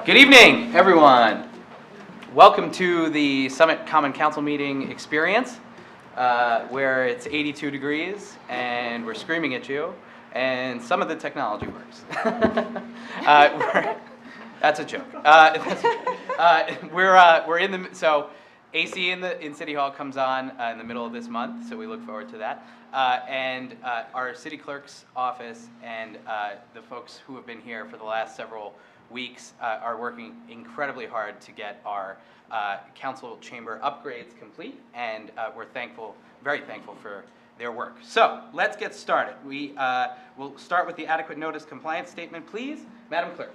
Good evening, everyone. Welcome to the Summit Common Council meeting experience, where it's 82 degrees and we're screaming at you, and some of the technology works. That's a joke. We're in the AC in City Hall comes on in the middle of this month, so we look forward to that. And our city clerk's office and the folks who have been here for the last several weeks are working incredibly hard to get our council chamber upgrades complete, and we're thankful, very thankful for their work. So let's get started. We'll start with the adequate notice compliance statement, please. Madam Clerk.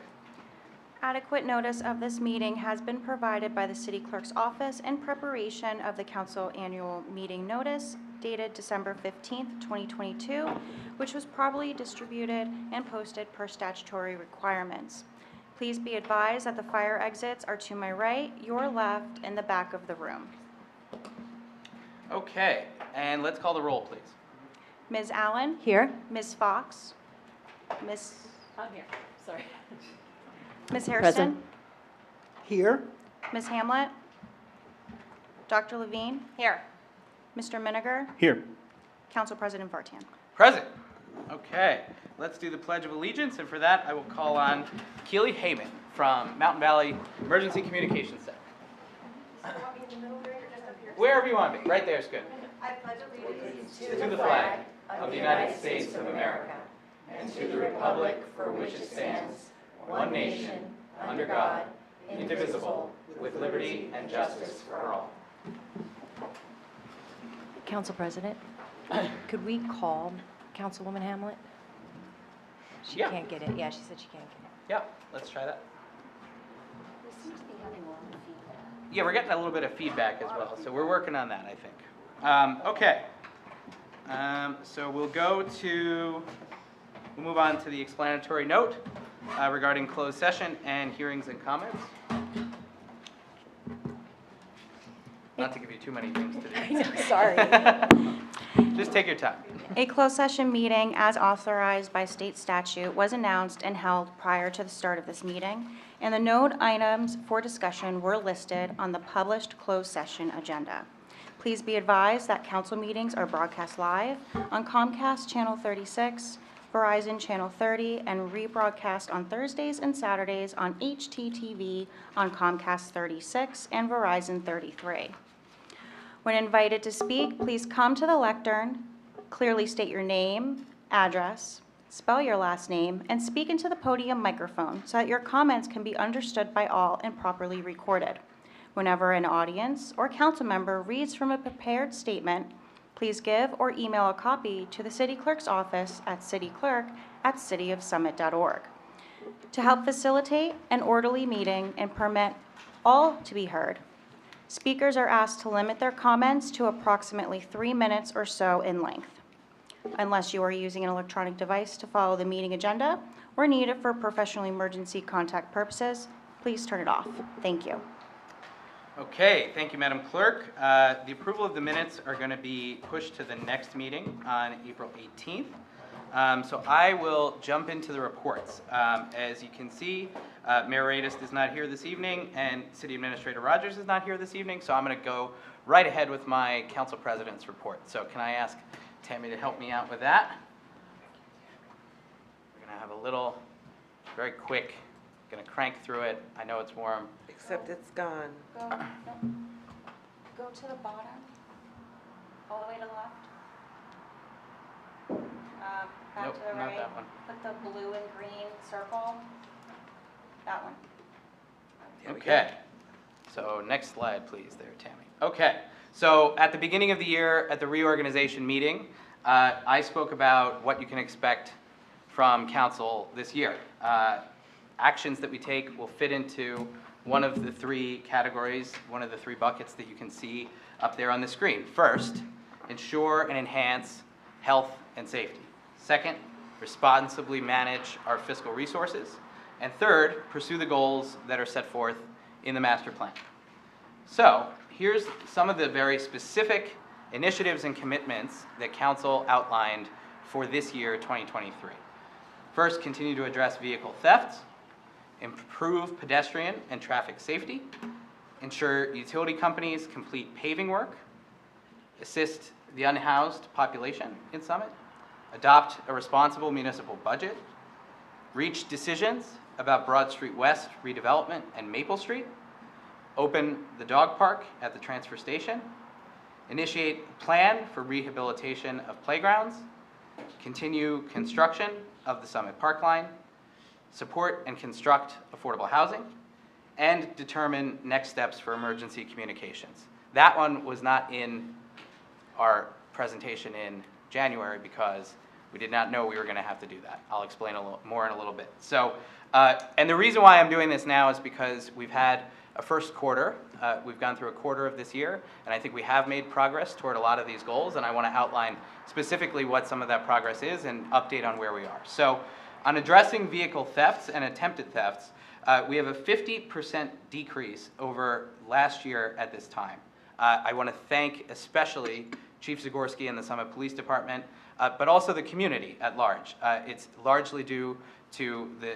Adequate notice of this meeting has been provided by the City Clerk's office in preparation of the Council Annual Meeting Notice dated December 15th, 2022, which was properly distributed and posted per statutory requirements. Please be advised that the fire exits are to my right, your left, and the back of the room. Okay, and let's call the roll, please. Ms. Allen? Here. Ms. Fox? I'm here. Sorry. Ms. Hairston? Present. Here. Ms. Hamlet? Dr. Levine? Here. Mr. Miniger? Here. Council President Vartan. Present. Okay, let's do the Pledge of Allegiance, and for that I will call on Keely Heyman from Mountain Valley Emergency Communications Center. Wherever you want to be, right there is good. I pledge allegiance To the flag of the United States of America and to the republic for which it stands, one nation, under God, indivisible, with liberty and justice for all. Council President, could we call Councilwoman Hamlet? She Yeah. can't get it. Yeah, she said she can't get it. Yeah, let's try that. We seem to be having a lot of feedback. Yeah, we're getting a little bit of feedback as well, so we're working on that, I think. Okay, so we'll move on to the explanatory note regarding closed session and hearings and comments. Not to give you too many things to do. I know, sorry. Just take your time. A closed session meeting, as authorized by state statute, was announced and held prior to the start of this meeting, and the note items for discussion were listed on the published closed session agenda. Please be advised that council meetings are broadcast live on Comcast Channel 36, Verizon Channel 30, and rebroadcast on Thursdays and Saturdays on HTTV on Comcast 36 and Verizon 33. When invited to speak, please come to the lectern, clearly state your name, address, spell your last name, and speak into the podium microphone so that your comments can be understood by all and properly recorded. Whenever an audience or council member reads from a prepared statement, please give or email a copy to the City Clerk's office at cityclerk@cityofsummit.org. To help facilitate an orderly meeting and permit all to be heard, speakers are asked to limit their comments to approximately 3 minutes or so in length. Unless you are using an electronic device to follow the meeting agenda or need it for professional emergency contact purposes, please turn it off. Thank you. Okay, thank you, Madam Clerk. The approval of the minutes are going to be pushed to the next meeting on April 18th. So I will jump into the reports. As you can see, Mayor Radis is not here this evening, and City Administrator Rogers is not here this evening, so I'm going to go right ahead with my Council President's report. So can I ask Tammy to help me out with that? We're going to have a little, very quick, going to crank through it. I know it's warm. Except it's gone. Go to the bottom, all the way to the left. Back Nope, to the not right. that one. Put the blue and green circle. That one. Okay, so next slide, please, there, Tammy. Okay, so at the beginning of the year, at the reorganization meeting, I spoke about what you can expect from council this year. Actions that we take will fit into one of the three categories, one of the three buckets that you can see up there on the screen. First, ensure and enhance health and safety. Second, responsibly manage our fiscal resources. And third, pursue the goals that are set forth in the master plan. So here's some of the very specific initiatives and commitments that council outlined for this year, 2023. First, continue to address vehicle thefts. improve pedestrian and traffic safety, ensure utility companies complete paving work, assist the unhoused population in Summit, adopt a responsible municipal budget, reach decisions about Broad Street West redevelopment and Maple Street, open the dog park at the transfer station, initiate a plan for rehabilitation of playgrounds, continue construction of the Summit Park line, support and construct affordable housing, and determine next steps for emergency communications. That one was not in our presentation in January because we did not know we were going to have to do that. I'll explain a little more in a little bit. So, and the reason why I'm doing this now is because we've had a first quarter. We've gone through a quarter of this year, and I think we have made progress toward a lot of these goals, and I want to outline specifically what some of that progress is and update on where we are. So, on addressing vehicle thefts and attempted thefts, we have a 50% decrease over last year at this time. I want to thank especially Chief Zagorski and the Summit Police Department, but also the community at large. It's largely due to the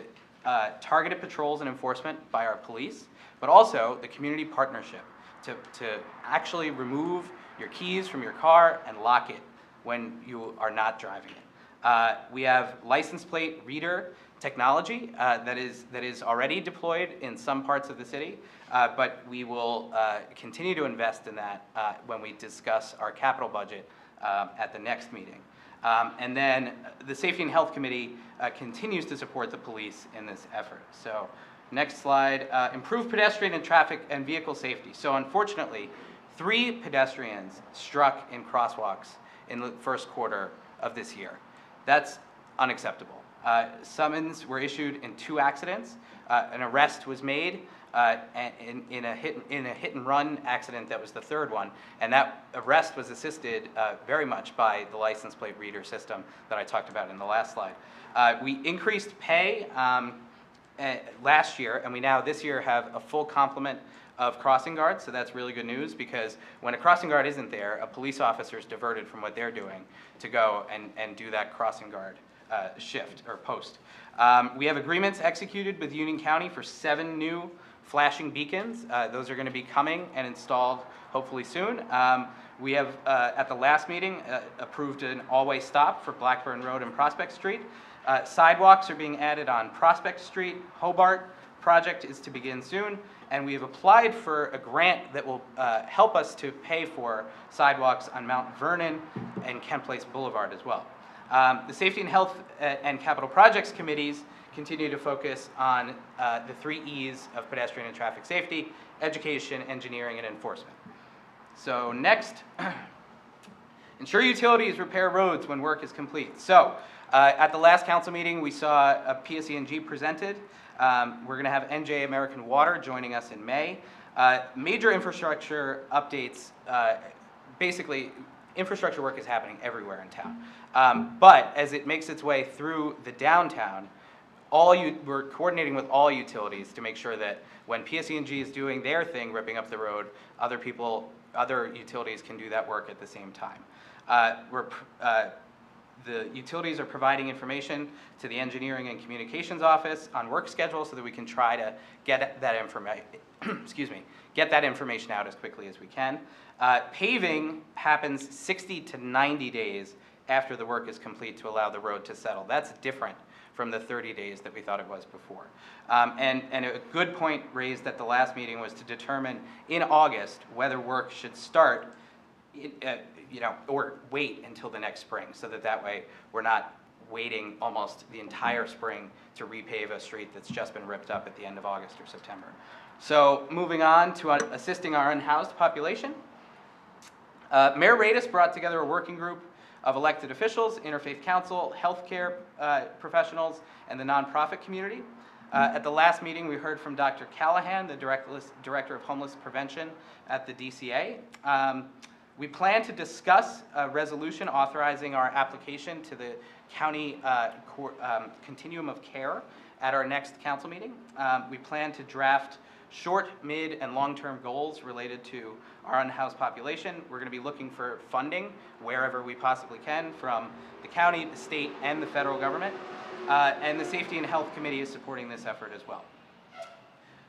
targeted patrols and enforcement by our police, but also the community partnership to actually remove your keys from your car and lock it when you are not driving it. We have license plate reader technology that is already deployed in some parts of the city, but we will continue to invest in that when we discuss our capital budget at the next meeting. And then the Safety and Health Committee continues to support the police in this effort. So next slide, improve pedestrian and traffic and vehicle safety. So unfortunately, 3 pedestrians struck in crosswalks in the first quarter of this year. That's unacceptable. Summons were issued in 2 accidents. An arrest was made in a hit and run accident that was the 3rd one, and that arrest was assisted very much by the license plate reader system that I talked about in the last slide. We increased pay last year, and we now this year have a full complement of crossing guards, so that's really good news because when a crossing guard isn't there, a police officer is diverted from what they're doing to go and do that crossing guard shift or post. We have agreements executed with Union County for 7 new flashing beacons. Those are going to be coming and installed hopefully soon. We have, at the last meeting, approved an all-way stop for Blackburn Road and Prospect Street. Sidewalks are being added on Prospect Street. Hobart project is to begin soon, and we have applied for a grant that will help us to pay for sidewalks on Mount Vernon and Kent Place Boulevard as well. The Safety and Health and Capital Projects Committees continue to focus on the 3 E's of pedestrian and traffic safety: education, engineering, and enforcement. So next, ensure utilities repair roads when work is complete. So at the last council meeting, we saw a PSE&G presented. We're going to have NJ American Water joining us in May. Major infrastructure updates, basically, infrastructure work is happening everywhere in town. But as it makes its way through the downtown, we're coordinating with all utilities to make sure that when PSE&G is doing their thing, ripping up the road, other utilities can do that work at the same time. The utilities are providing information to the Engineering and Communications Office on work schedule so that we can try to get that information, get that information out as quickly as we can. Paving happens 60 to 90 days after the work is complete to allow the road to settle. That's different from the 30 days that we thought it was before. And a good point raised at the last meeting was to determine in August whether work should start or wait until the next spring, so that way we're not waiting almost the entire spring to repave a street that's just been ripped up at the end of August or September. So moving on to assisting our unhoused population. Mayor Radis brought together a working group of elected officials, interfaith council, healthcare professionals, and the nonprofit community. At the last meeting, we heard from Dr. Callahan, the Director of Homeless Prevention at the DCA. We plan to discuss a resolution authorizing our application to the county continuum of care at our next council meeting. We plan to draft short, mid, and long-term goals related to our unhoused population. We're going to be looking for funding wherever we possibly can from the county, the state, and the federal government. And the Safety and Health Committee is supporting this effort as well.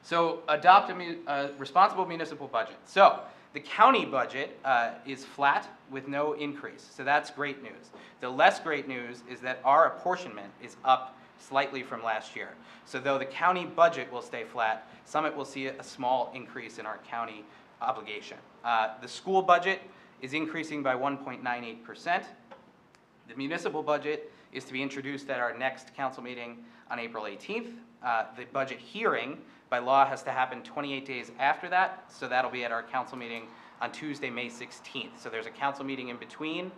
So adopt a responsible municipal budget. So the county budget is flat with no increase. So that's great news. The less great news is that our apportionment is up slightly from last year. So though the county budget will stay flat, Summit will see a small increase in our county obligation. The school budget is increasing by 1.98%. The municipal budget is to be introduced at our next council meeting on April 18th. The budget hearing by law has to happen 28 days after that, so that'll be at our council meeting on Tuesday, May 16th. So there's a council meeting in between.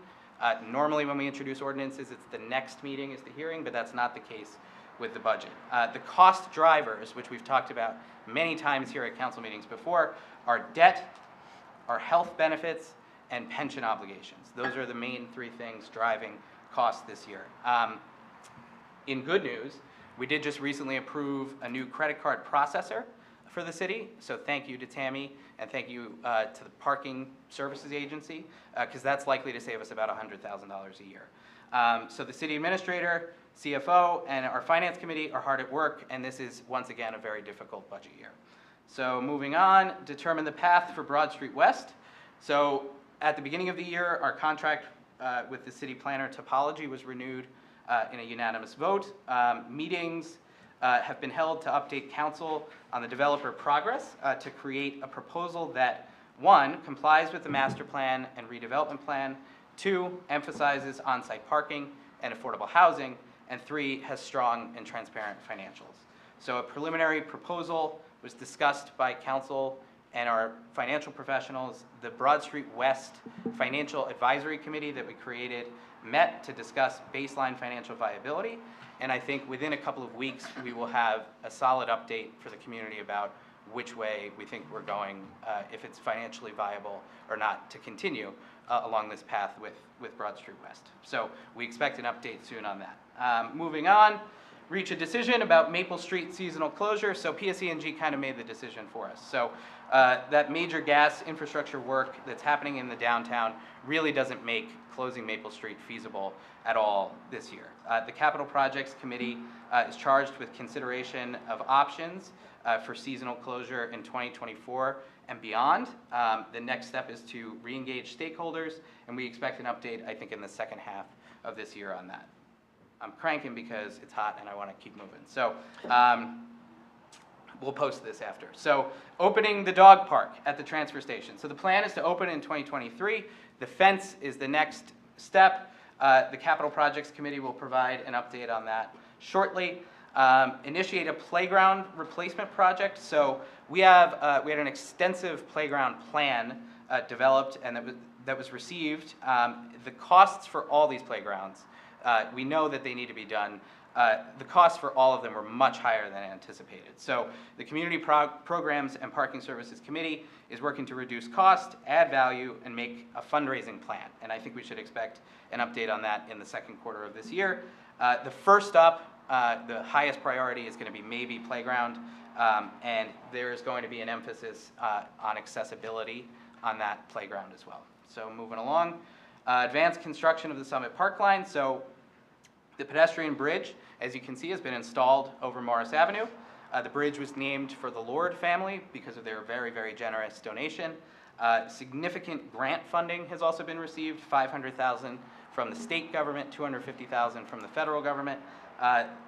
Normally when we introduce ordinances, it's the next meeting is the hearing, but that's not the case with the budget. The cost drivers, which we've talked about many times here at council meetings before, are debt, our health benefits, and pension obligations. Those are the main three things driving costs this year. In good news, we did just recently approve a new credit card processor for the city, so thank you to Tammy, and thank you to the Parking Services Agency, because that's likely to save us about $100,000 a year. So the city administrator, CFO, and our finance committee are hard at work, and this is, once again, a very difficult budget year. So moving on, determine the path for Broad Street West. So at the beginning of the year, our contract with the city planner Topology was renewed in a unanimous vote. Meetings have been held to update council on the developer progress to create a proposal that, 1, complies with the master plan and redevelopment plan, 2, emphasizes on-site parking and affordable housing, and 3, has strong and transparent financials. So a preliminary proposal was discussed by council and our financial professionals. The Broad Street West Financial Advisory Committee that we created met to discuss baseline financial viability, and I think within a couple of weeks we will have a solid update for the community about which way we think we're going, if it's financially viable or not to continue along this path with Broad Street West. So we expect an update soon on that. Moving on, reach a decision about Maple Street seasonal closure. So PSE&G kind of made the decision for us. So that major gas infrastructure work that's happening in the downtown really doesn't make closing Maple Street feasible at all this year. The Capital Projects Committee is charged with consideration of options for seasonal closure in 2024 and beyond. The next step is to re-engage stakeholders, and we expect an update, I think, in the second half of this year on that. I'm cranking because it's hot and I want to keep moving. So we'll post this after. So opening the dog park at the transfer station. So the plan is to open in 2023. The fence is the next step. The Capital Projects Committee will provide an update on that shortly. Initiate a playground replacement project. So we had an extensive playground plan developed and that was received. The costs for all these playgrounds, we know that they need to be done. The costs for all of them were much higher than anticipated. So the Community Programs and Parking Services Committee is working to reduce cost, add value, and make a fundraising plan. And I think we should expect an update on that in the second quarter of this year. The first up, the highest priority is going to be maybe playground, and there is going to be an emphasis on accessibility on that playground as well. So moving along, advanced construction of the Summit Park line. So the pedestrian bridge, as you can see, has been installed over Morris Avenue. The bridge was named for the Lord family because of their very, very generous donation. Significant grant funding has also been received, $500,000 from the state government, $250,000 from the federal government.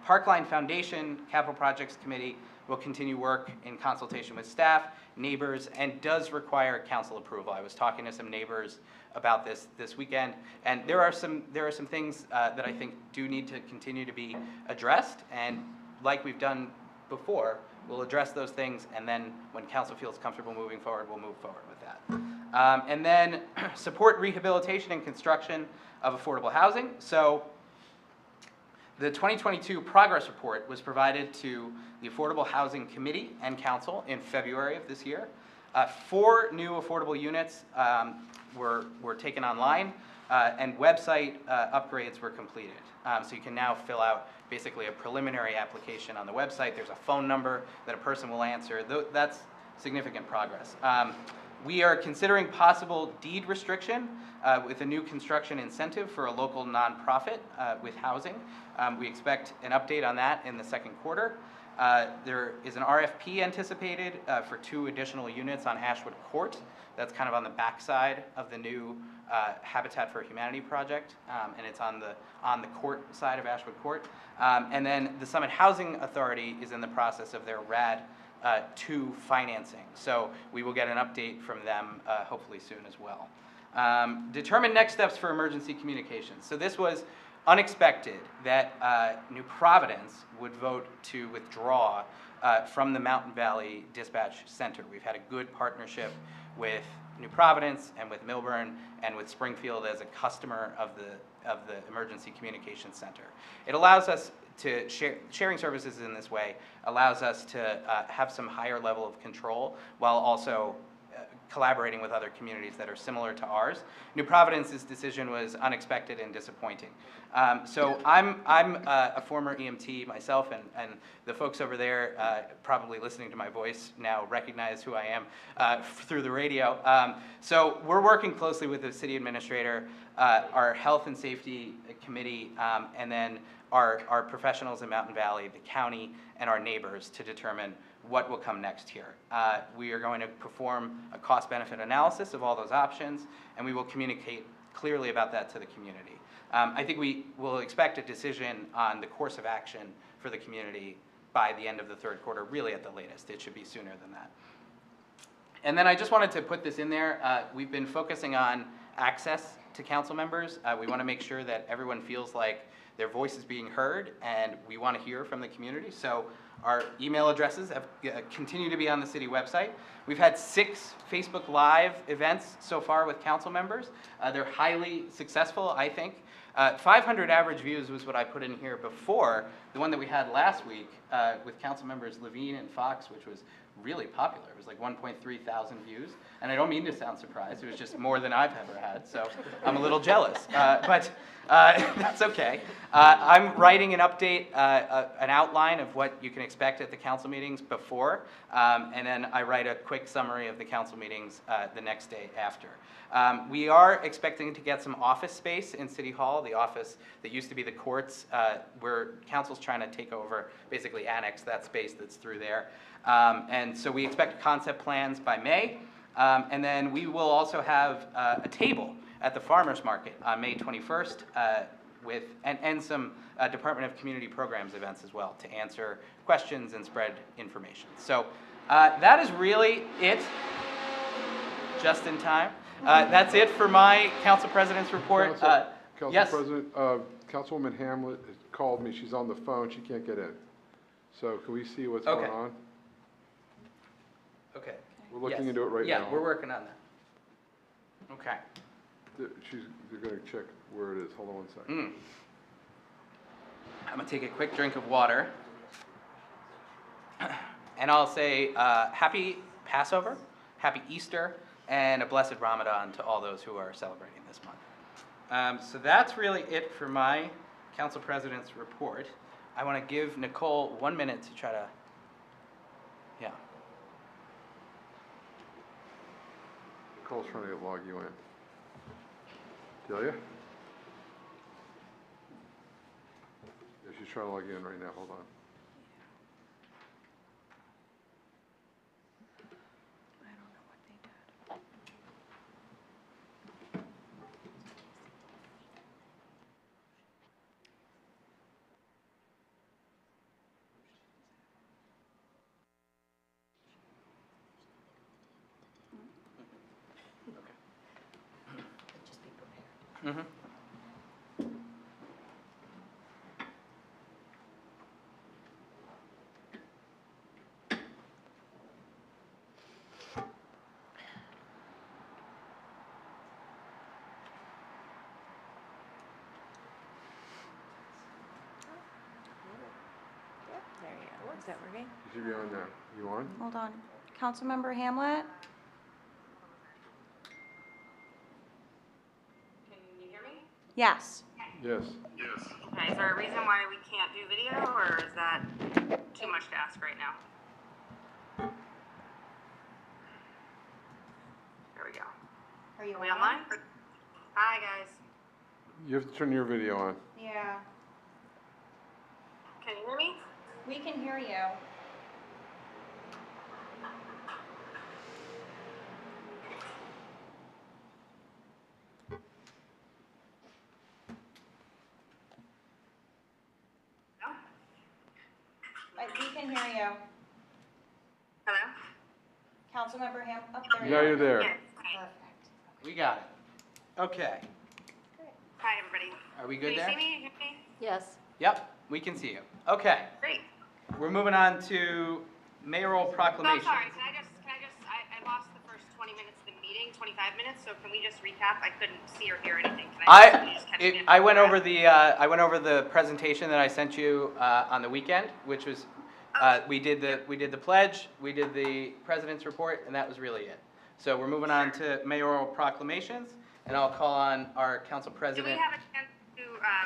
Parkline Foundation Capital Projects Committee will continue work in consultation with staff, neighbors, and does require council approval. I was talking to some neighbors about this weekend, and there are some things that I think do need to continue to be addressed, and like we've done before, we'll address those things, and then when council feels comfortable moving forward, we'll move forward with that. And then support rehabilitation and construction of affordable housing. So the 2022 progress report was provided to the Affordable Housing Committee and Council in February of this year. 4 new affordable units were taken online, and website upgrades were completed. So you can now fill out basically a preliminary application on the website. There's a phone number that a person will answer. That's significant progress. We are considering possible deed restriction with a new construction incentive for a local nonprofit with housing. We expect an update on that in the second quarter. There is an RFP anticipated for 2 additional units on Ashwood Court. That's kind of on the backside of the new Habitat for Humanity project, and it's on the court side of Ashwood Court. And then the Summit Housing Authority is in the process of their RAD 2 financing. So we will get an update from them hopefully soon as well. Determine next steps for emergency communications. So this was unexpected that New Providence would vote to withdraw from the Mountain Valley Dispatch Center. We've had a good partnership with New Providence and with Milburn and with Springfield as a customer of the Emergency Communications Center. It allows us to sharing services in this way allows us to have some higher level of control while also collaborating with other communities that are similar to ours. New Providence's decision was unexpected and disappointing. So I'm a former EMT myself, and the folks over there probably listening to my voice now recognize who I am through the radio. So we're working closely with the city administrator, our health and safety committee, and then our professionals in Mountain Valley, the county, and our neighbors to determine what will come next here. We are going to perform a cost-benefit analysis of all those options, and we will communicate clearly about that to the community. I think we will expect a decision on the course of action for the community by the end of the third quarter, really at the latest. It should be sooner than that. And then I just wanted to put this in there. We've been focusing on access to council members. We want to make sure that everyone feels like their voice is being heard, and we want to hear from the community. So our email addresses have continue to be on the city website. We've had 6 Facebook Live events so far with council members. They're highly successful, I think. 500 average views was what I put in here before. The one that we had last week with council members Levine and Fox, which was really popular. It was like 1.3 thousand views. And I don't mean to sound surprised. It was just more than I've ever had. So I'm a little jealous. But that's okay. I'm writing an update, an outline of what you can expect at the council meetings before. And then I write a quick summary of the council meetings the next day after. We are expecting to get some office space in City Hall, the office that used to be the courts, where council's trying to take over, basically annex that space that's through there. And so we expect concept plans by May. And then we will also have a table at the farmers market on May 21st and some Department of Community Programs events as well to answer questions and spread information. So that is really it, just in time. That's it for my Council President's report. Council Yes. President, Councilwoman Hamlet has called me. She's on the phone. She can't get in. So can we see what's Okay. going on? Okay. We're looking Yes. into it right now. Yeah, we're working on that. Okay. They're going to check where it is. Hold on one second. I'm going to take a quick drink of water. And I'll say happy Passover, happy Easter, and a blessed Ramadan to all those who are celebrating this month. So that's really it for my Council President's report. I want to give Nicole 1 minute to try to, yeah. Nicole's trying to log you in. Delia? Yeah, she's trying to log you in right now. Hold on. I don't know what they did. Just be prepared. Mm-hmm. Yep, there you go. Is that working? You should be on now. You on? Hold on. Councilmember Hamlet? Can you hear me? Yes. Yes. Okay, is there a reason why we can't do video, or is that too much to ask right now? There we go. Are you Are we online? Hi, guys. You have to turn your video on. Yeah. Can you hear me? We can hear you. No? We can hear you. Hello? Councilmember Ham, up there. Now you're there. Yes. Hi. Perfect. We got it. Okay. Hi, everybody. Are we good there? Can you see me? Hear me? Yes. Yep, we can see you. Okay, Great. we're moving on to mayoral Oh, proclamations. sorry. I lost the first 20 minutes of the meeting, 25 minutes, so can we just recap? I couldn't see or hear anything. Can you just catch me up? I went over the presentation that I sent you on the weekend, which was, we did the pledge, we did the president's report, and that was really it. So we're moving on to mayoral proclamations, and I'll call on our council Do president. we have a chance to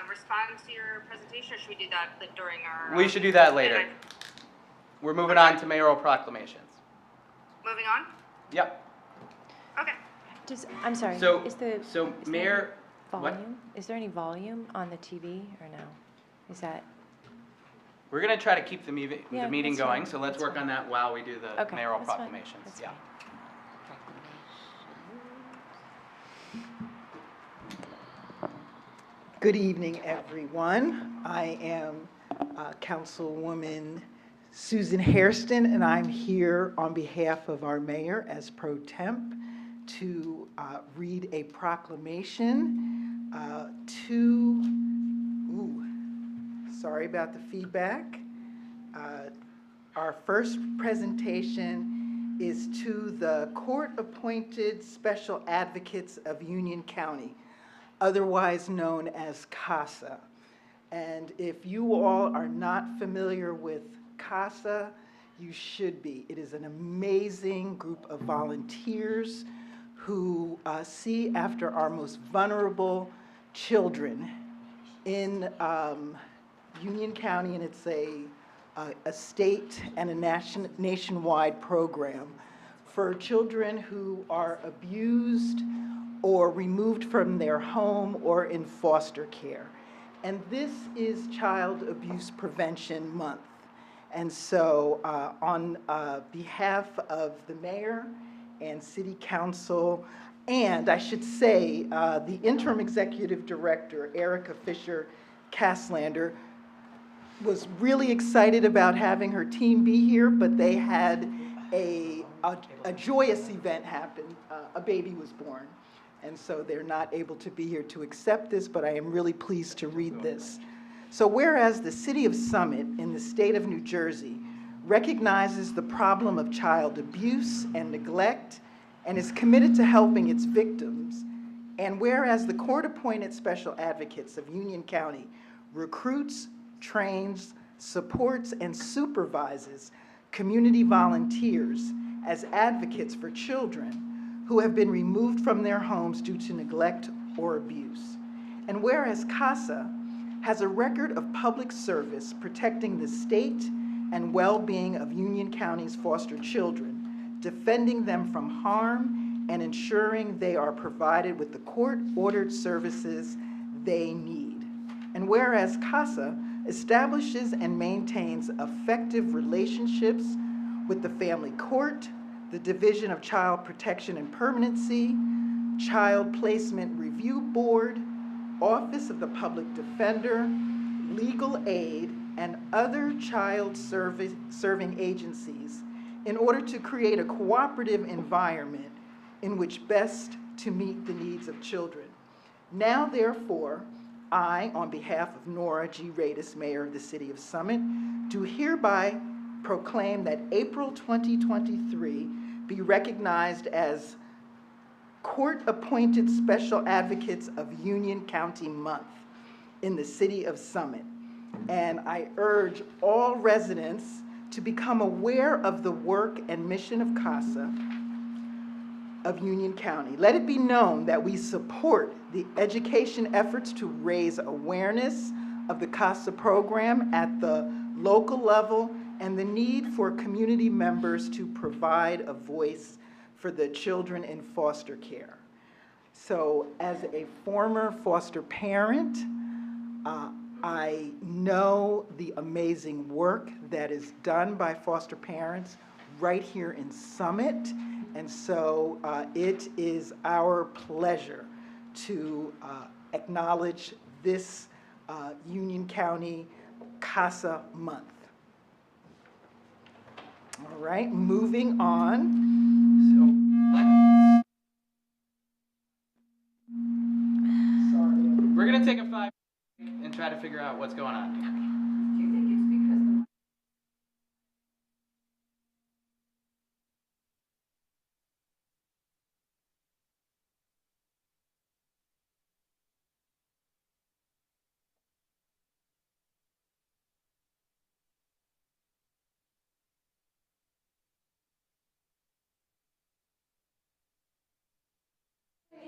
respond to your presentation, or should we do that during our? We should do that later. We're moving on to mayoral proclamations. Moving on? Yep. Okay. I'm sorry. So, is there Mayor, any what? volume? Is there any volume on the TV or no? Is that We're gonna try to keep the Yeah, meeting that's going, fine. so let's That's work fine. on that while we do the okay? mayoral that's fine. proclamations. That's Yeah. fine. Good evening, everyone. I am Councilwoman Susan Hairston, and I'm here on behalf of our mayor as pro temp to read a proclamation sorry about the feedback. Our first presentation is to the court-appointed special advocates of Union County, otherwise known as CASA. And if you all are not familiar with CASA, you should be. It is an amazing group of volunteers who see after our most vulnerable children in Union County, and it's a state and a nationwide program for children who are abused or removed from their home or in foster care. And this is Child Abuse Prevention Month. And so on behalf of the mayor and city council, and I should say the interim executive director, Erica Fisher-Caslander, was really excited about having her team be here, but they had a joyous event happen. A baby was born. And so they're not able to be here to accept this, but I am really pleased to read this. So whereas the city of Summit in the state of New Jersey recognizes the problem of child abuse and neglect and is committed to helping its victims, and whereas the court-appointed special advocates of Union County recruits, trains, supports, and supervises community volunteers as advocates for children who have been removed from their homes due to neglect or abuse. And whereas CASA has a record of public service protecting the state and well-being of Union County's foster children, defending them from harm and ensuring they are provided with the court-ordered services they need. And whereas CASA establishes and maintains effective relationships with the family court, the Division of Child Protection and Permanency, Child Placement Review Board, Office of the Public Defender, Legal Aid, and other child serving agencies in order to create a cooperative environment in which best to meet the needs of children. Now, therefore, I, on behalf of Nora G. Radis, Mayor of the City of Summit, do hereby proclaim that April 2023 be recognized as Court-Appointed Special Advocates of Union County Month in the City of Summit. And I urge all residents to become aware of the work and mission of CASA of Union County. Let it be known that we support the education efforts to raise awareness of the CASA program at the local level and the need for community members to provide a voice for the children in foster care. So as a former foster parent, I know the amazing work that is done by foster parents right here in Summit, and so it is our pleasure to acknowledge this Union County CASA Month. All right, moving on. Sorry. We're gonna take a 5 and try to figure out what's going on. Do you think it's because the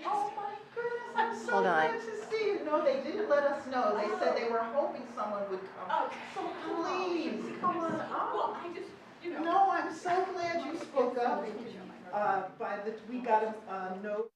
Oh my goodness, I'm so Hold on. glad to see you. No, they didn't let us know. They said they were hoping someone would come. So please, come on up. Well, I just, No, I'm so glad you spoke up. We got a note.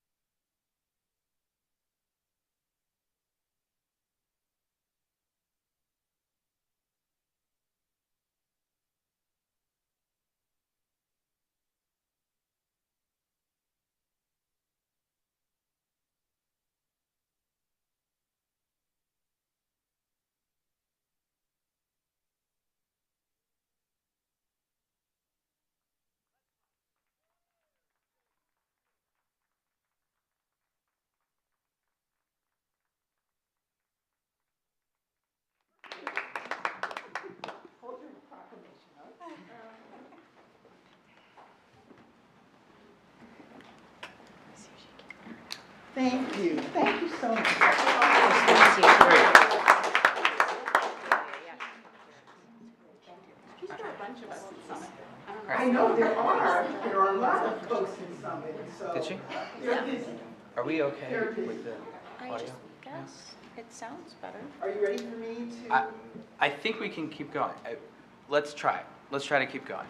Hold your proclamation up. Thank you. Thank you so much. I know there are a lot of folks in Summit, so. Did she? They're busy. Are we okay They're busy. with the I audio? just guess it sounds better. Are you ready for me to? I think we can keep going. Let's try. Let's try to keep going.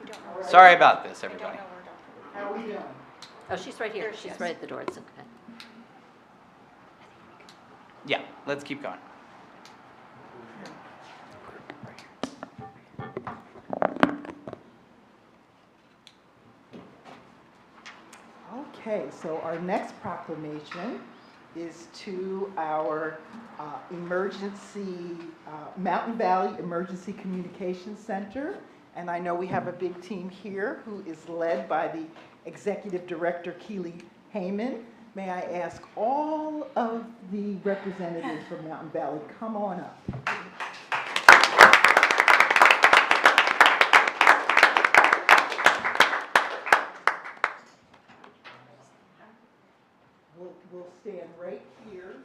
We don't know. Sorry about this, I don't know everybody. where Dr. How are we doing? Oh, she's right here. There she She's is. right at the door. It's okay. Yeah, let's keep going. Okay, so our next proclamation is to our Mountain Valley Emergency Communications Center. And I know we have a big team here who is led by the Executive Director, Keely Heyman. May I ask all of the representatives from Mountain Valley, come on up. We'll stand right here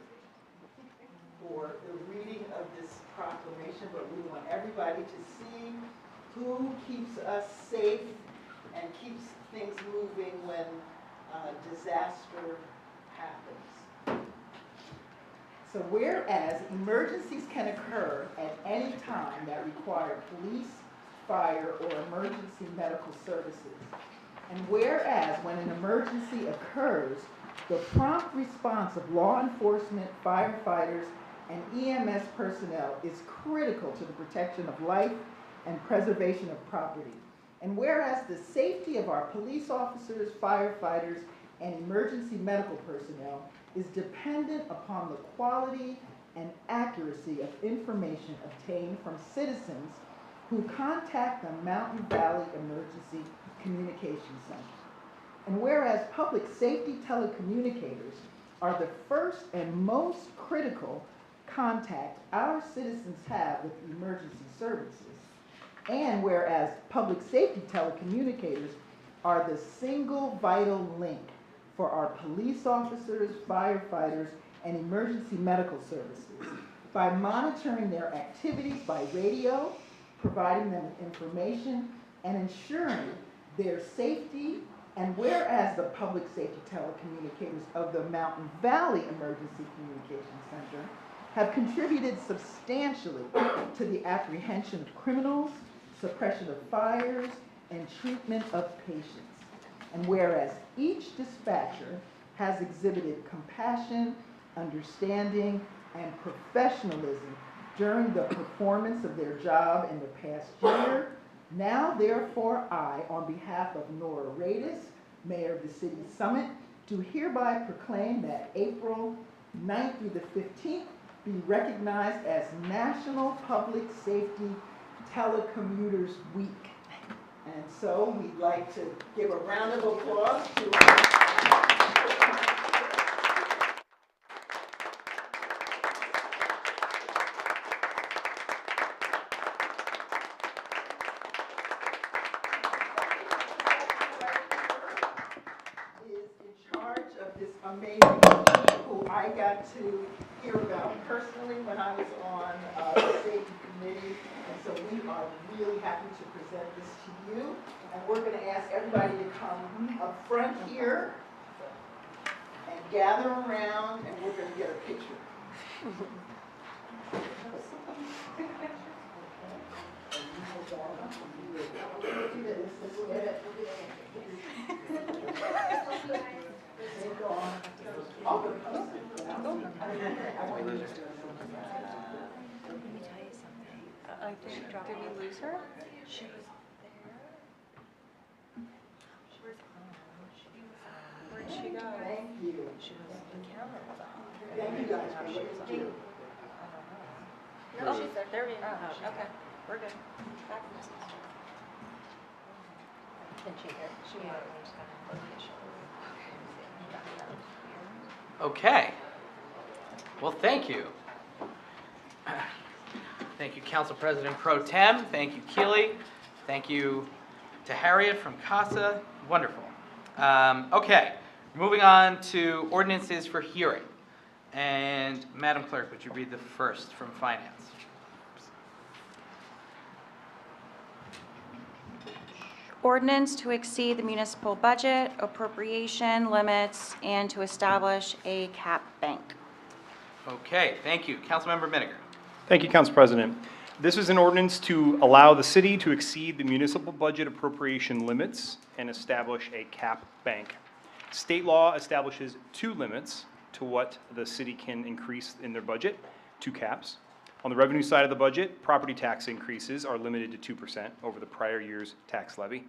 for the reading of this proclamation, but we want everybody to see who keeps us safe and keeps things moving when disaster happens. So whereas emergencies can occur at any time that require police, fire, or emergency medical services, and whereas when an emergency occurs, the prompt response of law enforcement, firefighters, and EMS personnel is critical to the protection of life and preservation of property. And whereas the safety of our police officers, firefighters, and emergency medical personnel is dependent upon the quality and accuracy of information obtained from citizens who contact the Mountain Valley Emergency Communications Center. And whereas public safety telecommunicators are the first and most critical contact our citizens have with emergency services, and whereas public safety telecommunicators are the single vital link for our police officers, firefighters, and emergency medical services, by monitoring their activities by radio, providing them with information, and ensuring their safety. And whereas the public safety telecommunicators of the Mountain Valley Emergency Communications Center have contributed substantially to the apprehension of criminals, suppression of fires, and treatment of patients. And whereas each dispatcher has exhibited compassion, understanding, and professionalism during the performance of their job in the past year. Now, therefore, I, on behalf of Nora Radis, Mayor of the City Summit, do hereby proclaim that April 9th through the 15th be recognized as National Public Safety Telecommuters Week. And so we'd like to give a round of applause to amazing team who I got to hear about personally when I was on the safety committee. And so we are really happy to present this to you. And we're going to ask everybody to come up front here and gather around, and we're going to get a picture. Did we lose her? She was there. Where'd she go? Thank you. She was, the camera was on. Thank you guys for what you do. No, she's there. There we go. Okay, we're good. Can she hear? She was going to Okay. Well, thank you. Thank you, Council President Pro Tem. Thank you, Keely. Thank you to Harriet from CASA. Wonderful. Okay, moving on to ordinances for hearing. And Madam Clerk, would you read the first from Finance? Ordinance to exceed the municipal budget, appropriation limits, and to establish a cap bank. Okay, thank you. Councilmember Miniger. Thank you, Council President. This is an ordinance to allow the city to exceed the municipal budget appropriation limits and establish a cap bank. State law establishes two limits to what the city can increase in their budget, two caps. On the revenue side of the budget, property tax increases are limited to 2% over the prior year's tax levy.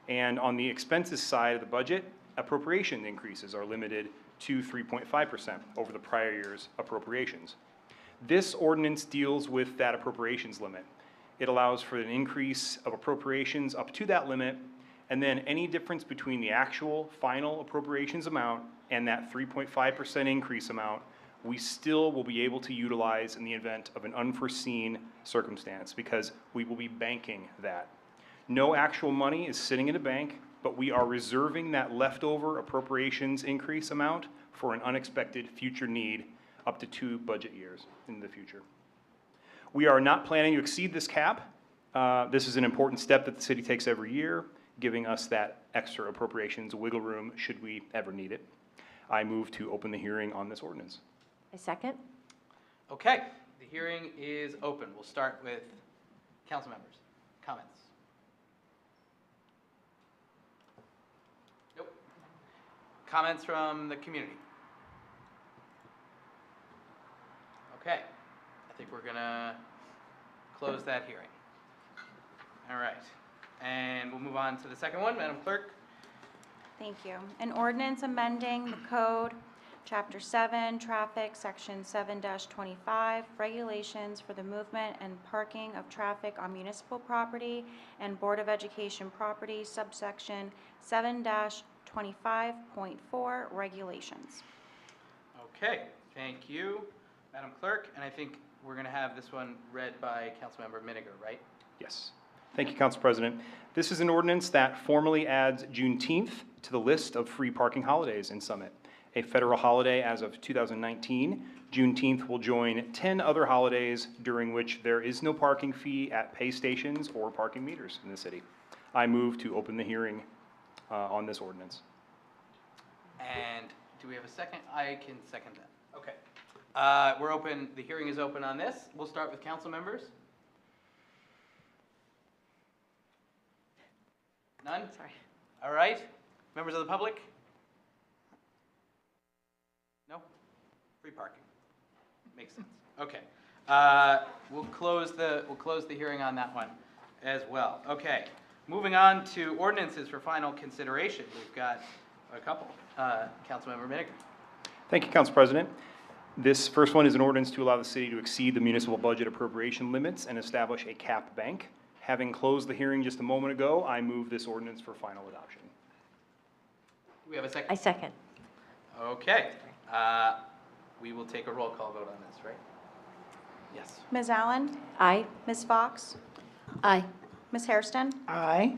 And on the expenses side of the budget, appropriation increases are limited to 3.5% over the prior year's appropriations. This ordinance deals with that appropriations limit. It allows for an increase of appropriations up to that limit, and then any difference between the actual final appropriations amount and that 3.5% increase amount, we still will be able to utilize in the event of an unforeseen circumstance, because we will be banking that. No actual money is sitting in a bank, but we are reserving that leftover appropriations increase amount for an unexpected future need up to 2 budget years in the future. We are not planning to exceed this cap. This is an important step that the city takes every year, giving us that extra appropriations wiggle room should we ever need it. I move to open the hearing on this ordinance. A second? Okay, the hearing is open. We'll start with council members. Comments? Nope. Comments from the community? Okay, I think we're gonna close that hearing. All right, and we'll move on to the second one. Madam Clerk? Thank you. An ordinance amending the code, Chapter 7, Traffic, Section 7-25, Regulations for the Movement and Parking of Traffic on Municipal Property and Board of Education Property, subsection 7-25.4, Regulations. Okay, thank you, Madam Clerk, and I think we're gonna have this one read by Councilmember Miniger, right? Yes. Thank you, Council President. This is an ordinance that formally adds Juneteenth to the list of free parking holidays in Summit. A federal holiday as of 2019, Juneteenth will join 10 other holidays during which there is no parking fee at pay stations or parking meters in the city. I move to open the hearing on this ordinance. And do we have a second? I can second that. Okay. We're open, the hearing is open on this. We'll start with council members. None? Sorry. All right. Members of the public? No? Free parking. Makes sense. Okay. We'll close the hearing on that one as well. Okay. Moving on to ordinances for final consideration. We've got a couple. Councilmember Miniger. Thank you, Council President. This first one is an ordinance to allow the city to exceed the municipal budget appropriation limits and establish a cap bank. Having closed the hearing just a moment ago, I move this ordinance for final adoption. Do we have a second? I second. Okay. We will take a roll call vote on this, right? Yes. Ms. Allen? Aye. Ms. Fox? Aye. Ms. Hairston? Aye.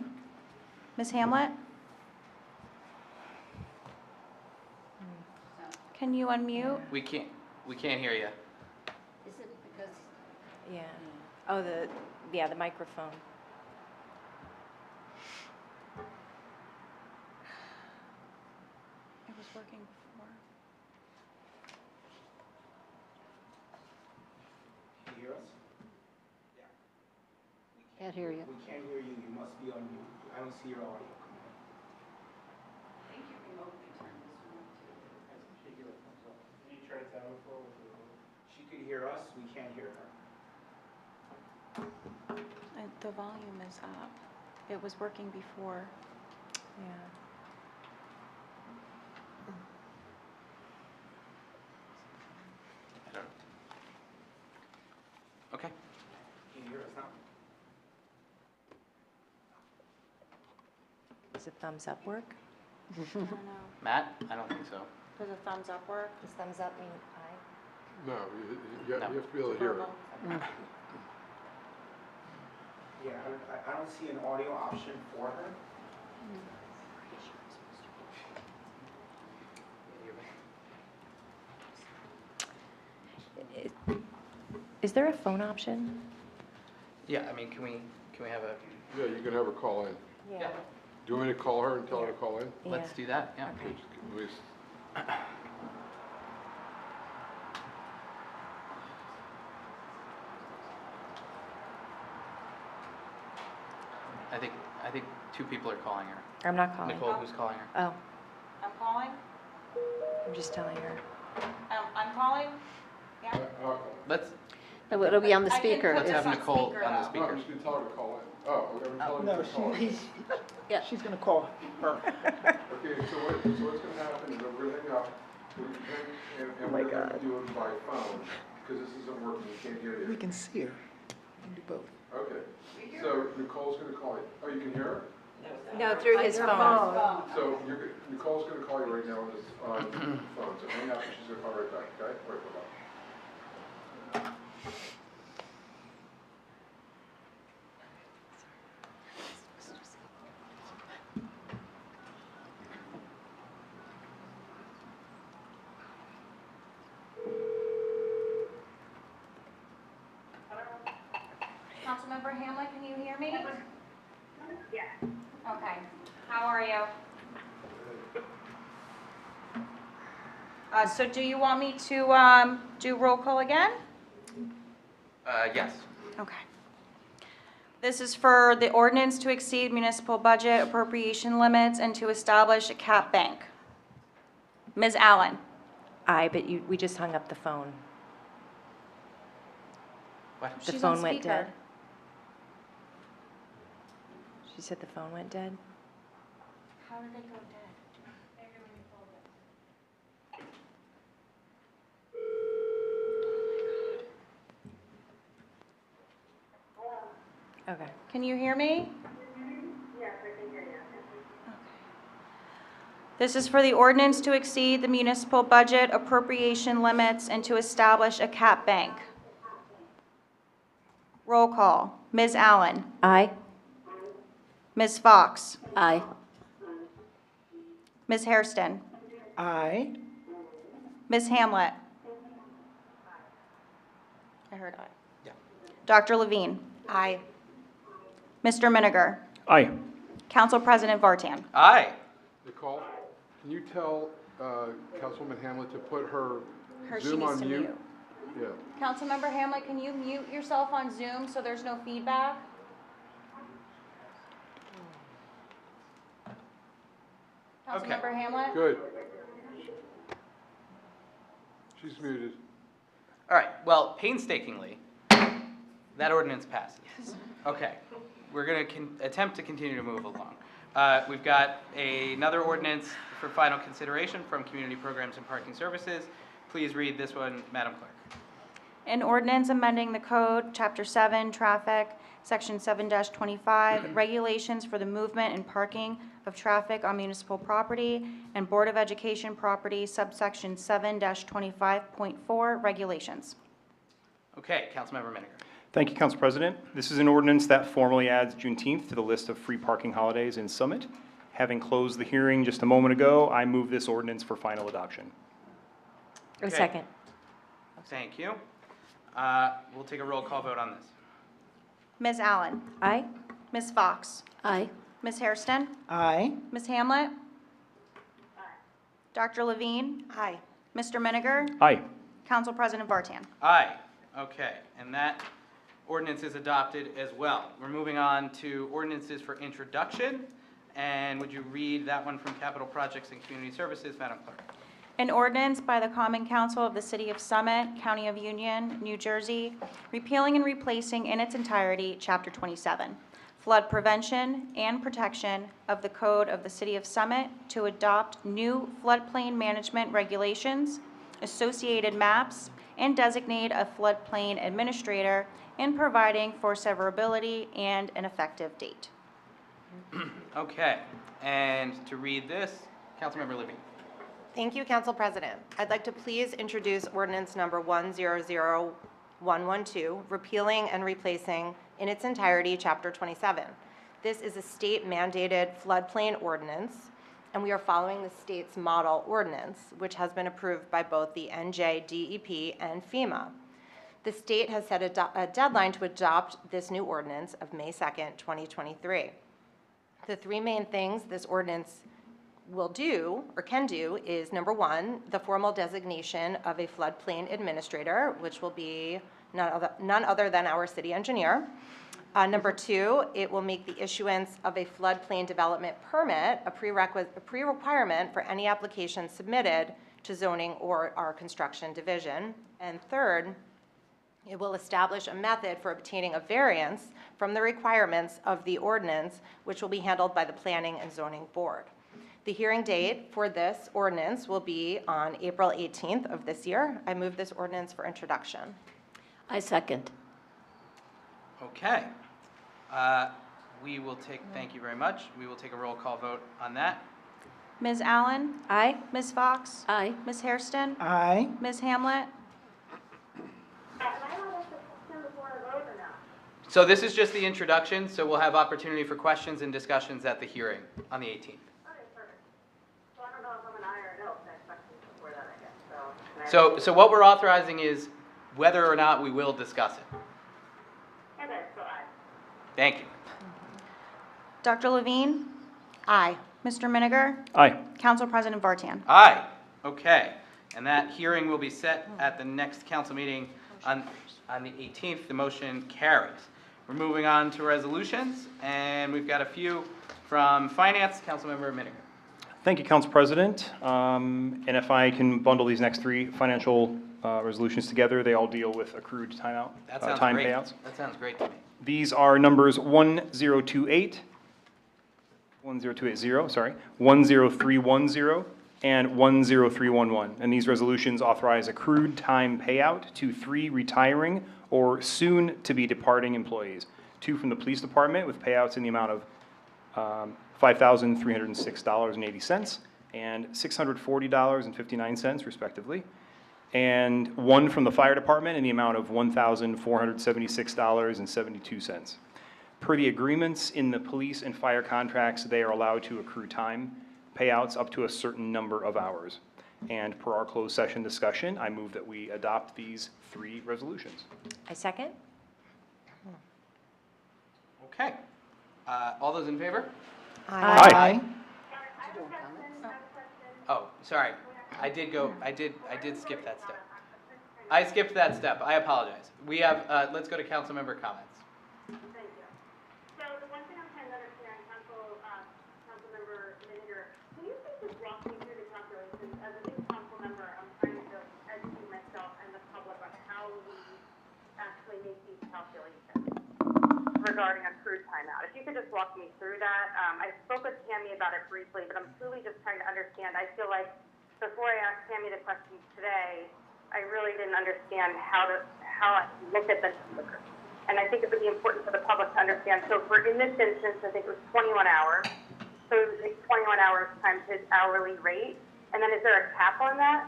Ms. Hamlet? Can you unmute? We can't hear you. Is it because? Yeah. Oh, the microphone. It was working before. Can you hear us? Can't hear you. We can't hear you, you must be on mute. I don't see your audio. She could hear us, we can't hear her. The volume is up. It was working before. Yeah. I don't know. Okay. Can you hear us now? Does a thumbs up work? I don't know. Matt? I don't think so. Does a thumbs up work? Does thumbs up mean aye? No, you have to be able to hear it. Verbal. Yeah, I don't see an audio option for her. Is there a phone option? Yeah, I mean, can we have a, Yeah, you can have her call in. yeah, Do you want me to call her and tell her to call in? let's do that, yeah. Okay. At least- I think two people are calling her. I'm not calling. Nicole, who's calling her? Oh, I'm calling? I'm just telling her. I'm calling? Yeah? Let's It'll be on the I can speaker. put have this on Nicole speaker, on the though. No, speaker. I'm just gonna tell her to call in. Oh, we're gonna tell her No, to call in. Yeah. she's going to call her. Okay, so what's gonna happen is we're gonna hang up, and we're gonna do it by phone, because this isn't working, we can't hear We you. can see her. We can do both. Okay, so Nicole's gonna call you. Oh, you can hear her? No, through his phone. So Nicole's gonna call you right now on the phone, so hang up and she's gonna call right back, okay? Wait, hold on. Councilmember Hamlet, can you hear me? Yes. Okay. How are you? So do you want me to do roll call again? Yes. Okay. This is for the ordinance to exceed municipal budget appropriation limits and to establish a cap bank. Ms. Allen? Aye, but we just hung up the phone. What? The She's on phone went speaker. dead. She said the phone went dead? How did it go dead? Okay. Can you hear me? Yes, I can hear you. Okay. This is for the ordinance to exceed the municipal budget appropriation limits and to establish a cap bank. Roll call. Ms. Allen? Aye. Ms. Fox? Aye. Ms. Hairston? Aye. Ms. Hamlet? I heard aye. Yeah. Dr. Levine? Aye. Mr. Miniger? Aye. Council President Vartan? Aye. Nicole, can you tell Councilwoman Hamlet to put her She Zoom needs on to mute? mute. Yeah. Councilmember Hamlet, can you mute yourself on Zoom so there's no feedback? Okay. Councilmember Hamlet? Good. She's muted. All right, well, painstakingly, that ordinance passes. Okay, we're going to attempt to continue to move along. We've got another ordinance for final consideration from Community Programs and Parking Services. Please read this one, Madam Clerk. An ordinance amending the code, Chapter 7, Traffic, Section 7-25, regulations for the movement and parking of traffic on municipal property, and Board of Education property, subsection 7-25.4, regulations. Okay, Councilmember Miniger. Thank you, Council President. This is an ordinance that formally adds Juneteenth to the list of free parking holidays in Summit. Having closed the hearing just a moment ago, I move this ordinance for final adoption. A Okay. second. Thank you. We'll take a roll call vote on this. Ms. Allen? Aye. Ms. Fox? Aye. Ms. Hairston? Aye. Ms. Hamlet? Dr. Levine? Aye. Mr. Miniger? Aye. Council President Vartan? Aye. Okay, and that ordinance is adopted as well. We're moving on to ordinances for introduction. And would you read that one from Capital Projects and Community Services, Madam Clerk? An ordinance by the Common Council of the City of Summit, County of Union, New Jersey, repealing and replacing in its entirety Chapter 27, Flood Prevention and Protection of the Code of the City of Summit to adopt new floodplain management regulations, associated maps, and designate a floodplain administrator, and providing for severability and an effective date. Okay, and to read this, Councilmember Levine. Thank you, Council President. I'd like to please introduce ordinance number 100112, repealing and replacing in its entirety Chapter 27. This is a state-mandated floodplain ordinance, and we are following the state's model ordinance, which has been approved by both the NJDEP and FEMA. The state has set a deadline to adopt this new ordinance of May 2nd, 2023. The three main things this ordinance will do, or can do, is number one, the formal designation of a floodplain administrator, which will be none other than our city engineer. Number two, it will make the issuance of a floodplain development permit a pre-requirement for any application submitted to zoning or our construction division. And third, it will establish a method for obtaining a variance from the requirements of the ordinance, which will be handled by the Planning and Zoning Board. The hearing date for this ordinance will be on April 18th of this year. I move this ordinance for introduction. I second. Okay. Thank you very much. We will take a roll call vote on that. Ms. Allen? Aye. Ms. Fox? Aye. Ms. Hairston? Aye. Ms. Hamlet? So this is just the introduction, so we'll have opportunity for questions and discussions at the hearing on the 18th. Okay, perfect. So I don't know if I'm an aye or no, next question before that, I guess, So what we're authorizing is whether or not we will discuss it. Okay, so aye. Thank you. Dr. Levine? Aye. Mr. Miniger? Aye. Council President Vartan? Aye. Okay. And that hearing will be set at the next council meeting on the 18th. The motion carries. We're moving on to resolutions, and we've got a few from Finance. Councilmember Miniger. Thank you, Council President. And if I can bundle these next three financial resolutions together, they all deal with accrued time That sounds time great. payouts. That sounds great to me. These are numbers 100310, 10310, and 10311. And these resolutions authorize accrued time payout to 3 retiring or soon-to-be departing employees. 2 from the Police Department with payouts in the amount of $5,306.80 and $640.59 respectively. And 1 from the Fire Department in the amount of $1,476.72. Per the agreements in the police and fire contracts, they are allowed to accrue time payouts up to a certain number of hours. And per our closed session discussion, I move that we adopt these 3 resolutions. I second. Okay. All those in favor? Aye. Oh, sorry. I did skip that step. I skipped that step. I apologize. We have, let's go to council member comments. Thank you. So the one thing I'm trying to understand, Councilmember Miniger, can you please just walk me through the calculations? As a new council member, I'm trying to educate myself and the public on how calculation regarding accrued timeout. If you could just walk me through that. I spoke with Tammy about it briefly, but I'm truly just trying to understand. I feel like before I asked Tammy the questions today, I really didn't understand how I look at the numbers. And I think it would be important for the public to understand. So for in this instance, I think it was 21 hours. So it's 21 hours times his hourly rate. And then is there a cap on that?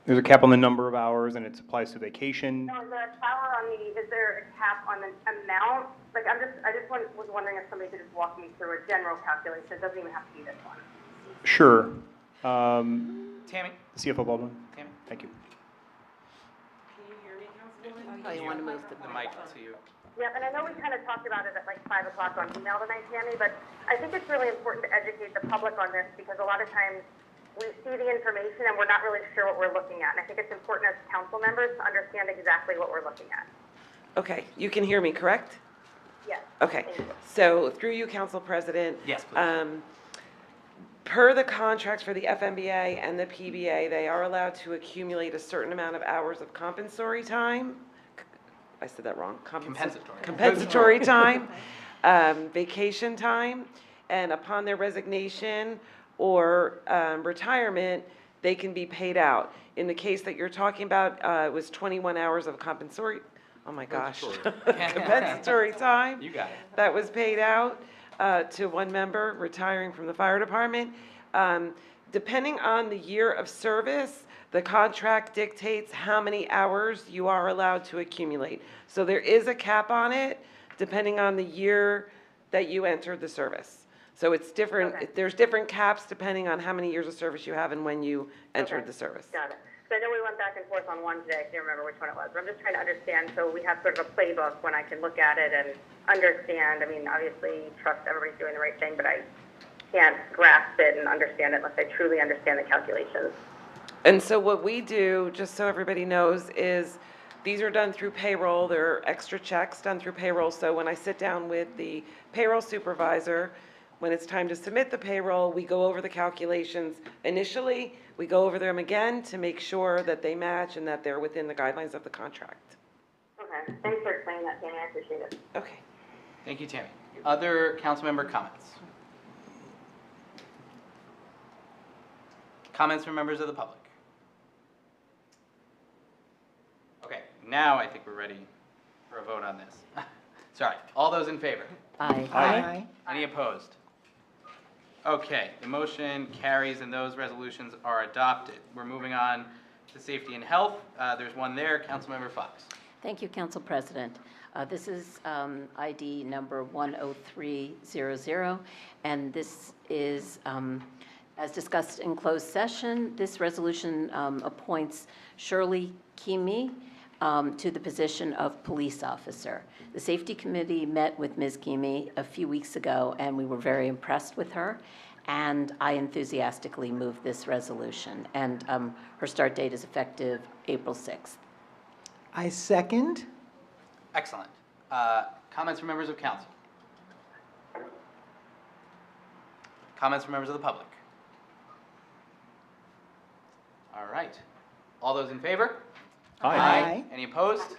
There's a cap on the number of hours, and it applies to vacation. No, is there a cap on the amount? Like, I just was wondering if somebody could just walk me through a general calculation. It doesn't even have to be this one. Sure. Tammy? CFO Baldwin. Tammy? Thank you. Oh, you want to move The mic to you. Yeah, and I know we kind of talked about it at like 5 o'clock on email tonight, Tammy, but I think it's really important to educate the public on this because a lot of times we see the information and we're not really sure what we're looking at. And I think it's important as council members to understand exactly what we're looking at. Okay, you can hear me, correct? Yes. Okay, Thank you. so through you, Council President. Yes, please. Per the contracts for the FMBA and the PBA, they are allowed to accumulate a certain amount of hours of compensatory time. I said that wrong. Compensatory. Compensatory time, vacation time, and upon their resignation or retirement, they can be paid out. In the case that you're talking about, it was 21 hours of compensatory, oh my gosh. Compensatory time. You got it. That was paid out to one member retiring from the fire department. Depending on the year of service, the contract dictates how many hours you are allowed to accumulate. So there is a cap on it, depending on the year that you entered the service. So it's different, Okay. there's different caps depending on how many years of service you have and when you entered Okay. the service. Got it. So I know we went back and forth on one today. I can't remember which one it was. But I'm just trying to understand. So we have sort of a playbook when I can look at it and understand. I mean, obviously, trust everybody's doing the right thing, but I can't grasp it and understand it unless I truly understand the calculations. And so what we do, just so everybody knows, is these are done through payroll. There are extra checks done through payroll. So when I sit down with the payroll supervisor, when it's time to submit the payroll, we go over the calculations. Initially, we go over them again to make sure that they match and that they're within the guidelines of the contract. Okay. Thanks for explaining that, Tammy. I appreciate it. Okay. Thank you, Tammy. Other council member comments? Comments from members of the public? Okay, now I think we're ready for a vote on this. Sorry, all those in favor? Aye. Aye. Any opposed? Okay, the motion carries and those resolutions are adopted. We're moving on to safety and health. There's one there, Councilmember Fox. Thank you, Council President. This is ID number 10300, and this is, as discussed in closed session, this resolution appoints Shirley Kimi to the position of police officer. The Safety Committee met with Ms. Kimi a few weeks ago, and we were very impressed with her, and I enthusiastically moved this resolution. And her start date is effective April 6th. I second. Excellent. Comments from members of council? Comments from members of the public? All right. All those in favor? Aye. Any opposed?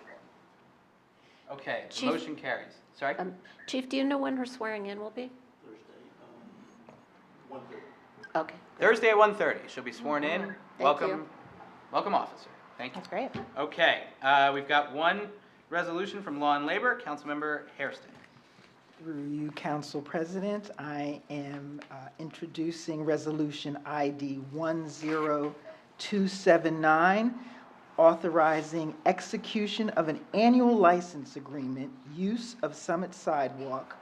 Okay, the Chief- motion carries. Sorry? Chief, do you know when her swearing in will be? Okay. Thursday at 1:30. She'll be sworn in. Welcome, you. welcome, officer. Thank you. That's great. Okay, we've got one resolution from Law and Labor, Councilmember Hairston. Through you, Council President, I am introducing Resolution ID 10279, authorizing execution of an annual license agreement, use of Summit Sidewalk,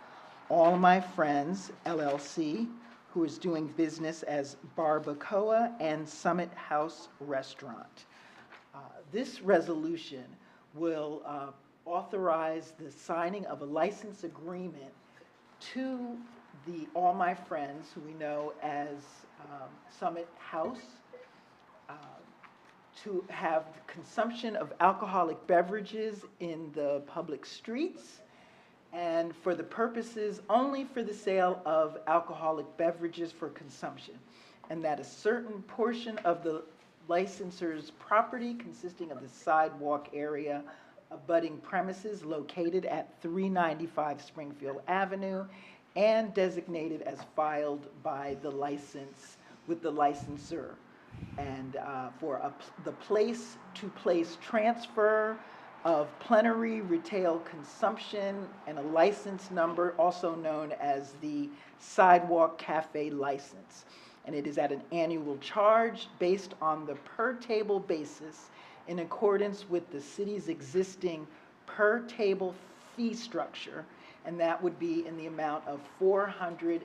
All My Friends, LLC, who is doing business as Barbacoa and Summit House Restaurant. This resolution will authorize the signing of a license agreement to the All My Friends, who we know as Summit House, to have consumption of alcoholic beverages in the public streets, and for the purposes only for the sale of alcoholic beverages for consumption, and that a certain portion of the licensor's property consisting of the sidewalk area abutting premises located at 395 Springfield Avenue and designated as filed by the license, with the licensor. And for the place-to-place transfer of plenary retail consumption and a license number, also known as the Sidewalk Cafe license. And it is at an annual charge based on the per-table basis in accordance with the city's existing per-table fee structure, and that would be in the amount of $404.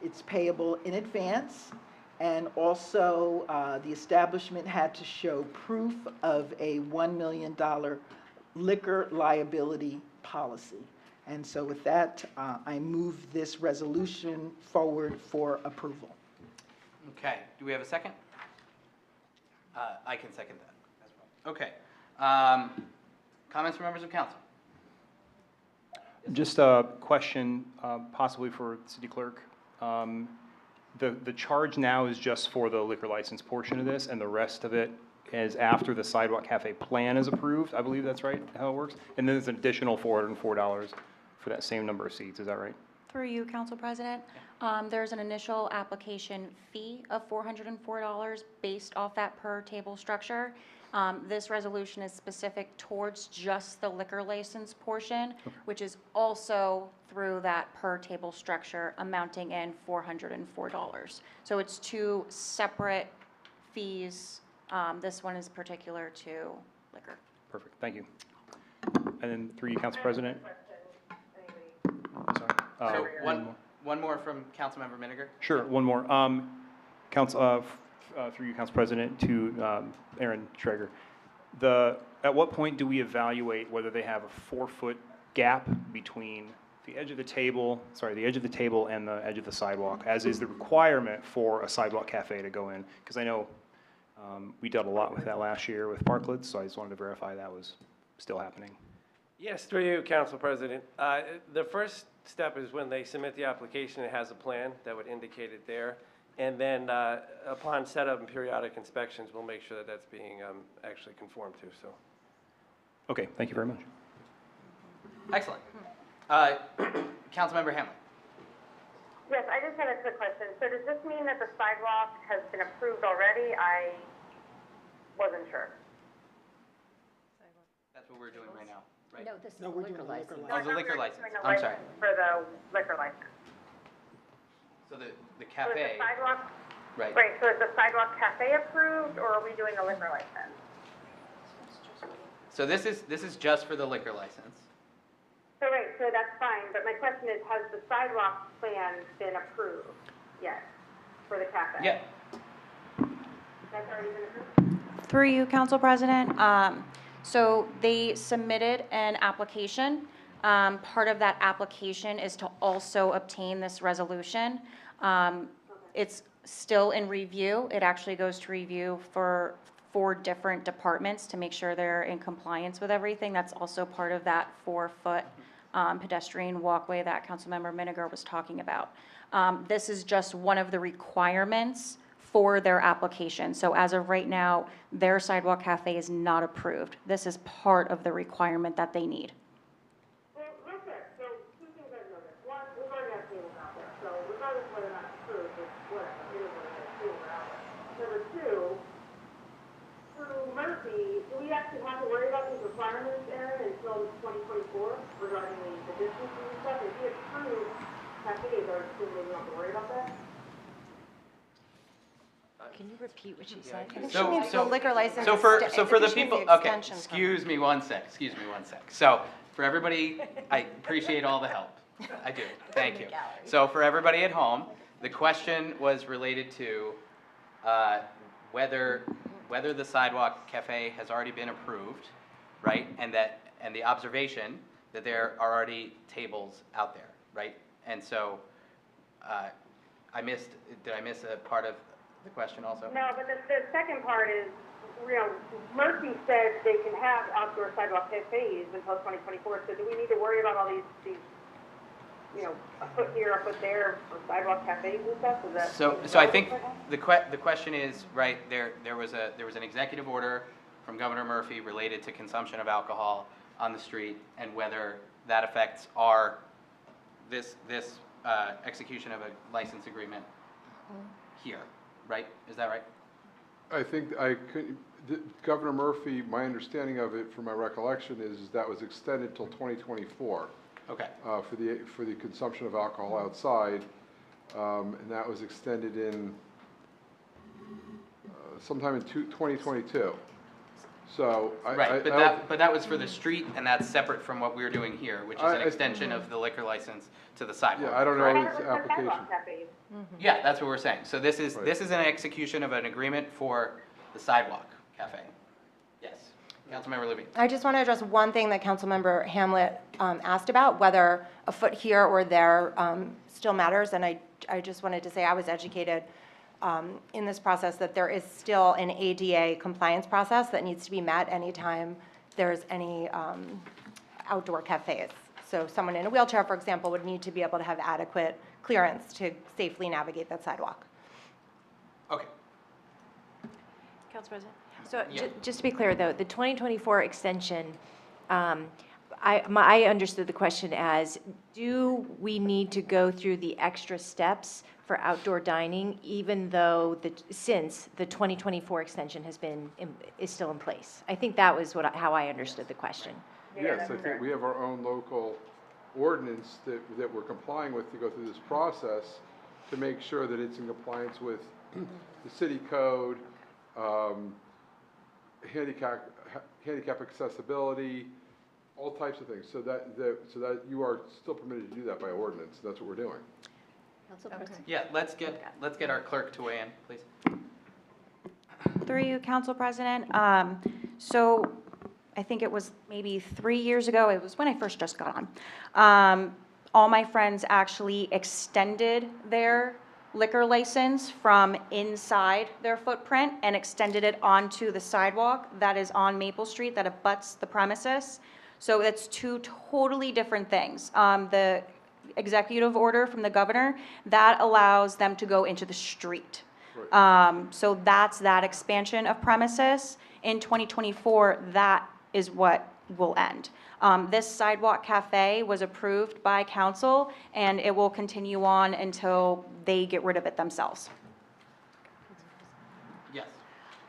It's payable in advance, and also the establishment had to show proof of a $1 million liquor liability policy. And so with that, I move this resolution forward for approval. Okay, do we have a second? I can second that as well. Okay. Comments from members of council? Just a question, possibly for the city clerk. The charge now is just for the liquor license portion of this, and the rest of it is after the Sidewalk Cafe plan is approved. I believe that's right, how it works? And then there's an additional $404 for that same number of seats, is that right? Through you, Council President, there's an initial application fee of $404 based off that per table structure. This resolution is specific towards just the liquor license portion, which is also through that per table structure amounting in $404. So it's two separate fees. This one is particular to liquor. Perfect, thank you. And then through you, Council President. Sorry. So one more from Councilmember Miniger? Sure, one more. Through you, Council President, to Aaron Traeger. At what point do we evaluate whether they have a 4-foot gap between the edge of the table and the edge of the sidewalk, as is the requirement for a sidewalk cafe to go in? Because I know we dealt a lot with that last year with Parklets, so I just wanted to verify that was still happening. Yes, through you, Council President. The first step is when they submit the application, it has a plan that would indicate it there. And then upon setup and periodic inspections, we'll make sure that that's being actually conformed to, so. Okay, thank you very much. Excellent. Councilmember Hamlin? Yes, I just had a quick question. So does this mean that the sidewalk has been approved already? I wasn't sure. That's what we're doing right now, right? No, this is No, the we're liquor doing the liquor license. Oh, the liquor license. Doing the I'm sorry. license for the liquor license. So the So is cafe, the sidewalk, right? right, so is the sidewalk cafe approved, or are we doing a liquor license? So this is just for the liquor license. So right, so that's fine, but my question is, has the sidewalk plan been approved yet for the cafe? Yeah. That's already been approved? Through you, Council President. So they submitted an application. Part of that application is to also obtain this resolution. It's still in review. It actually goes to review for 4 different departments to make sure they're in compliance with everything. That's also part of that 4-foot pedestrian walkway that Councilmember Miniger was talking about. This is just one of the requirements for their application. So as of right now, their sidewalk cafe is not approved. This is part of the requirement that they need. Well, real quick, so 2 things I've noticed. One, we've already got tables out there, so regardless of whether or not it's approved, it's whatever, it is what it is, tables are out there. Number 2, through Murphy, do we actually have to worry about these requirements, Aaron, until 2024 regarding the distances and stuff? If you approve cafes, are we don't have to worry about that? Can you repeat what you said? I think she means the liquor license. So for I the think she means people, the okay, extension from- excuse me one sec. So for everybody, I appreciate all the help. I do, thank you. So for everybody at home, the question was related to whether the sidewalk cafe has already been approved, right? And the observation that there are already tables out there, right? And so did I miss a part of the question also? No, but the second part is, Murphy said they can have outdoor sidewalk cafes until 2024, so do we need to worry about all these a foot here, a foot there, for sidewalk cafes and stuff? Is that? So I think the question is, right, there was an executive order from Governor Murphy related to consumption of alcohol on the street, and whether that affects this execution of a license agreement here, right? Is that right? I think Governor Murphy, my understanding of it from my recollection is that was extended till 2024. Okay. For the consumption of alcohol outside, and that was extended in sometime in 2022. So Right, but that was for the street, and that's separate from what we're doing here, which is an extension of the liquor license to the sidewalk. Yeah, I don't know correct? its That was the application. sidewalk cafes. Yeah, that's what we're saying. So this is Right. an execution of an agreement for the sidewalk cafe. Yes. Councilmember Libby. I just want to address one thing that Councilmember Hamlet asked about, whether a foot here or there still matters. And I just wanted to say I was educated in this process that there is still an ADA compliance process that needs to be met anytime there's any outdoor cafes. So someone in a wheelchair, for example, would need to be able to have adequate clearance to safely navigate that sidewalk. Okay. Council President? So Yeah. just to be clear, though, the 2024 extension, I understood the question as, do we need to go through the extra steps for outdoor dining, even though since the 2024 extension is still in place? I think that was how I understood the question. Yes, I think we have our own local ordinance that we're complying with to go through this process to make sure that it's in compliance with the city code, handicap accessibility, all types of things, so that you are still permitted to do that by ordinance. That's what we're doing. Council President? Yeah, let's get our clerk to weigh in, please. Through you, Council President. So I think it was maybe 3 years ago, it was when I first just got on. All my friends actually extended their liquor license from inside their footprint and extended it onto the sidewalk that is on Maple Street that abuts the premises. So it's two totally different things. The executive order from the governor, that allows them to go into the street. So that's that expansion of premises. In 2024, that is what will end. This sidewalk cafe was approved by council, and it will continue on until they get rid of it themselves. Yes.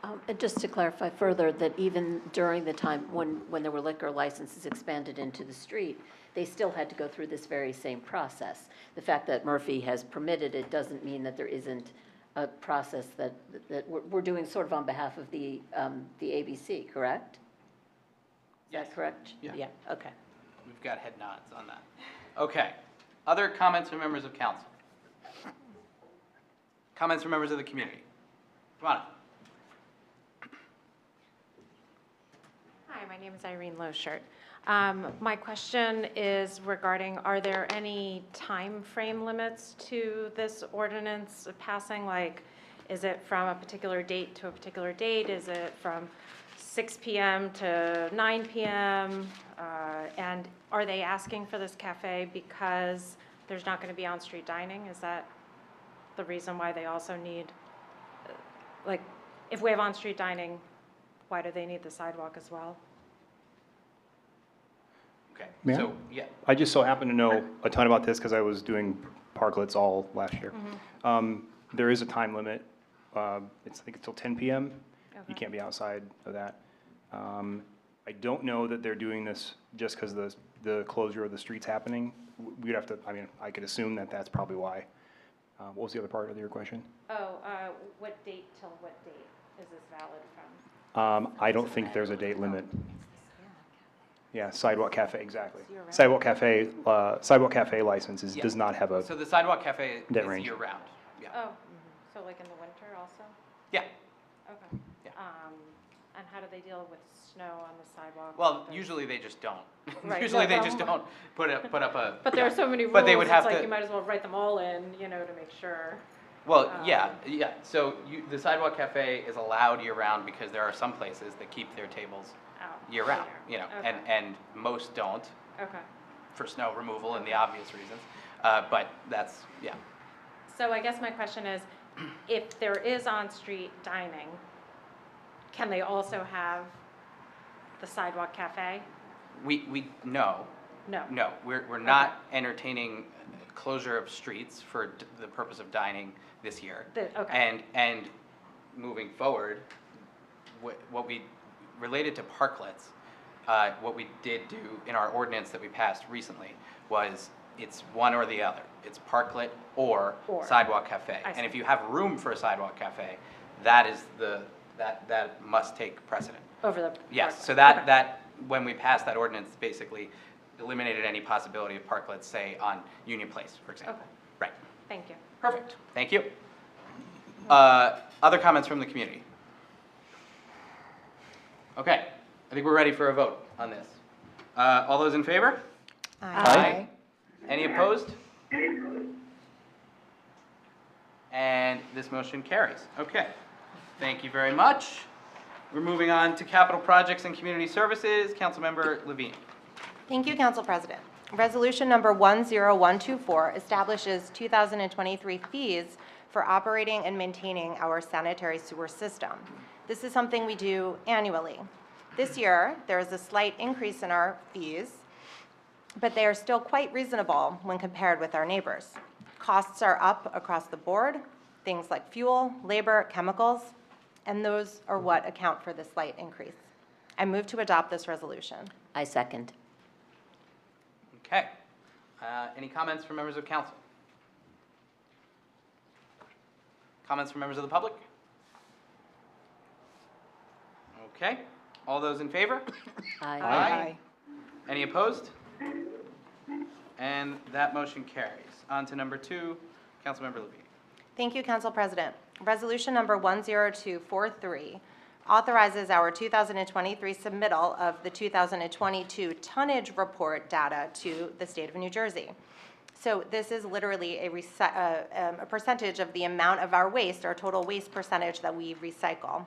And just to clarify further, that even during the time when there were liquor licenses expanded into the street, they still had to go through this very same process. The fact that Murphy has permitted it doesn't mean that there isn't a process that we're doing sort of on behalf of the ABC, correct? Is that correct? Yeah. Okay. We've got head nods on that. Okay. Other comments from members of council? Comments from members of the community? Come on up. Hi, my name is Irene Lowshirt. My question is regarding, are there any time frame limits to this ordinance passing? Like, is it from a particular date to a particular date? Is it from 6 p.m. to 9 p.m.? And are they asking for this cafe because there's not going to be on-street dining? Is that the reason why they also need, like, if we have on-street dining, why do they need the sidewalk as well? Okay. May I? So, yeah. I just so happen to know a ton about this because I was doing parklets all last year. There is a time limit. I think it's till 10 p.m. You Okay. can't be outside of that. I don't know that they're doing this just because the closure of the street's happening. We'd have to, I could assume that that's probably why. What was the other part of your question? What date till what date is this valid from? I don't think there's a date limit. Yeah, sidewalk cafe, exactly. Sidewalk cafe licenses Yeah. does not have a, So the sidewalk cafe That is range. year-round. Yeah. Oh, so like in the winter also? Yeah. Okay. Yeah. And how do they deal with snow on the sidewalk? Well, Because- usually they just don't. Right, Usually no, they well, just don't put up a. But there are so many rules, But they would have it's like to- you might as well write them all in, to make sure. Well, yeah. So the sidewalk cafe is allowed year-round because there are some places that keep their tables Out. year-round, Okay. and most don't Okay. for snow removal and the obvious reasons. But that's, yeah. So I guess my question is, if there is on-street dining, can they also have the sidewalk cafe? No. No. No, we're not entertaining closure of streets for the purpose of dining this year. Okay. And moving forward, what we, related to parklets, what we did do in our ordinance that we passed recently was it's one or the other. It's parklet or sidewalk cafe. I see. And if you have room for a sidewalk cafe, that is that must take precedent. Over the. Yes, park. so Okay. that, when we passed that ordinance, basically eliminated any possibility of parklets, say, on Union Place, for example. Okay. Right, Thank you. perfect, thank you. Other comments from the community? Okay, I think we're ready for a vote on this. All those in favor? Aye. Any opposed? And this motion carries. Okay, thank you very much. We're moving on to capital projects and community services. Councilmember Levine. Thank you, Council President. Resolution number 10124 establishes 2023 fees for operating and maintaining our sanitary sewer system. This is something we do annually. This year, there is a slight increase in our fees, but they are still quite reasonable when compared with our neighbors. Costs are up across the board, things like fuel, labor, chemicals, and those are what account for the slight increase. I move to adopt this resolution. I second. Okay. Any comments from members of council? Comments from members of the public? Okay. All those in favor? Aye. Any opposed? And that motion carries. On to number 2, Councilmember Levine. Thank you, Council President. Resolution number 10243 authorizes our 2023 submittal of the 2022 tonnage report data to the state of New Jersey. So this is literally a percentage of the amount of our waste, our total waste percentage that we recycle.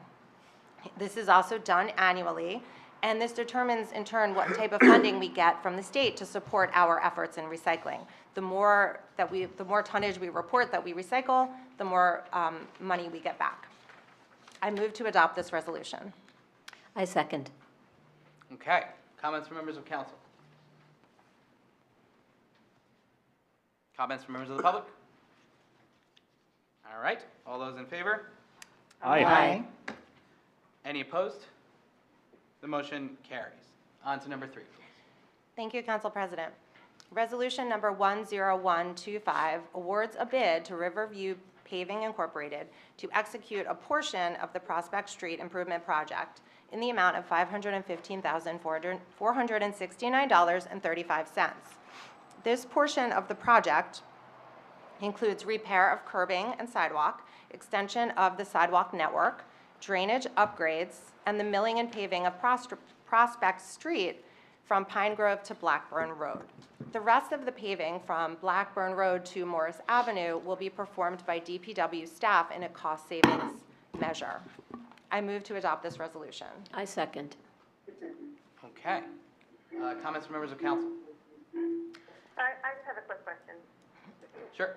This is also done annually, and this determines in turn what type of funding we get from the state to support our efforts in recycling. The more tonnage we report that we recycle, the more money we get back. I move to adopt this resolution. I second. Okay. Comments from members of council? Comments from members of the public? All right. All those in favor? Aye. Any opposed? The motion carries. On to number 3, please. Thank you, Council President. Resolution number 10125 awards a bid to Riverview Paving Incorporated to execute a portion of the Prospect Street Improvement Project in the amount of $515,469.35. This portion of the project includes repair of curbing and sidewalk, extension of the sidewalk network, drainage upgrades, and the milling and paving of Prospect Street from Pine Grove to Blackburn Road. The rest of the paving from Blackburn Road to Morris Avenue will be performed by DPW staff in a cost savings measure. I move to adopt this resolution. I second. Okay. Comments from members of council? I just have a quick question. Sure.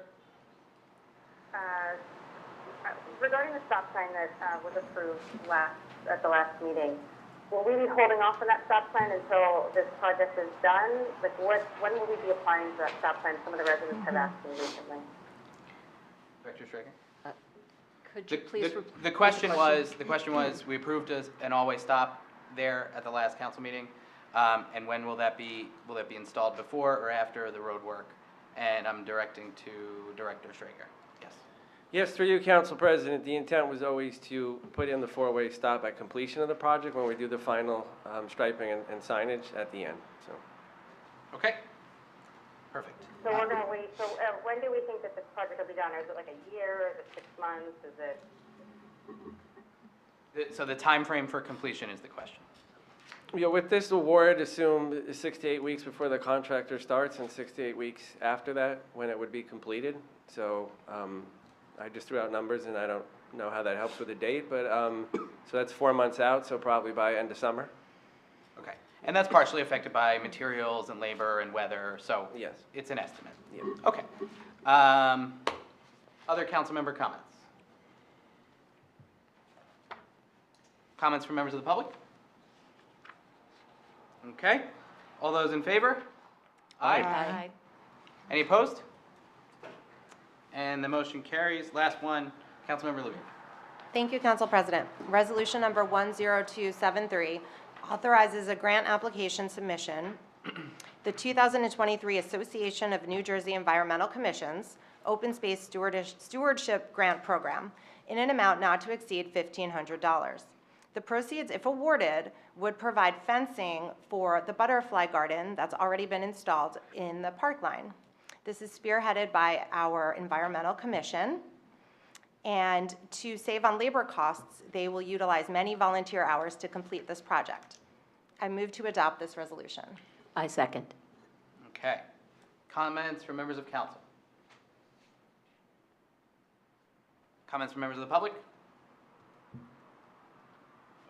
Regarding the stop sign that was approved at the last meeting, will we be holding off on that stop sign until this project is done? Like, when will we be applying for that stop sign? Some of the residents have asked me recently. Director Schrager? Could you please repeat The question was, we approved an always stop there at the last council meeting. And when will that be installed, before or after the road work? And I'm directing to Director Schrager. Yes. Yes, through you, Council President, the intent was always to put in the 4-way stop at completion of the project when we do the final striping and signage at the end, so. Okay. Perfect. So we're going to wait. So when do we think that this project will be done? Is it like a year? Is it 6 months? Is it? So the time frame for completion is the question. Yeah, with this award, assume 6 to 8 weeks before the contractor starts and 6 to 8 weeks after that when it would be completed. So I just threw out numbers and I don't know how that helps with the date, but so that's 4 months out, so probably by end of summer. Okay. And that's partially affected by materials and labor and weather, so Yes. it's an estimate. Yeah. Okay. Other council member comments? Comments from members of the public? Okay. All those in favor? Aye. Any opposed? And the motion carries. Last one, Councilmember Levy. Thank you, Council President. Resolution number 10273 authorizes a grant application submission. The 2023 Association of New Jersey Environmental Commissions Open Space Stewardship Grant Program in an amount not to exceed $1,500. The proceeds, if awarded, would provide fencing for the butterfly garden that's already been installed in the park line. This is spearheaded by our Environmental Commission. And to save on labor costs, they will utilize many volunteer hours to complete this project. I move to adopt this resolution. I second. Okay. Comments from members of council? Comments from members of the public?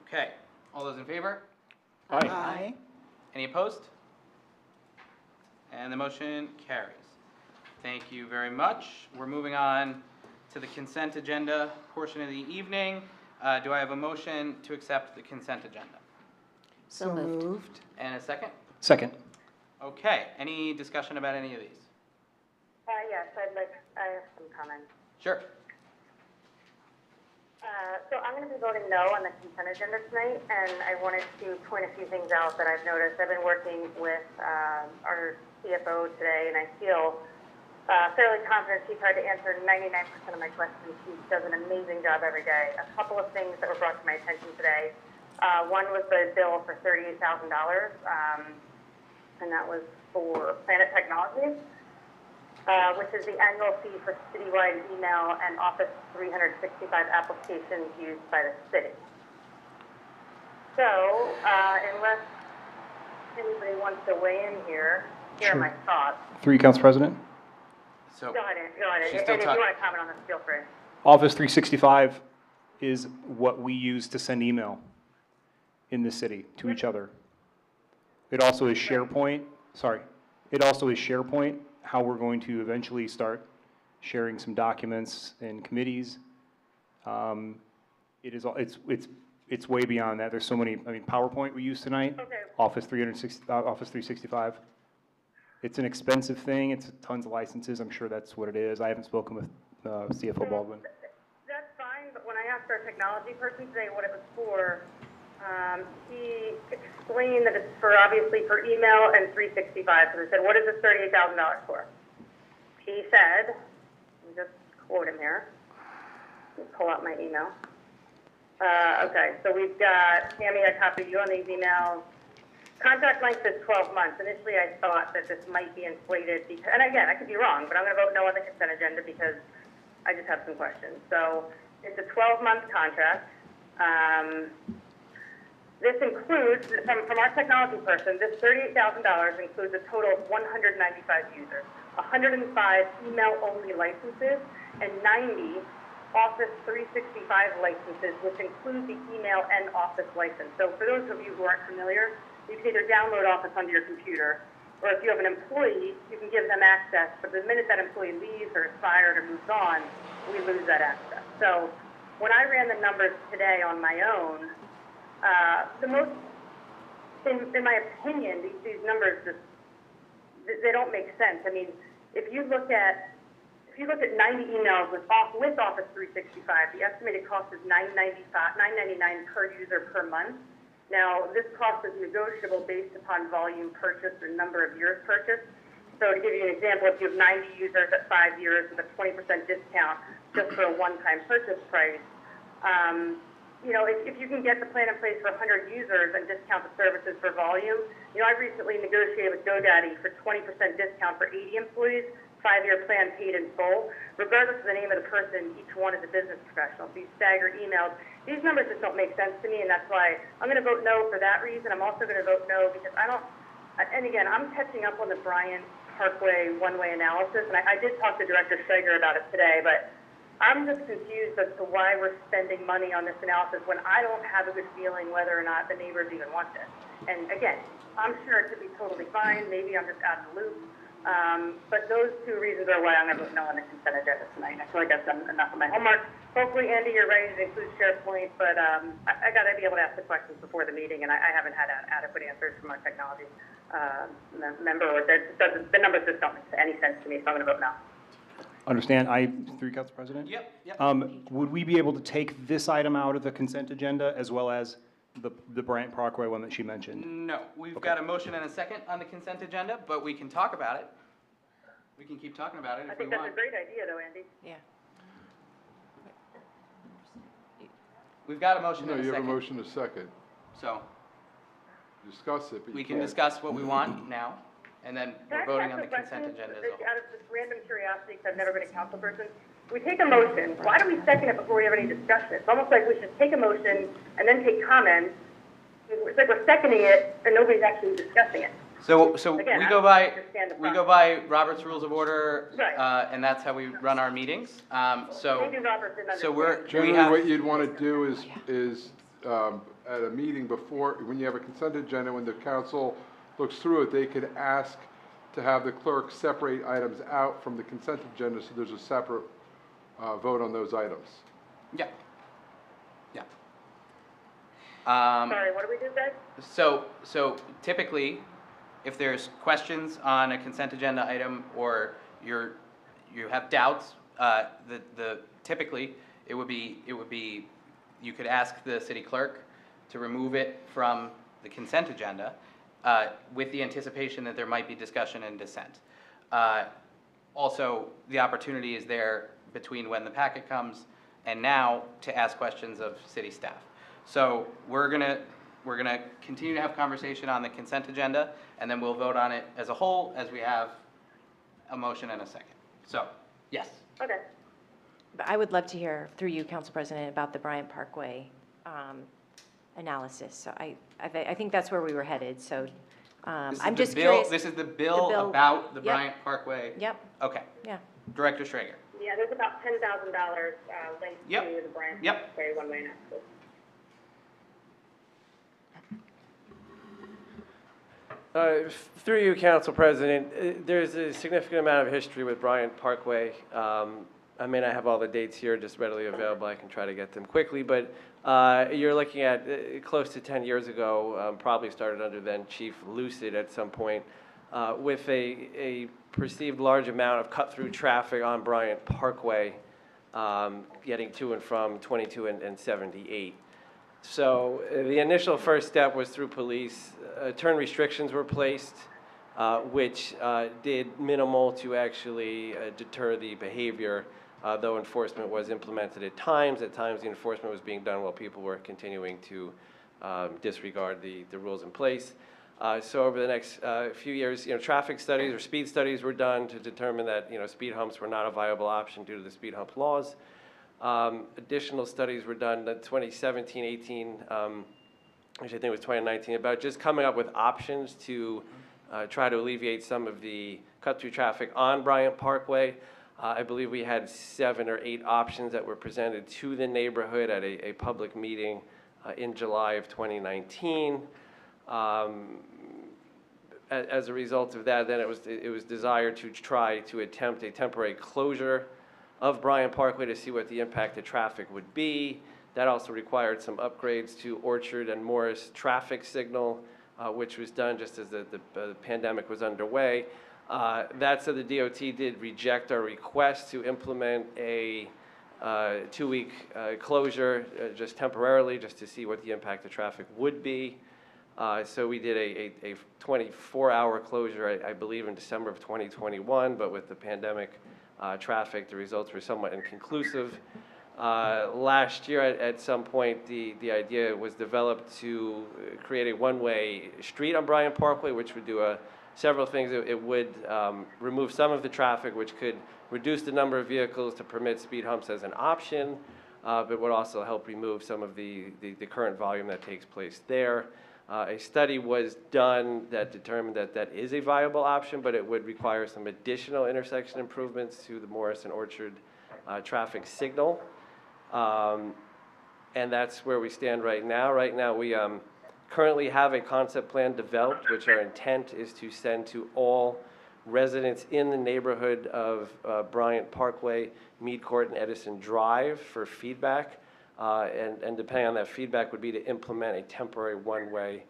Okay. All those in favor? Aye. Any opposed? And the motion carries. Thank you very much. We're moving on to the consent agenda portion of the evening. Do I have a motion to accept the consent agenda? So moved. And a second? Second. Okay. Any discussion about any of these? Yes, I have some comments. Sure. So I'm going to be voting no on the consent agenda tonight, and I wanted to point a few things out that I've noticed. I've been working with our CFO today, and I feel fairly confident she tried to answer 99% of my questions. She does an amazing job every day. A couple of things that were brought to my attention today. One was the bill for $38,000, and that was for Planet Technologies. Which is the annual fee for citywide email and Office 365 applications used by the city. So, unless anybody wants to weigh in here are my thoughts. Through you, Council President. So Go ahead. She's And still if you talking. want to comment on this, feel free. Office 365 is what we use to send email in the city to each other. It also is SharePoint, how we're going to eventually start sharing some documents in committees. It's way beyond that. There's so many, PowerPoint we use tonight. Okay. Office 365. It's an expensive thing. It's tons of licenses. I'm sure that's what it is. I haven't spoken with CFO Baldwin. That's fine, but when I asked our technology person today what it was for, he explained that it's obviously for email and 365. So I said, what is this $38,000 for? He said, let me just quote him here. Let me pull out my email. Okay, so we've got, Tammy, I copied you on these emails. Contract length is 12 months. Initially, I thought that this might be inflated because, and again, I could be wrong, but I'm going to vote no on the consent agenda because I just have some questions. So it's a 12-month contract. This includes, from our technology person, this $38,000 includes a total of 195 users, 105 email-only licenses, and 90 Office 365 licenses, which include the email and Office license. So for those of you who aren't familiar, you can either download Office onto your computer, or if you have an employee, you can give them access, but the minute that employee leaves or is fired or moves on, we lose that access. So when I ran the numbers today on my own, the most, in my opinion, these numbers just, they don't make sense. I mean, if you look at 90 emails with Office 365, the estimated cost is $9.99 per user per month. Now, this cost is negotiable based upon volume purchased or number of years purchased. So to give you an example, if you have 90 users at 5 years with a 20% discount just for a one-time purchase price, you know, if you can get the plan in place for 100 users and discount the services for volume, you know, I recently negotiated with GoDaddy for 20% discount for 80 employees, 5-year plan paid in full. Regardless of the name of the person, each one is a business professional. So you stagger emails. These numbers just don't make sense to me, and that's why I'm going to vote no for that reason. I'm also going to vote no because I don't, and again, I'm catching up on the Bryant Parkway one-way analysis, and I did talk to Director Steiger about it today, but I'm just confused as to why we're spending money on this analysis when I don't have a good feeling whether or not the neighbors even want this. And again, I'm sure it could be totally fine. Maybe I'm just out of the loop. But those two reasons are why I'm going to vote no on the consent agenda tonight. I feel like I've done enough of my homework. Hopefully, Andy, you're ready to include SharePoint, but I got to be able to ask the questions before the meeting, and I haven't had adequate answers from our technology member. Or the numbers just don't make any sense to me, so I'm going to vote no. Understand, through Council President? Yep. Would we be able to take this item out of the consent agenda as well as the Bryant Parkway one that she mentioned? No, we've got a motion and a second on the consent agenda, but we can talk about it. We can keep talking about it I if we think that's want. a great idea, though, Andy. Yeah. We've got a motion No, and a you have second. a motion and a second. So Discuss it, but we you can can't. discuss what we want now, and then Can we're I voting ask on the a consent question? agenda as a whole. Out of just random curiosity, because I've never been a council person, we take a motion. Why do we second it before we have any discussion? It's almost like we should take a motion and then take comments. It's like we're seconding it and nobody's actually discussing it. So Again, we I go don't by understand the we go process. by Robert's Rules of Order, Right. and that's how we run our meetings. Maybe Robert didn't So understand. Generally, what you'd want to do is at a meeting before, when you have a consent agenda, when the council looks through it, they could ask to have the clerk separate items out from the consent agenda, so there's a separate vote on those items. Yeah. Sorry, what do we do, guys? So typically, if there's questions on a consent agenda item or you have doubts, typically it would be you could ask the city clerk to remove it from the consent agenda with the anticipation that there might be discussion and dissent. Also, the opportunity is there between when the packet comes and now to ask questions of city staff. So we're gonna continue to have conversation on the consent agenda, and then we'll vote on it as a whole as we have a motion and a second. So, yes. Okay. But I would love to hear, through you, Council President, about the Bryant Parkway analysis. So I think that's where we were headed, so This is I'm the just bill- curious. This is the bill bill- about the Yep. Bryant Parkway? Yep, Okay. yeah. Director Schrager. Yeah, there's about $10,000 linked Yep. to the Bryant Yep. Parkway one-way access. Through you, Council President, there's a significant amount of history with Bryant Parkway. I may not have all the dates here just readily available. I can try to get them quickly, but you're looking at close to 10 years ago, probably started under then Chief Lucid at some point, with a perceived large amount of cut-through traffic on Bryant Parkway, getting to and from 22 and 78. So the initial first step was through police. Turn restrictions were placed, which did minimal to actually deter the behavior, though enforcement was implemented at times. At times, the enforcement was being done while people were continuing to disregard the rules in place. So over the next few years, traffic studies or speed studies were done to determine that, speed humps were not a viable option due to the speed hump laws. Additional studies were done in 2017, 18, actually I think it was 2019, about just coming up with options to try to alleviate some of the cut-through traffic on Bryant Parkway. I believe we had 7 or 8 options that were presented to the neighborhood at a public meeting in July of 2019. As a result of that, then it was desired to try to attempt a temporary closure of Bryant Parkway to see what the impact of traffic would be. That also required some upgrades to Orchard and Morris traffic signal, which was done just as the pandemic was underway. That said, the DOT did reject our request to implement a 2-week closure just temporarily, just to see what the impact of traffic would be. So we did a 24-hour closure, I believe, in December of 2021, but with the pandemic traffic, the results were somewhat inconclusive. Last year, at some point, the idea was developed to create a one-way street on Bryant Parkway, which would do several things. It would remove some of the traffic, which could reduce the number of vehicles to permit speed humps as an option, but would also help remove some of the current volume that takes place there. A study was done that determined that that is a viable option, but it would require some additional intersection improvements to the Morris and Orchard traffic signal. And that's where we stand right now. Right now, we currently have a concept plan developed, which our intent is to send to all residents in the neighborhood of Bryant Parkway, Mead Court, and Edison Drive for feedback. And depending on that feedback would be to implement a temporary one-way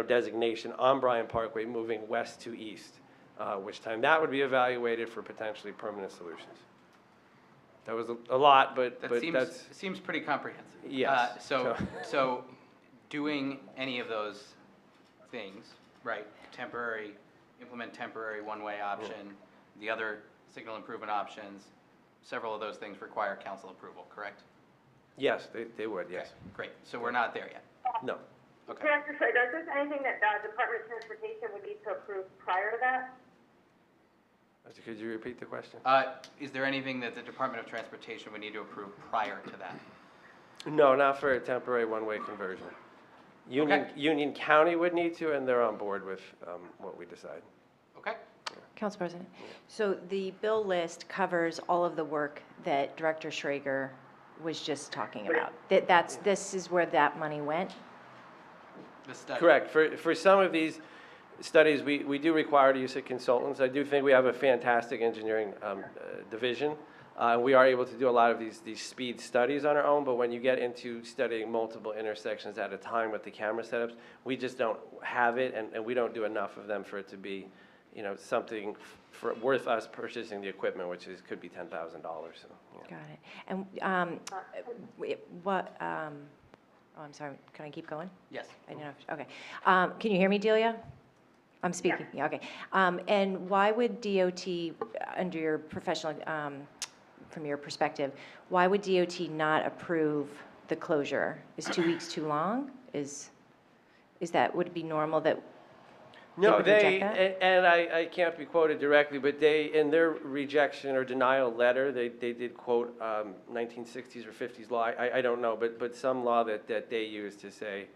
designation on Bryant Parkway moving west to east, which time that would be evaluated for potentially permanent solutions. That was a lot, but Seems pretty comprehensive. Yes. So doing any of those things, right, implement temporary one-way option, the other signal improvement options, several of those things require council approval, correct? Yes, they would, yes. Okay, great, so we're not there yet. No. Okay. Director Schrader, is there anything that Department of Transportation would need to approve prior to that? Could you repeat the question? Is there anything that the Department of Transportation would need to approve prior to that? No, not for a temporary one-way conversion. Union County would need to, and they're on board with what we decide. Okay. Council President, so the bill list covers all of the work that Director Schrager was just talking about. This is where that money went? The study. Correct. For some of these studies, we do require the use of consultants. I do think we have a fantastic engineering division. We are able to do a lot of these speed studies on our own, but when you get into studying multiple intersections at a time with the camera setups, we just don't have it, and we don't do enough of them for it to be, something worth us purchasing the equipment, which could be $10,000. So, yeah. Got it. And oh, I'm sorry, can I keep going? Yes. I don't know. Okay. Can you hear me, Delia? I'm speaking. Yeah, okay. And why would DOT, under your professional, from your perspective, why would DOT not approve the closure? Is 2 weeks too long? Would it be normal that No, would reject that? and I can't be quoted directly, but in their rejection or denial letter, they did quote 1960s or 50s law. I don't know, but some law that they use to say,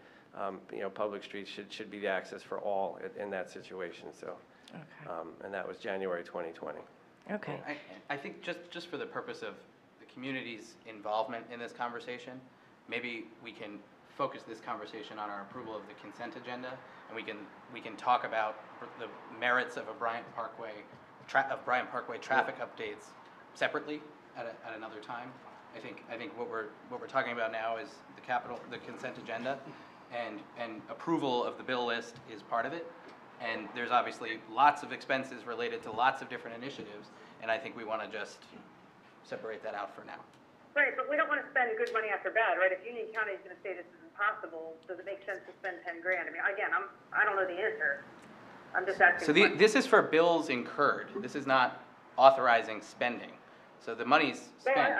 public streets should be the access for all in that situation. So, Okay. And that was January 2020. Okay. I think just for the purpose of the community's involvement in this conversation, maybe we can focus this conversation on our approval of the consent agenda, and we can talk about the merits of Bryant Parkway traffic updates separately at another time. I think what we're talking about now is the consent agenda, and approval of the bill list is part of it. And there's obviously lots of expenses related to lots of different initiatives, and I think we want to just separate that out for now. Right, but we don't want to spend good money after bad, right? If Union County is going to say this is impossible, does it make sense to spend 10 grand? I mean, again, I don't know the answer. I'm just asking. So this is for bills incurred. This is not authorizing spending. So the money's spent.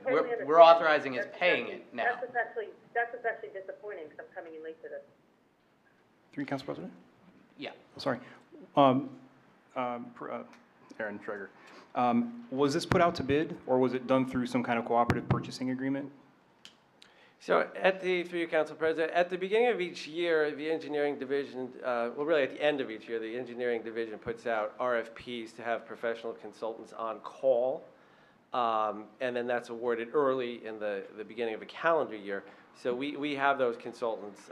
We're authorizing is paying it now. That's what's actually disappointing, because I'm coming in late to this. Through you, Council President? Yeah. Sorry. Aaron Traeger. Was this put out to bid, or was it done through some kind of cooperative purchasing agreement? So through you, Council President, at the beginning of each year, the engineering division, really at the end of each year, the engineering division puts out RFPs to have professional consultants on call. And then that's awarded early in the beginning of a calendar year. So we have those consultants.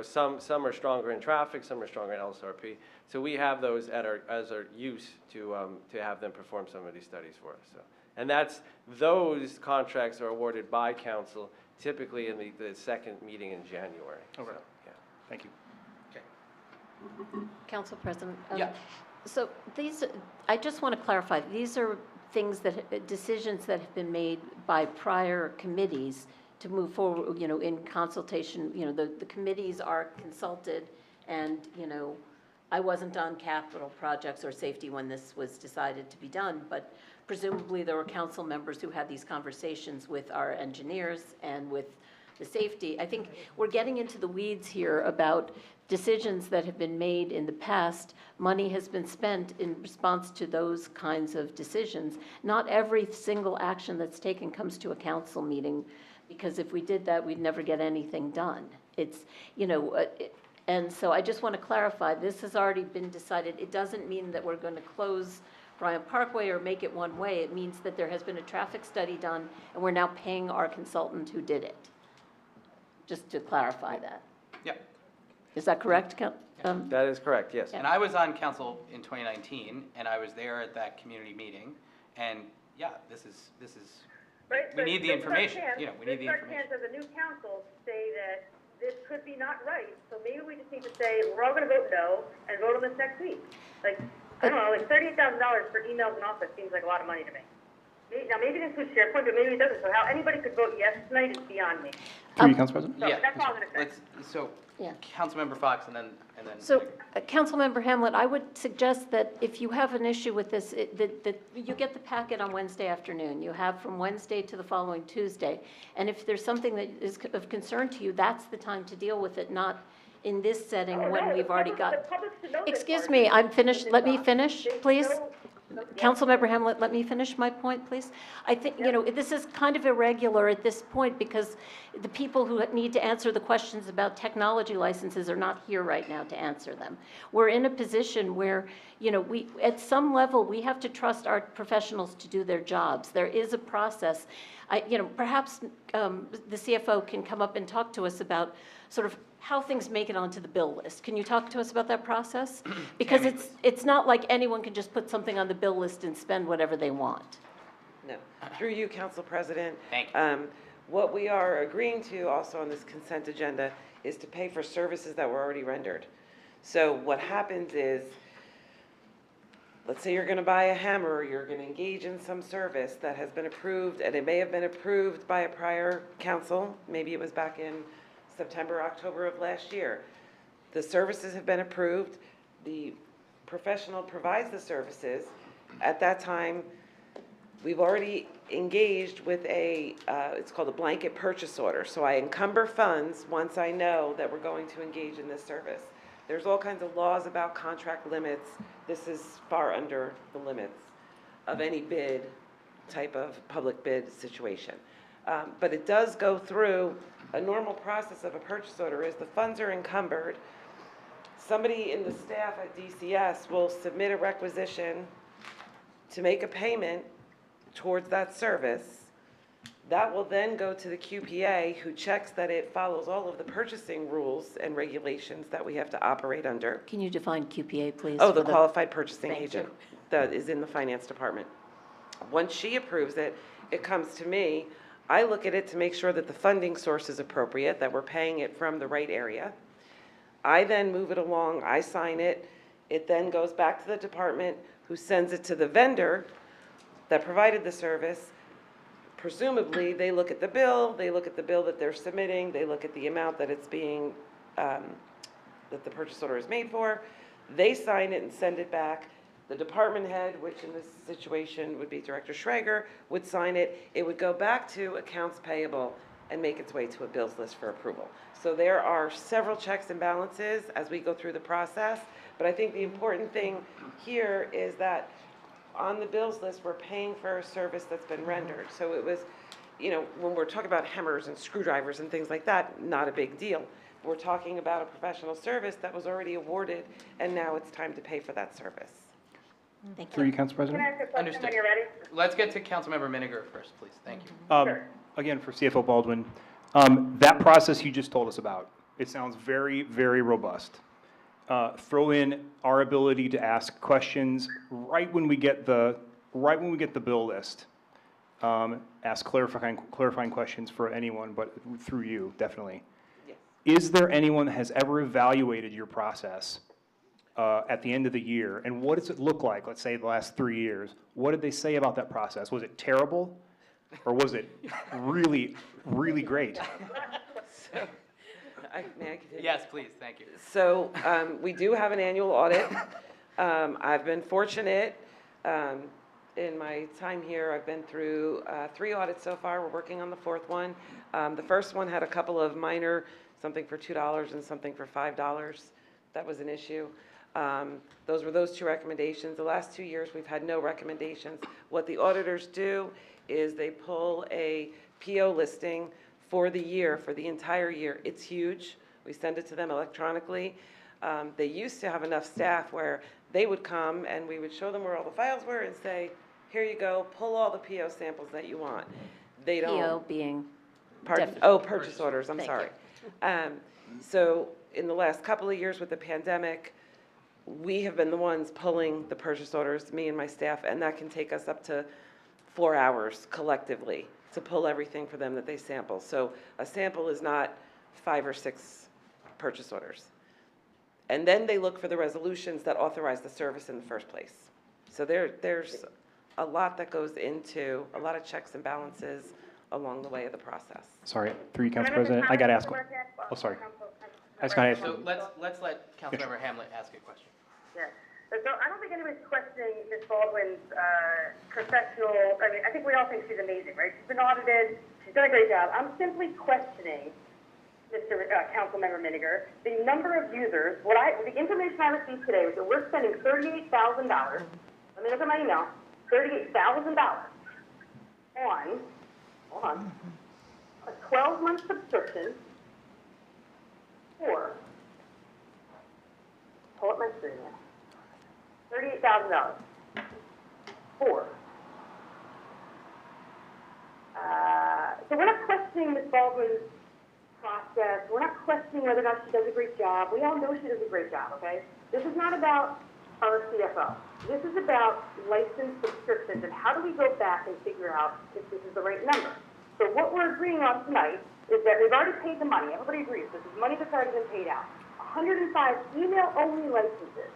Some are stronger in traffic, some are stronger in LSRP. So we have those as our use to have them perform some of these studies for us. So, and those contracts are awarded by council typically in the second meeting in January. Okay. So, yeah. Thank you. Okay. Council President? Yeah. So I just want to clarify, these are decisions that have been made by prior committees to move forward, in consultation, the committees are consulted, and, I wasn't on capital projects or safety when this was decided to be done, but presumably there were council members who had these conversations with our engineers and with the safety. I think we're getting into the weeds here about decisions that have been made in the past. Money has been spent in response to those kinds of decisions. Not every single action that's taken comes to a council meeting, because if we did that, we'd never get anything done. It's, and so I just want to clarify, this has already been decided. It doesn't mean that we're going to close Bryant Parkway or make it one way. It means that there has been a traffic study done, and we're now paying our consultant who did it. Just to clarify that. Yep. Is that correct, That is correct, yes. And I was on council in 2019, and I was there at that community meeting, and yeah, this is, Right, we but need the this is our information, chance- you know, we need the This is our information. chance as a new council to say that this could be not right, so maybe we just need to say, we're all gonna vote no, and vote on this next week. Like, I don't know, like $38,000 for emails and office seems like a lot of money to me. Now, maybe this includes SharePoint, but maybe it doesn't, so how anybody could vote yes tonight is beyond me. Through you, Council President? So Yeah, that's all I'm gonna say. so, Yeah. Councilmember Fox, and then. So, Councilmember Hamlet, I would suggest that if you have an issue with this, that you get the packet on Wednesday afternoon. You have from Wednesday to the following Tuesday. And if there's something that is of concern to you, that's the time to deal with it, not in this setting when we've already got. The public should know this Excuse part. me, I'm finished. Let me They finish, should please. know- Councilmember Hamlet, let me finish my point, please. I think, you know, this is kind of irregular at this point because the people who need to answer the questions about technology licenses are not here right now to answer them. We're in a position where, you know, at some level, we have to trust our professionals to do their jobs. There is a process. You know, perhaps the CFO can come up and talk to us about sort of how things make it onto the bill list. Can you talk to us about that process? Because Tammy, it's not like anyone can just put something on the bill list and spend whatever they want. No. Through you, Council President. Thank you. What we are agreeing to also on this consent agenda is to pay for services that were already rendered. So what happens is, let's say you're going to buy a hammer, or you're going to engage in some service that has been approved, and it may have been approved by a prior council. Maybe it was back in September, October of last year. The services have been approved. The professional provides the services. At that time, we've already engaged with it's called a blanket purchase order. So I encumber funds once I know that we're going to engage in this service. There's all kinds of laws about contract limits. This is far under the limits of any bid type of public bid situation. But it does go through a normal process of a purchase order is the funds are encumbered. Somebody in the staff at DCS will submit a requisition to make a payment towards that service. That will then go to the QPA, who checks that it follows all of the purchasing rules and regulations that we have to operate under. Can you define QPA, please? Oh, the for qualified purchasing Thank agent you. that is in the finance department. Once she approves it, it comes to me. I look at it to make sure that the funding source is appropriate, that we're paying it from the right area. I then move it along, I sign it. It then goes back to the department, who sends it to the vendor that provided the service. Presumably, they look at the bill that they're submitting, they look at the amount that it's being, that the purchase order is made for. They sign it and send it back. The department head, which in this situation would be Director Schrager, would sign it. It would go back to accounts payable and make its way to a bills list for approval. So there are several checks and balances as we go through the process. But I think the important thing here is that on the bills list, we're paying for a service that's been rendered. So it was, you know, when we're talking about hammers and screwdrivers and things like that, not a big deal. We're talking about a professional service that was already awarded, and now it's time to pay for that service. Thank Through you. you, Council Can I President? ask a question Understood. when you're ready? Let's get to Councilmember Miniger first, please. Thank you. Sure. Again, for CFO Baldwin, that process you just told us about, it sounds very, very robust. Throw in our ability to ask questions right when we get the bill list. Ask clarifying questions for anyone, but through you, definitely. Yes. Is there anyone that has ever evaluated your process at the end of the year? And what does it look like, let's say, the last 3 years? What did they say about that process? Was it terrible? Or was it really, really great? May I continue? Yes, please, thank you. So we do have an annual audit. I've been fortunate in my time here. I've been through 3 audits so far. We're working on the 4th one. The first one had a couple of minor, something for $2 and something for $5. That was an issue. Those were those 2 recommendations. The last 2 years, we've had no recommendations. What the auditors do is they pull a PO listing for the year, for the entire year. It's huge. We send it to them electronically. They used to have enough staff where they would come and we would show them where all the files were and say, here you go, pull all the PO samples that you want. They don't. PO being, Pardon? Definite. Oh, purchase orders, I'm Thank sorry. So in the last couple of years with the pandemic, we have been the ones pulling the purchase orders, me and my staff, and that can take us up to 4 hours collectively to pull everything for them that they sample. So a sample is not 5 or 6 purchase orders. And then they look for the resolutions that authorize the service in the first place. So there's a lot that goes into, a lot of checks and balances along the way of the process. Sorry, through you, Council President, I gotta ask one. Oh, sorry. I just gotta ask. So let's let Councilmember Hamlet ask a question. Yeah. So I don't think anybody's questioning Ms. Baldwin's professional, I mean, I think we all think she's amazing, right? She's been audited, she's done a great job. I'm simply questioning, Councilmember Miniger, the number of users, the information I received today was that we're spending $38,000, let me look at my email, $38,000 on, hold on, a 12-month subscription for, pull up my screen now. $38,000 for. So we're not questioning Ms. Baldwin's process. We're not questioning whether or not she does a great job. We all know she does a great job, okay? This is not about our CFO. This is about licensed subscriptions and how do we go back and figure out if this is the right number. So what we're agreeing on tonight is that we've already paid the money. Everybody agrees. This is money that's already been paid out. 105 email-only licenses.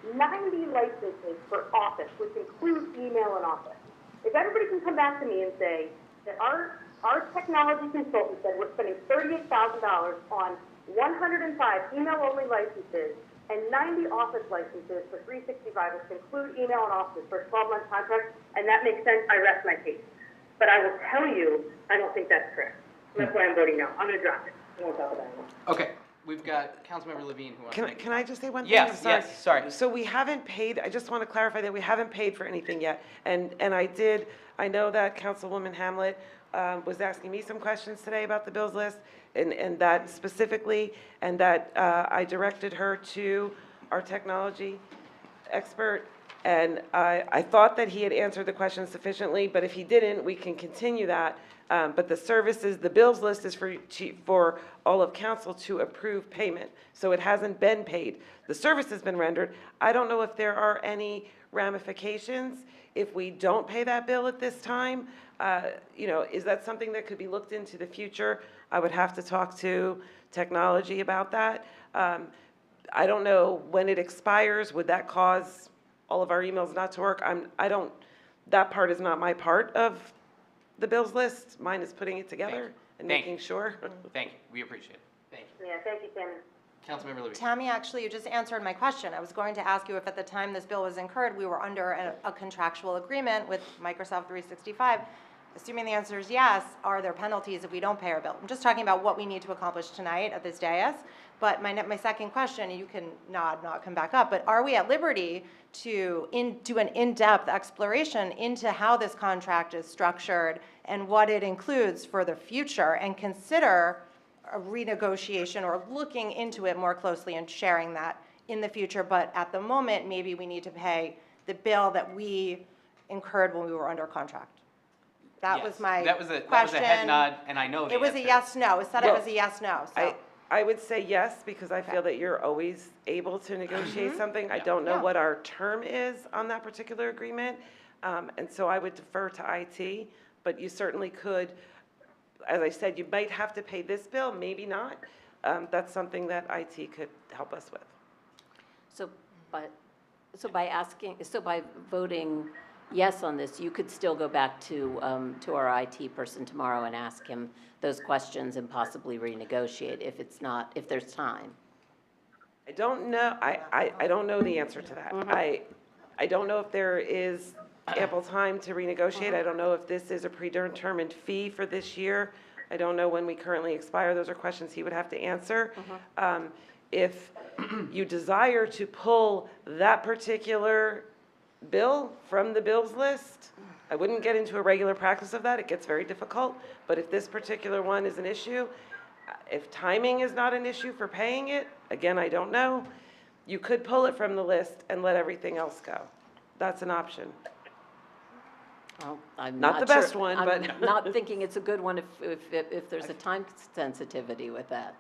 90 licenses for Office, which includes email and Office. If everybody can come back to me and say that our technology consultant said we're spending $38,000 on 105 email-only licenses and 90 Office licenses for 365, which include email and Office for a 12-month contract, and that makes sense, I rest my case. But I will tell you, I don't think that's correct. That's why I'm voting no. I'm going to drop it. I won't talk about it anymore. Okay, we've got Councilmember Levine who wants to. Can I just say one thing? Yes, I'm sorry. yes, sorry. So we haven't paid, I just want to clarify that we haven't paid for anything yet. And I know that Councilwoman Hamlet was asking me some questions today about the bills list, and that specifically, and that I directed her to our technology expert. And I thought that he had answered the question sufficiently, but if he didn't, we can continue that. But the services, the bills list is for all of council to approve payment. So it hasn't been paid. The service has been rendered. I don't know if there are any ramifications if we don't pay that bill at this time. Is that something that could be looked into the future? I would have to talk to technology about that. I don't know when it expires. Would that cause all of our emails not to work? That part is not my part of the bills list. Mine is putting it together and making sure. Thank you, we appreciate it. Thank you. Yeah, thank you, Tammy. Councilmember Levine. Tammy, actually, you just answered my question. I was going to ask you if at the time this bill was incurred, we were under a contractual agreement with Microsoft 365. Assuming the answer is yes, are there penalties if we don't pay our bill? I'm just talking about what we need to accomplish tonight at this dais. But my second question, and you can nod, not come back up, but are we at liberty to do an in-depth exploration into how this contract is structured and what it includes for the future, and consider a renegotiation or looking into it more closely and sharing that in the future? But at the moment, maybe we need to pay the bill that we incurred when we were under contract. That Yes. was my That was a question. head nod, and I know the It was answer. a yes/no. It said it was a yes/no, so. I would say yes, because I feel that you're always able to negotiate something. I don't know Yeah. what our term is on that particular agreement, and so I would defer to IT, but you certainly could, as I said, you might have to pay this bill, maybe not. That's something that IT could help us with. So by voting yes on this, you could still go back to our IT person tomorrow and ask him those questions and possibly renegotiate if there's time. I don't know, I don't know the answer to that. I don't know if there is ample time to renegotiate. I don't know if this is a predetermined fee for this year. I don't know when we currently expire. Those are questions he would have to answer. If you desire to pull that particular bill from the bills list, I wouldn't get into a regular practice of that. It gets very difficult. But if this particular one is an issue, if timing is not an issue for paying it, again, I don't know, you could pull it from the list and let everything else go. That's an option. Well, I'm Not the best sure- one, I'm but- not thinking it's a good one if there's a time sensitivity with that.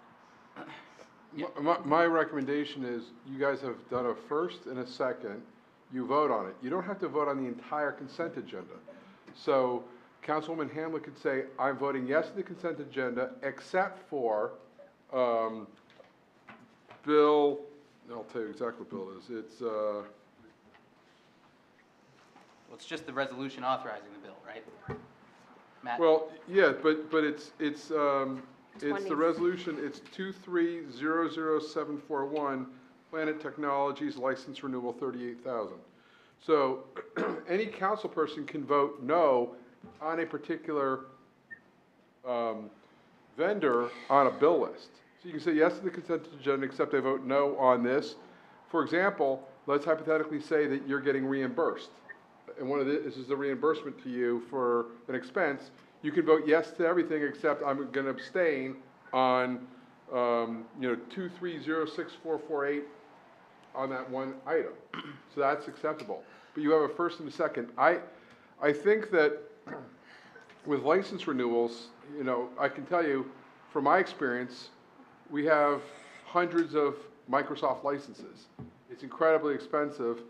My recommendation is, you guys have done a first and a second, you vote on it. You don't have to vote on the entire consent agenda. So Councilwoman Hamlet could say, I'm voting yes to the consent agenda, except for Bill, I'll tell you exactly what Bill is. Well, it's just the resolution authorizing the bill, right? Matt? Well, yeah, but it's the resolution, it's 2300741, Planet Technologies License Renewal 38,000. So any council person can vote no on a particular vendor on a bill list. So you can say yes to the consent agenda, except I vote no on this. For example, let's hypothetically say that you're getting reimbursed, and this is a reimbursement to you for an expense. You can vote yes to everything except I'm going to abstain on 2306448 on that one item. So that's acceptable. But you have a first and a second. I think that with license renewals, I can tell you from my experience, we have hundreds of Microsoft licenses. It's incredibly expensive.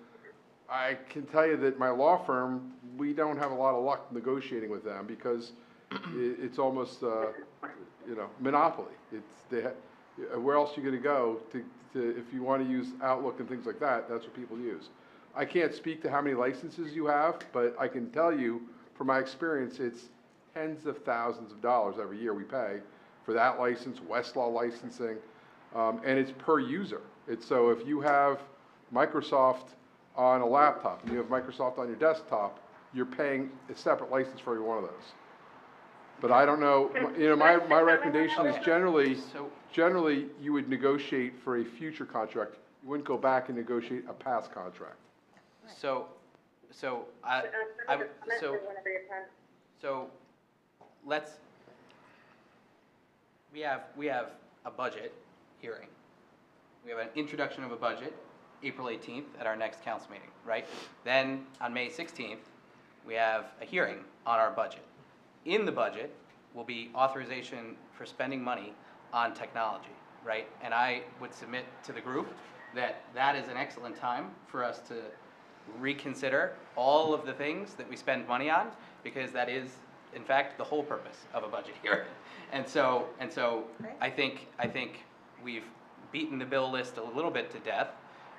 I can tell you that my law firm, we don't have a lot of luck negotiating with them because it's almost, monopoly. Where else are you going to go if you want to use Outlook and things like that? That's what people use. I can't speak to how many licenses you have, but I can tell you from my experience, it's tens of thousands of dollars every year we pay for that license, Westlaw licensing, and it's per user. So if you have Microsoft on a laptop and you have Microsoft on your desktop, you're paying a separate license for every one of those. But I don't know, my recommendation is generally you would negotiate for a future contract. You wouldn't go back and negotiate a past contract. So we have a budget hearing. We have an introduction of a budget, April 18th at our next council meeting, right? Then on May 16th, we have a hearing on our budget. In the budget will be authorization for spending money on technology, right? And I would submit to the group that that is an excellent time for us to reconsider all of the things that we spend money on, because that is, in fact, the whole purpose of a budget hearing. And so I think we've beaten the bill list a little bit to death.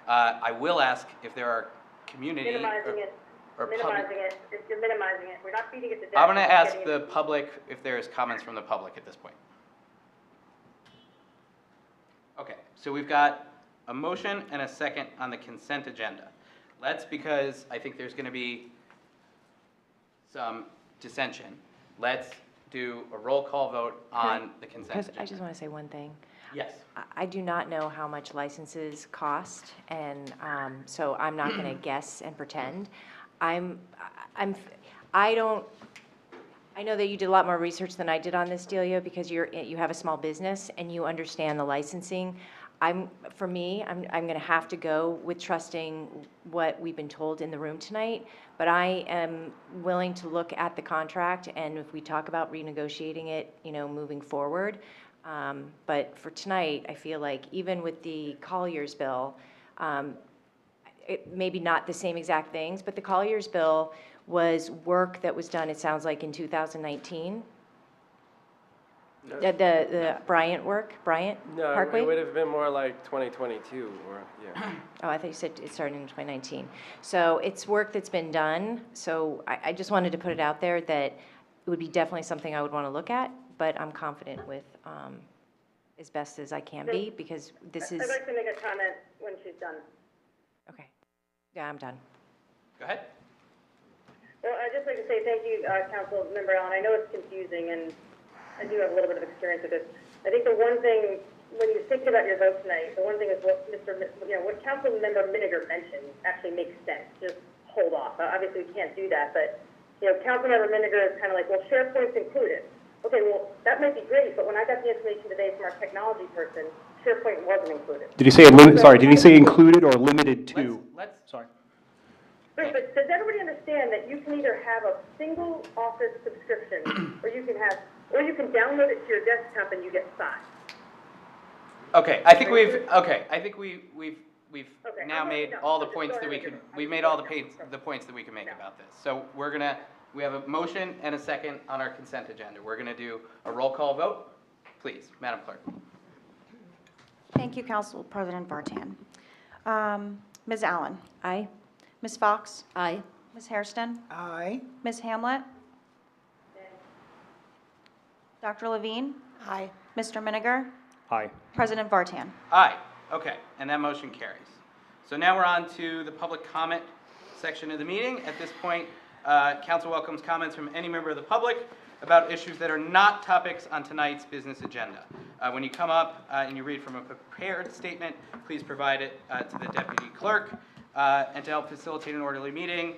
I will ask if there are community Minimizing it. or Minimizing it. You're minimizing it. We're not beating it to death. I'm going to We're ask getting the it. public if there's comments from the public at this point. Okay, so we've got a motion and a second on the consent agenda. Because I think there's going to be some dissension, let's do a roll call vote on the consent agenda. I just want to say one thing. Yes. I do not know how much licenses cost, and so I'm not going to guess and pretend. I know that you did a lot more research than I did on this, Delia, because you have a small business and you understand the licensing. For me, I'm going to have to go with trusting what we've been told in the room tonight, but I am willing to look at the contract, and if we talk about renegotiating it, moving forward. But for tonight, I feel like even with the Collier's bill, maybe not the same exact things, but the Collier's bill was work that was done, it sounds like, in 2019. The Bryant Parkway? No, it would have been more like 2022 or, yeah. Oh, I thought you said it started in 2019. So it's work that's been done. So I just wanted to put it out there that it would be definitely something I would want to look at, but I'm confident with as best as I can be, because this is... I'd like to make a comment when she's done. Okay. Yeah, I'm done. Go ahead. Well, I'd just like to say thank you, Council Member Allen. I know it's confusing, and I do have a little bit of experience with this. I think the one thing, when you're thinking about your vote tonight, the one thing is what what Council Member Miniger mentioned actually makes sense. Just hold off. Obviously, we can't do that, but Council Member Miniger is kind of like, well, SharePoint's included. Okay, well, that might be great, but when I got the information today from our technology person, SharePoint wasn't included. Did he say did he say included or limited to? Sorry. Right, but does everybody understand that you can either have a single Office subscription, or you can download it to your desktop and you get 5? Okay, I think we've Okay, now I'm made ready to all the go. points that we could, we've made all the points that we can make about this. So we have a motion and a second on our consent agenda. We're gonna do a roll call vote. Please, Madam Clerk. Thank you, Council President Vartan. Ms. Allen? Aye. Ms. Fox? Aye. Ms. Hairston? Aye. Ms. Hamlet? Dr. Levine? Aye. Mr. Miniger? Aye. President Vartan? Aye, okay, and that motion carries. So now we're on to the public comment section of the meeting. At this point, council welcomes comments from any member of the public about issues that are not topics on tonight's business agenda. When you come up and you read from a prepared statement, please provide it to the deputy clerk. And to help facilitate an orderly meeting,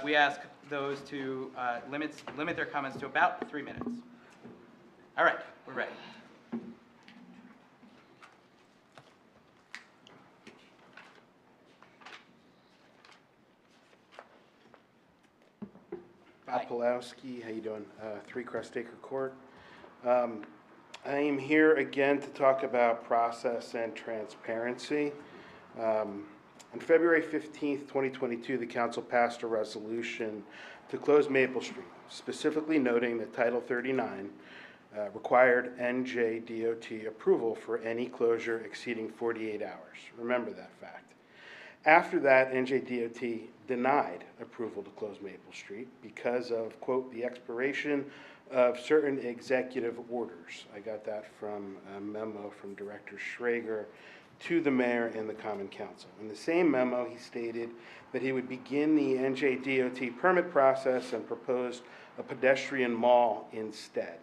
we ask those to limit their comments to about 3 minutes. All right, we're ready. Bob Pulowski, how you doing? 3 Crestacre Court. I am here again to talk about process and transparency. On February 15th, 2022, the council passed a resolution to close Maple Street, specifically noting that Title 39 required NJDOT approval for any closure exceeding 48 hours. Remember that fact. After that, NJDOT denied approval to close Maple Street because of, quote, the expiration of certain executive orders. I got that from a memo from Director Schrager to the mayor and the Common Council. In the same memo, he stated that he would begin the NJDOT permit process and proposed a pedestrian mall instead.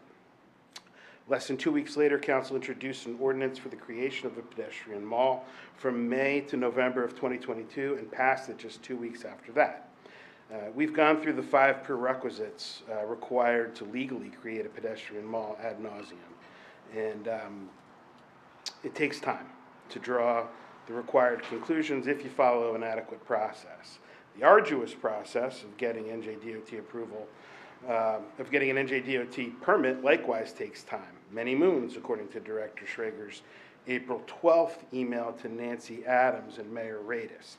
Less than 2 weeks later, council introduced an ordinance for the creation of a pedestrian mall from May to November of 2022 and passed it just 2 weeks after that. We've gone through the 5 prerequisites required to legally create a pedestrian mall ad nauseum. And it takes time to draw the required conclusions if you follow an adequate process. The arduous process of getting NJDOT approval, of getting an NJDOT permit likewise takes time. Many moons, according to Director Schrager's April 12th email to Nancy Adams and Mayor Radist.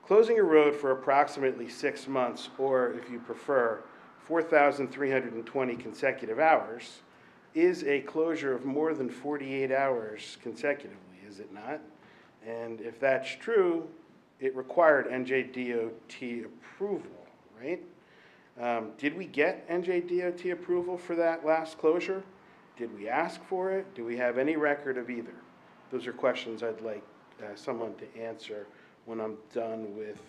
Closing a road for approximately 6 months, or if you prefer, 4,320 consecutive hours, is a closure of more than 48 hours consecutively, is it not? And if that's true, it required NJDOT approval, right? Did we get NJDOT approval for that last closure? Did we ask for it? Do we have any record of either? Those are questions I'd like someone to answer when I'm done with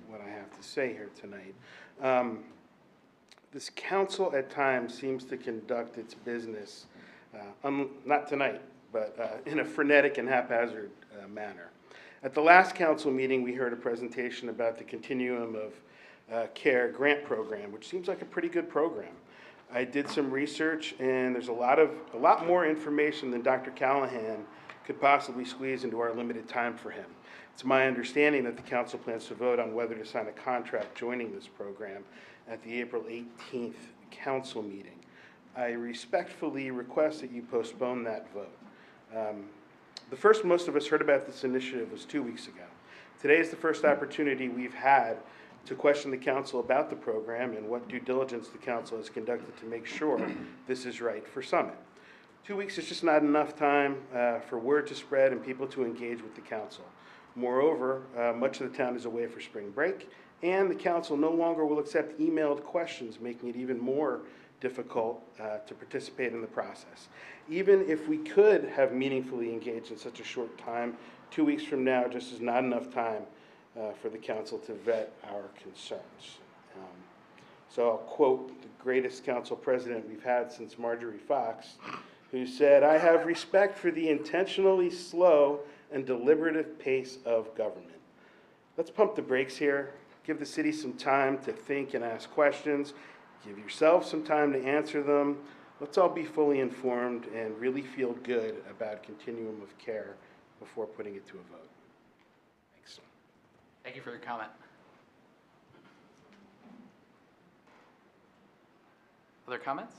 what I have to say here tonight. This council at times seems to conduct its business, not tonight, but in a frenetic and haphazard manner. At the last council meeting, we heard a presentation about the Continuum of Care grant program, which seems like a pretty good program. I did some research, and there's a lot more information than Dr. Callahan could possibly squeeze into our limited time for him. It's my understanding that the council plans to vote on whether to sign a contract joining this program at the April 18th council meeting. I respectfully request that you postpone that vote. The first most of us heard about this initiative was 2 weeks ago. Today is the first opportunity we've had to question the council about the program and what due diligence the council has conducted to make sure this is right for Summit. 2 weeks is just not enough time for word to spread and people to engage with the council. Moreover, much of the town is away for spring break, and the council no longer will accept emailed questions, making it even more difficult to participate in the process. Even if we could have meaningfully engaged in such a short time, 2 weeks from now just is not enough time for the council to vet our concerns. So I'll quote the greatest council president we've had since Marjorie Fox, who said, "I have respect for the intentionally slow and deliberative pace of government." Let's pump the brakes here. Give the city some time to think and ask questions. Give yourself some time to answer them. Let's all be fully informed and really feel good about Continuum of Care before putting it to a vote. Thanks. Thank you for your comment. Other comments?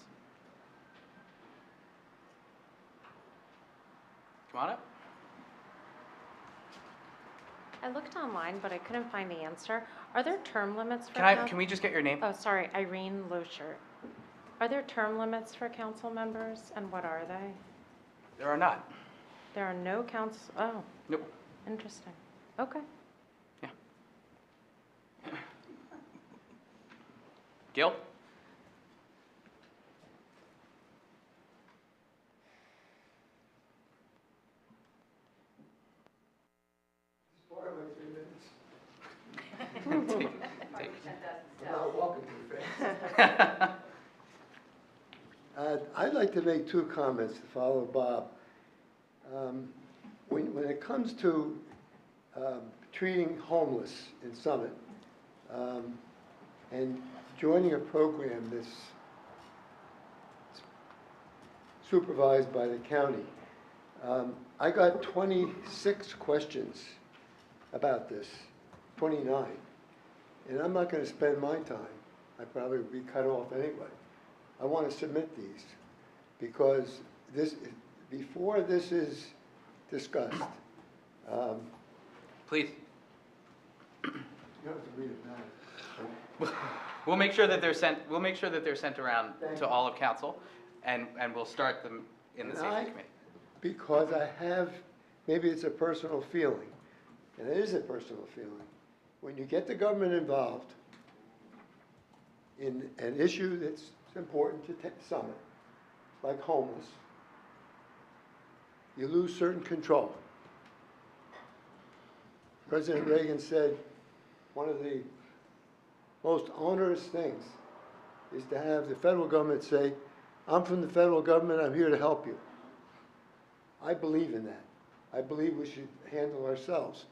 Come on up. I looked online, but I couldn't find the answer. Are there term limits for? Can we just get your name? Oh, sorry, Irene Loschert. Are there term limits for council members, and what are they? There are not. There are no council, oh, Nope. interesting. Okay. Yeah. Gil? I'd like to make two comments to follow Bob. When it comes to treating homeless in Summit and joining a program that's supervised by the county, I got 26 questions about this, 29. And I'm not going to spend my time. I probably would be cut off anyway. I want to submit these because before this is discussed. Please. You don't have to read it now. We'll make sure that they're sent. We'll make sure that they're sent around Thank to you. all of council, and we'll start them in the safety committee. Because I have, maybe it's a personal feeling, and it is a personal feeling. When you get the government involved in an issue that's important to Summit, like homeless, you lose certain control. President Reagan said one of the most onerous things is to have the federal government say, I'm from the federal government, I'm here to help you. I believe in that. I believe we should handle ourselves.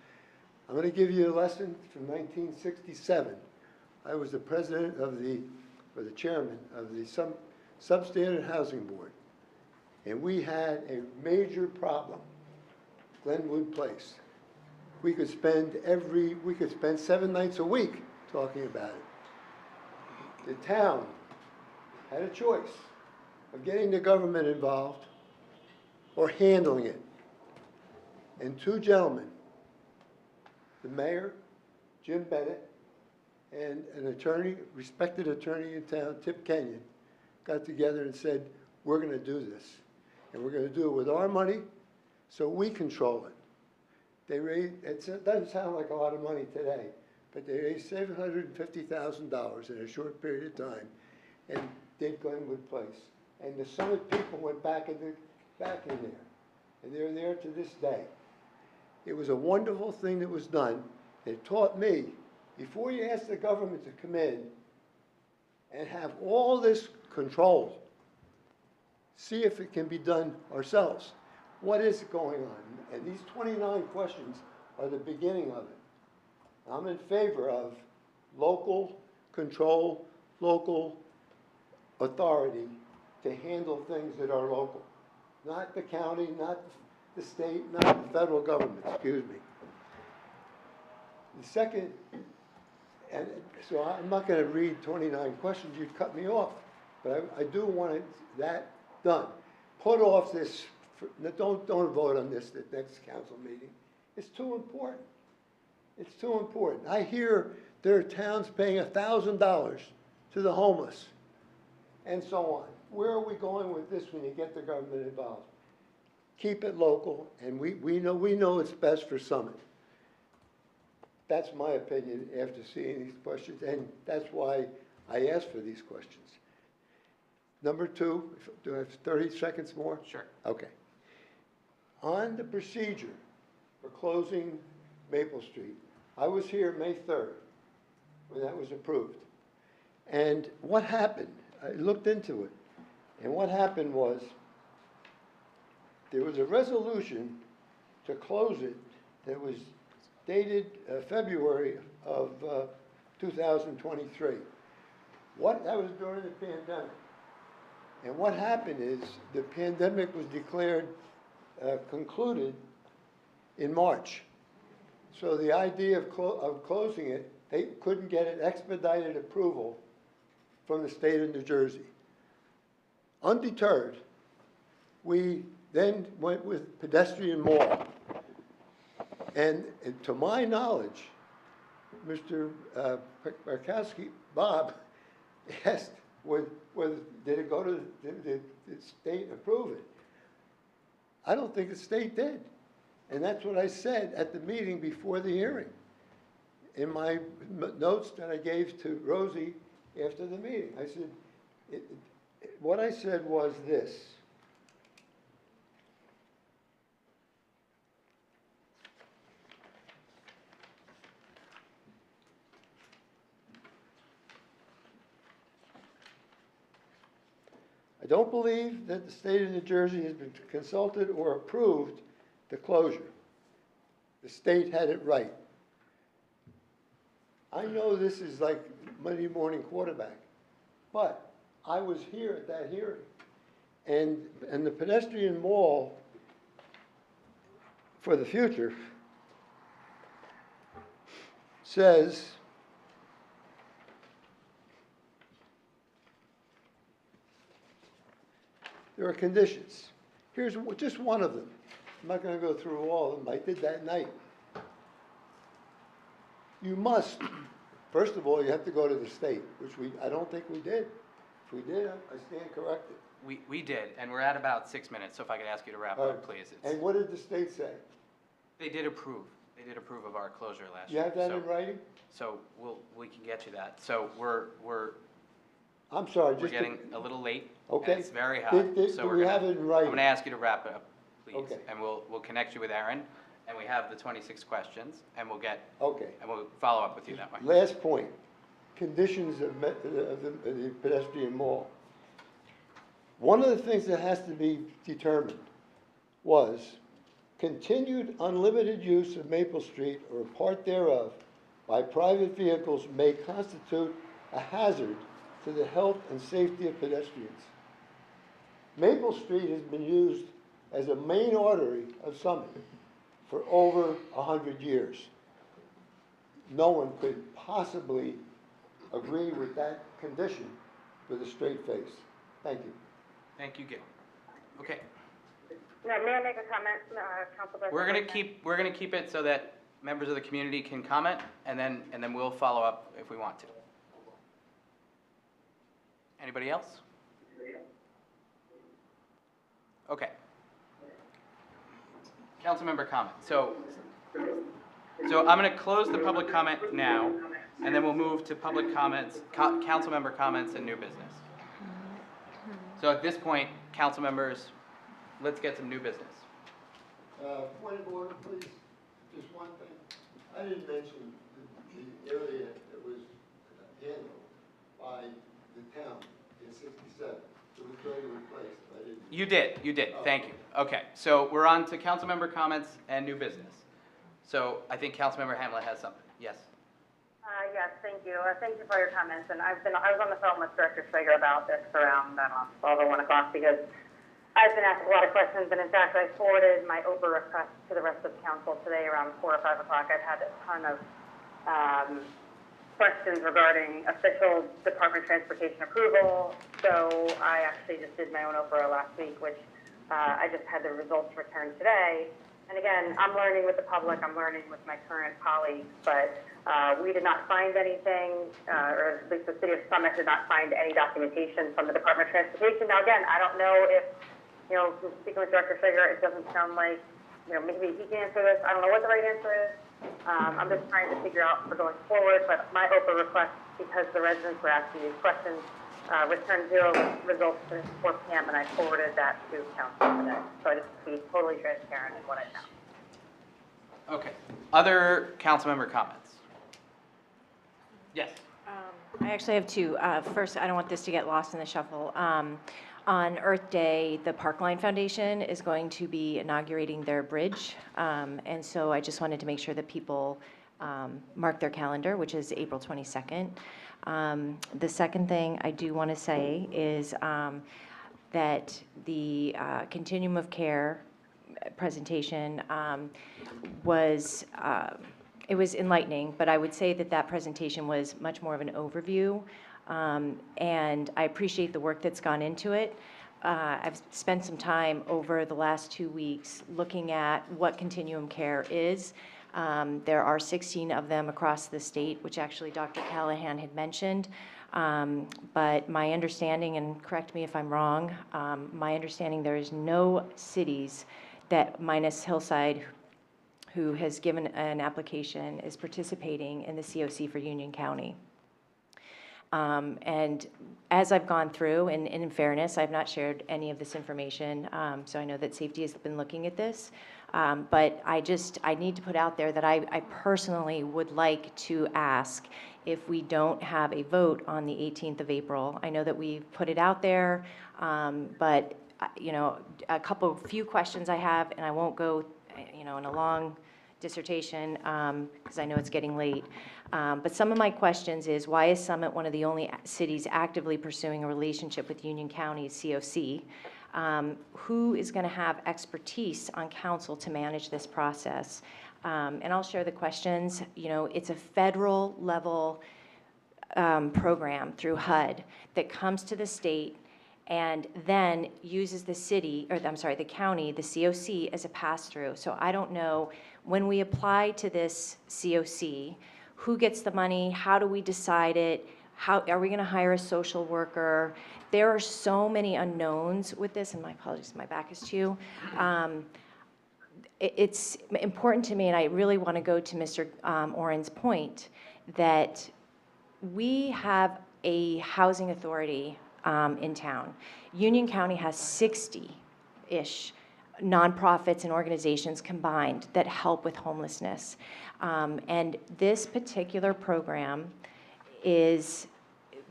I'm going to give you a lesson from 1967. I was the president of the chairman of the Substandard Housing Board. And we had a major problem, Glenwood Place. We could spend 7 nights a week talking about it. The town had a choice of getting the government involved or handling it. And two gentlemen, the mayor, Jim Bennett, and an attorney, respected attorney in town, Tip Kenyon, got together and said, we're going to do this. And we're going to do it with our money, so we control it. They raised, it doesn't sound like a lot of money today, but they raised $750,000 in a short period of time and did Glenwood Place. And the Summit people went back in there, and they're there to this day. It was a wonderful thing that was done. It taught me, before you ask the government to come in and have all this control, see if it can be done ourselves. What is going on? And these 29 questions are the beginning of it. I'm in favor of local control, local authority to handle things that are local. Not the county, not the state, not the federal government, excuse me. The second, and so I'm not going to read 29 questions, you'd cut me off, but I do want that done. Put off this, don't vote on this at next council meeting. It's too important. It's too important. I hear there are towns paying $1,000 to the homeless and so on. Where are we going with this when you get the government involved? Keep it local, and we know it's best for Summit. That's my opinion after seeing these questions, and that's why I asked for these questions. Number two, do I have 30 seconds more? Sure. Okay. On the procedure for closing Maple Street, I was here May 3rd when that was approved. And what happened, I looked into it, and what happened was there was a resolution to close it that was dated February of 2023. That was during the pandemic. And what happened is the pandemic was declared concluded in March. So the idea of closing it, they couldn't get an expedited approval from the state of New Jersey. Undeterred, we then went with pedestrian mall. And to my knowledge, Mr. Markowski, Bob, asked whether did it go to the state and approve it. I don't think the state did. And that's what I said at the meeting before the hearing, in my notes that I gave to Rosie after the meeting. I said, what I said was this. I don't believe that the state of New Jersey has been consulted or approved the closure. The state had it right. I know this is like Monday morning quarterback, but I was here at that hearing. And the pedestrian mall for the future says there are conditions. Here's just one of them. I'm not going to go through all of them. I did that night. You must, first of all, you have to go to the state, which I don't think we did. If we did, I stand corrected. We did, and we're at about 6 minutes, so if I could ask you to wrap up, please. And what did the state say? They did approve. They did approve of our closure last You year. have that in writing? So we can get you that. So I'm sorry, we're just. getting a little late. Okay. And it's very hot. So Do we're we gonna- have it in I'm writing? going to ask you to wrap it up, please. Okay. And we'll connect you with Aaron, and we have the 26 questions, and we'll Okay. follow up with you that way. Last point, conditions of the pedestrian mall. One of the things that has to be determined was continued unlimited use of Maple Street or part thereof by private vehicles may constitute a hazard to the health and safety of pedestrians. Maple Street has been used as a main artery of Summit for over 100 years. No one could possibly agree with that condition with a straight face. Thank you. Thank you, Gil. Okay. Now, may I make a comment, Council President? We're gonna keep it so that members of the community can comment, and then we'll follow up if we want to. Anybody else? Okay. Councilmember comment. So I'm gonna close the public comment now, and then we'll move to public comments, council member comments and new business. So at this point, council members, let's get some new business. Point of order, please. Just one thing. I didn't mention the area that was handled by the town in 67. It was totally replaced. I didn't. You did, thank you. Okay, so we're on to council member comments and new business. So I think Councilmember Hamlet has something. Yes? Yes, thank you. Thank you for your comments. And I was on the phone with Director Schrager about this around 12 or 1 o'clock because I've been asked a lot of questions, and in fact, I forwarded my Oprah request to the rest of the council today around 4 or 5 o'clock. I've had a ton of questions regarding official Department of Transportation approval. So I actually just did my own Oprah last week, which I just had the results returned today. And again, I'm learning with the public, I'm learning with my current colleagues, but we did not find anything, or at least the City of Summit did not find any documentation from the Department of Transportation. Now again, I don't know if, from speaking with Director Schrager, it doesn't sound like, maybe he can answer this. I don't know what the right answer is. I'm just trying to figure out for going forward, but my Oprah request, because the residents were asking these questions, returned 0 results since 4 p.m., and I forwarded that to council today. So I just to be totally transparent in what I found. Okay. Other council member comments? Yes? I actually have two. First, I don't want this to get lost in the shuffle. On Earth Day, the Parkline Foundation is going to be inaugurating their bridge. And so I just wanted to make sure that people mark their calendar, which is April 22nd. The second thing I do want to say is that the Continuum of Care presentation was it was enlightening, but I would say that that presentation was much more of an overview, and I appreciate the work that's gone into it. I've spent some time over the last 2 weeks looking at what continuum care is. There are 16 of them across the state, which actually Dr. Callahan had mentioned. But my understanding, and correct me if I'm wrong, my understanding there is no cities that, minus Hillside, who has given an application, is participating in the COC for Union County. And as I've gone through, and in fairness, I've not shared any of this information, so I know that safety has been looking at this. But I need to put out there that I personally would like to ask if we don't have a vote on the 18th of April. I know that we've put it out there, but, you know, few questions I have, and I won't go, you know, in a long dissertation, because I know it's getting late. But some of my questions is, why is Summit one of the only cities actively pursuing a relationship with Union County's COC? Who is going to have expertise on council to manage this process? And I'll share the questions. You know, it's a federal level program through HUD that comes to the state and then uses the city, or I'm sorry, the county, the COC, as a pass-through. So I don't know, when we apply to this COC, who gets the money? How do we decide it? How are we going to hire a social worker? There are so many unknowns with this, and my apologies, my back is to you. It's important to me, and I really want to go to Mr. Oren's point, that we have a housing authority in town. Union County has 60-ish nonprofits and organizations combined that help with homelessness. And this particular program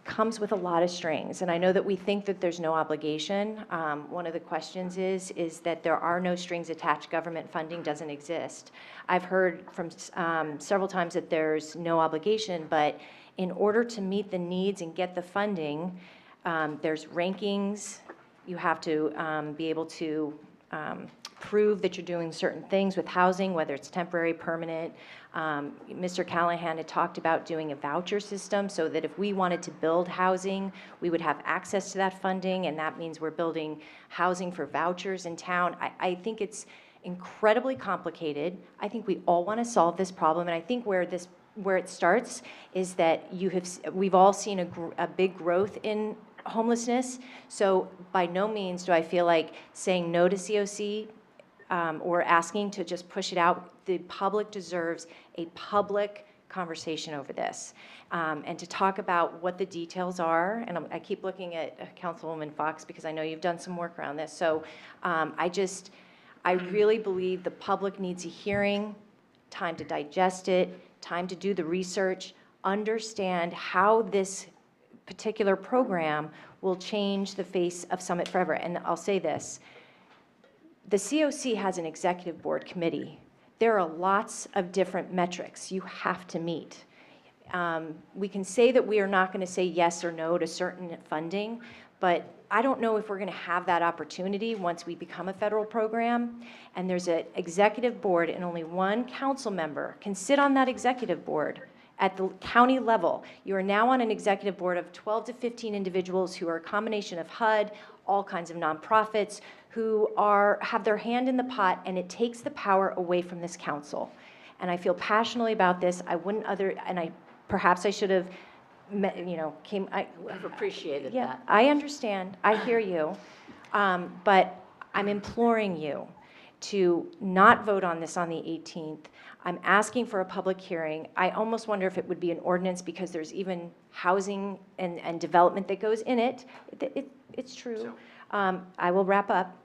comes with a lot of strings. And I know that we think that there's no obligation. One of the questions is that there are no strings attached. Government funding doesn't exist. I've heard from several times that there's no obligation, but in order to meet the needs and get the funding, there's rankings. You have to be able to prove that you're doing certain things with housing, whether it's temporary, permanent. Mr. Callahan had talked about doing a voucher system so that if we wanted to build housing, we would have access to that funding, and that means we're building housing for vouchers in town. I think it's incredibly complicated. I think we all want to solve this problem, and I think where it starts is that we've all seen a big growth in homelessness. So by no means do I feel like saying no to COC or asking to just push it out. The public deserves a public conversation over this, and to talk about what the details are. And I keep looking at Councilwoman Fox because I know you've done some work around this. So I really believe the public needs a hearing, time to digest it, time to do the research, understand how this particular program will change the face of Summit forever. And I'll say this, the COC has an executive board committee. There are lots of different metrics you have to meet. We can say that we are not going to say yes or no to certain funding, but I don't know if we're going to have that opportunity once we become a federal program. And there's an executive board, and only one council member can sit on that executive board at the county level. You are now on an executive board of 12 to 15 individuals who are a combination of HUD, all kinds of nonprofits, who have their hand in the pot, and it takes the power away from this council. And I feel passionately about this. Perhaps I should have, I've appreciated yeah, that. I understand. I hear you. But I'm imploring you to not vote on this on the 18th. I'm asking for a public hearing. I almost wonder if it would be an ordinance because there's even housing and development that goes in it. It's true. I will wrap up.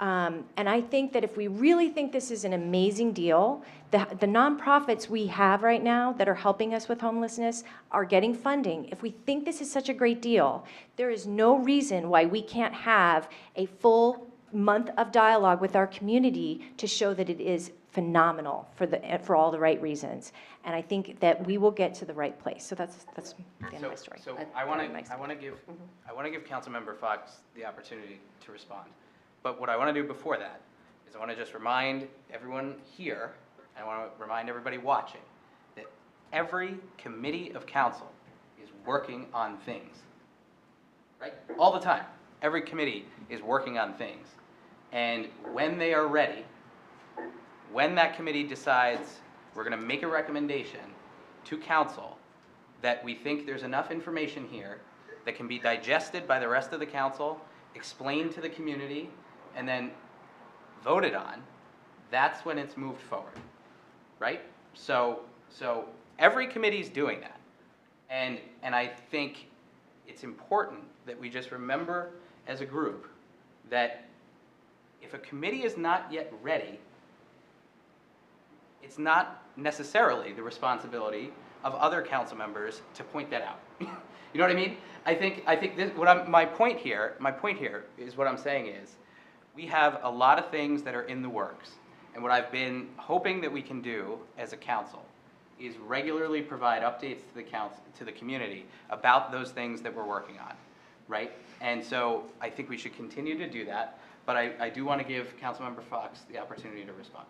And I think that if we really think this is an amazing deal, the nonprofits we have right now that are helping us with homelessness are getting funding. If we think this is such a great deal, there is no reason why we can't have a full month of dialogue with our community to show that it is phenomenal for all the right reasons. And I think that we will get to the right place. So that's the end of my story. So I want to give Councilmember Fox the opportunity to respond. But what I want to do before that is I want to just remind everyone here, and I want to remind everybody watching, that every committee of council is working on things, right? All the time. every committee is working on things. And when they are ready, when that committee decides we're gonna make a recommendation to council that we think there's enough information here that can be digested by the rest of the council, explained to the community, and then voted on, that's when it's moved forward, right? So every committee's doing that. And I think it's important that we just remember as a group that if a committee is not yet ready, it's not necessarily the responsibility of other council members to point that out. You know what I mean? I think this, my point here is what I'm saying is, we have a lot of things that are in the works. And what I've been hoping that we can do as a council is regularly provide updates to the council, to the community about those things that we're working on, right? And so I think we should continue to do that, but I do want to give Councilmember Fox the opportunity to respond.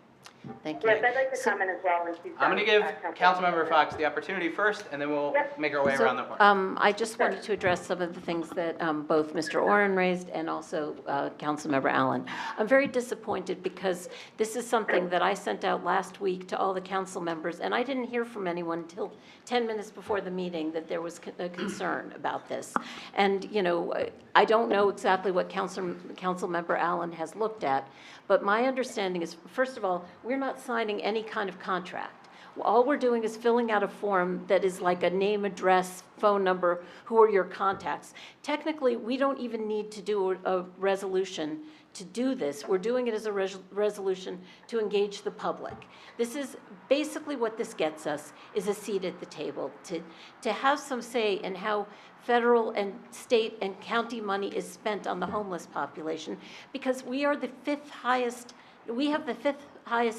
Thank you. Yes, I'd like to comment as well when she's done. I'm going to give Councilmember Councilmember Fox the opportunity first, and then we'll make our way So, around the horn. I just wanted to address some of the things that both Mr. Oren raised and also Councilmember Allen. I'm very disappointed because this is something that I sent out last week to all the council members, and I didn't hear from anyone until 10 minutes before the meeting that there was a concern about this. And, you know, I don't know exactly what Councilmember Allen has looked at, but my understanding is, first of all, we're not signing any kind of contract. All we're doing is filling out a form that is like a name, address, phone number, who are your contacts. Technically, we don't even need to do a resolution to do this. We're doing it as a resolution to engage the public. This is basically what this gets us, is a seat at the table, to have some say in how federal and state and county money is spent on the homeless population, because we are the fifth highest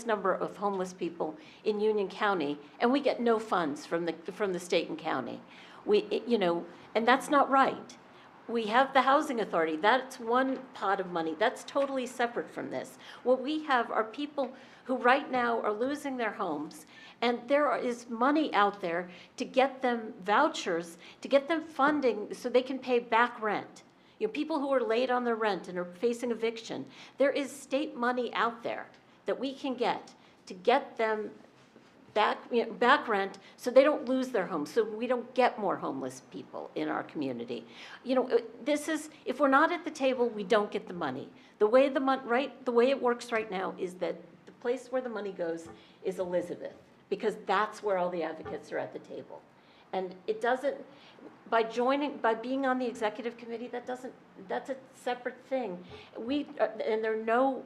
number of homeless people in Union County, and we get no funds from the state and county. And that's not right. We have the Housing Authority. That's one pot of money. That's totally separate from this. What we have are people who right now are losing their homes, and there is money out there to get them vouchers, to get them funding so they can pay back rent. You know, people who are late on their rent and are facing eviction, there is state money out there that we can get to get them back rent so they don't lose their homes, so we don't get more homeless people in our community. You know, this is, if we're not at the table, we don't get the money. The way it works right now is that the place where the money goes is Elizabeth, because that's where all the advocates are at the table. And it doesn't, by being on the executive committee, that's a separate thing. And there are no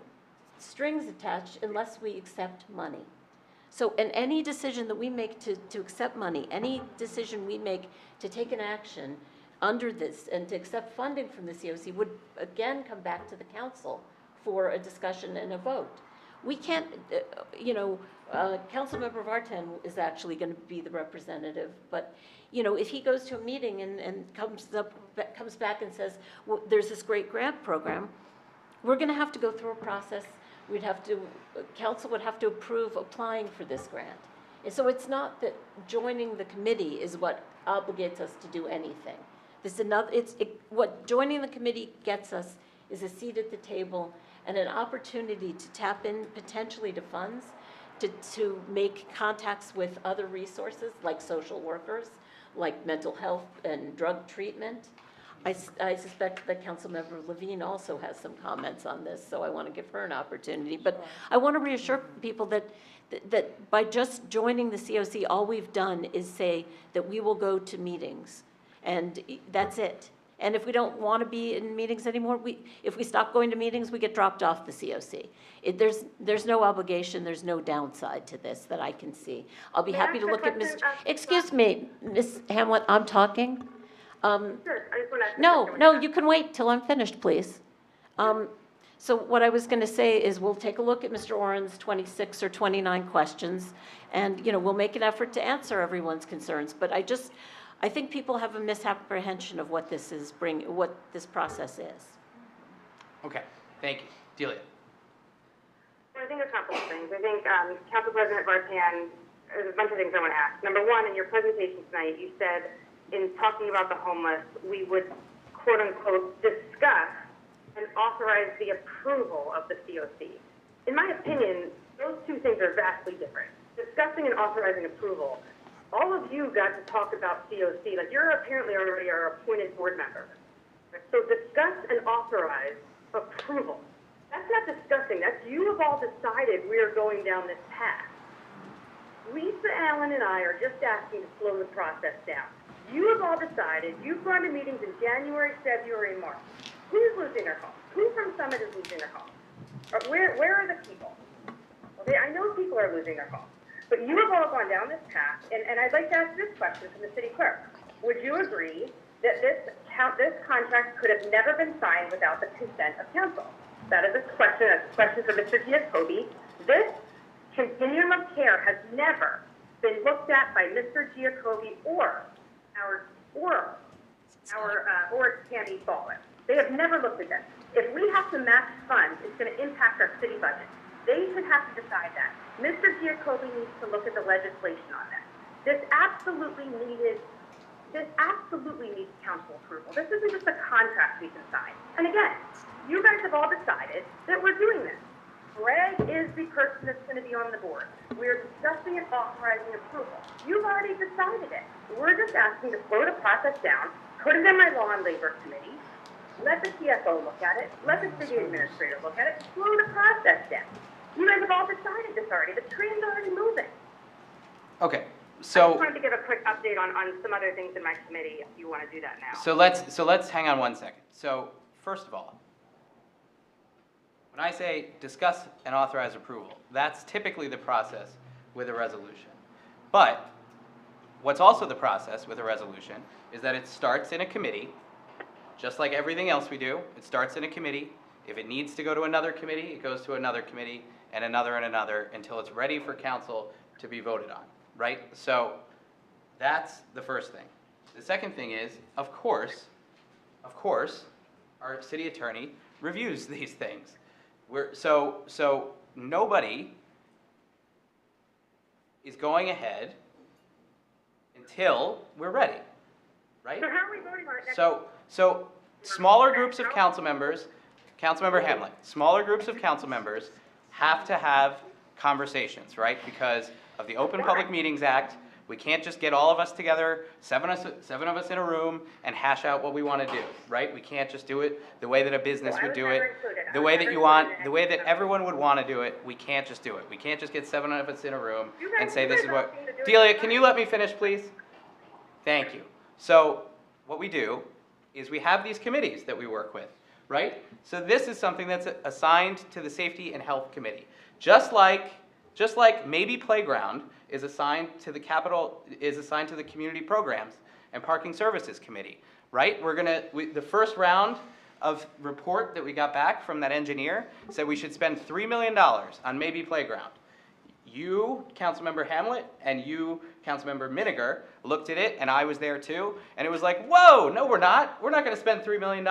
strings attached unless we accept money. So, and any decision that we make to accept money, any decision we make to take an action under this and to accept funding from the COC would again come back to the council for a discussion and a vote. We can't, Councilmember Vartan is actually going to be the representative, but, you know, if he goes to a meeting and comes back and says, well, there's this great grant program, we're going to have to go through a process. Council would have to approve applying for this grant. And so it's not that joining the committee is what obligates us to do anything. What joining the committee gets us is a seat at the table and an opportunity to tap in potentially to funds, to make contacts with other resources like social workers, like mental health and drug treatment. I suspect that Councilmember Levine also has some comments on this, so I want to give her an opportunity. But I want to reassure people that by just joining the COC, all we've done is say that we will go to meetings, and that's it. And if we don't want to be in meetings anymore, if we stop going to meetings, we get dropped off the COC. There's no obligation, there's no downside to this that I can see. I'll be happy to look at excuse me, Ms. Hamlet, I'm talking. Sure, I just want to ask No, you can wait till I'm finished, please. So what I was going to say is we'll take a look at Mr. Oren's 26 or 29 questions, and, you know, we'll make an effort to answer everyone's concerns. But I think people have a misapprehension of what this process is. Okay, thank you. Delia. Well, I think a couple of things. I think Council President Vartan, there's a bunch of things I want to ask. Number one, in your presentation tonight, you said in talking about the homeless, we would quote unquote, discuss and authorize the approval of the COC. In my opinion, those two things are vastly different. Discussing and authorizing approval. All of you got to talk about COC, like you're apparently already our appointed board member. So discuss and authorize approval. That's not discussing, that's you have all decided we are going down this path. Lisa Allen and I are just asking to slow the process down. You have all decided, you've gone to meetings in January, February, and March. Who's losing their calls? Who from Summit is losing their calls? Or where are the people? Okay, I know people are losing their calls. But you have all gone down this path, and I'd like to ask this question from the city clerk. Would you agree that this contract could have never been signed without the consent of council? That is a question. That's a question for Mr. Giacobbe. This continuum of care has never been looked at by Mr. Giacobbe or Tammy Ballin. They have never looked at this. If we have to match funds, it's going to impact our city budget. They should have to decide that. Mr. Giacobbe needs to look at the legislation on this. This absolutely needs council approval. This isn't just a contract we can sign. And again, you guys have all decided that we're doing this. Greg is the person that's going to be on the board. We're discussing and authorizing approval. You've already decided it. We're just asking to slow the process down, put it in my law and labor committee, let the CFO look at it, let the city administrator look at it, slow the process down. You guys have all decided this already. The train's already moving. Okay, I so. just wanted to give a quick update on some other things in my committee if you want to do that now. So let's hang on 1 second. So first of all, when I say discuss and authorize approval, that's typically the process with a resolution. But what's also the process with a resolution is that it starts in a committee, just like everything else we do. It starts in a committee. If it needs to go to another committee, it goes to another committee and another until it's ready for council to be voted on, right? So that's the first thing. The second thing is, of course, our city attorney reviews these things. So nobody is going ahead until we're ready, right? So how are we voting on it next? So smaller groups of council members, Councilmember Hamlet, smaller groups of council members have to have conversations, right? Because of the Open Public Meetings Act, we can't just get all of us together, seven of us in a room, and hash out what we want to do, right? We can't just do it the way that a business would do it, the way that you want, the way that everyone would want to do it. We can't just do it. We can't just get 7 of us in a room and say this is what. Delia, can you let me finish, please? Thank you. So what we do is we have these committees that we work with, right? So this is something that's assigned to the Safety and Health Committee. Just like maybe Playground is assigned to the Community Programs and Parking Services Committee, right? The first round of report that we got back from that engineer said we should spend $3 million on maybe Playground. You, Councilmember Hamlet, and you, Councilmember Miniger, looked at it, and I was there too, and it was like, whoa, no we're not. We're not gonna spend $3 million.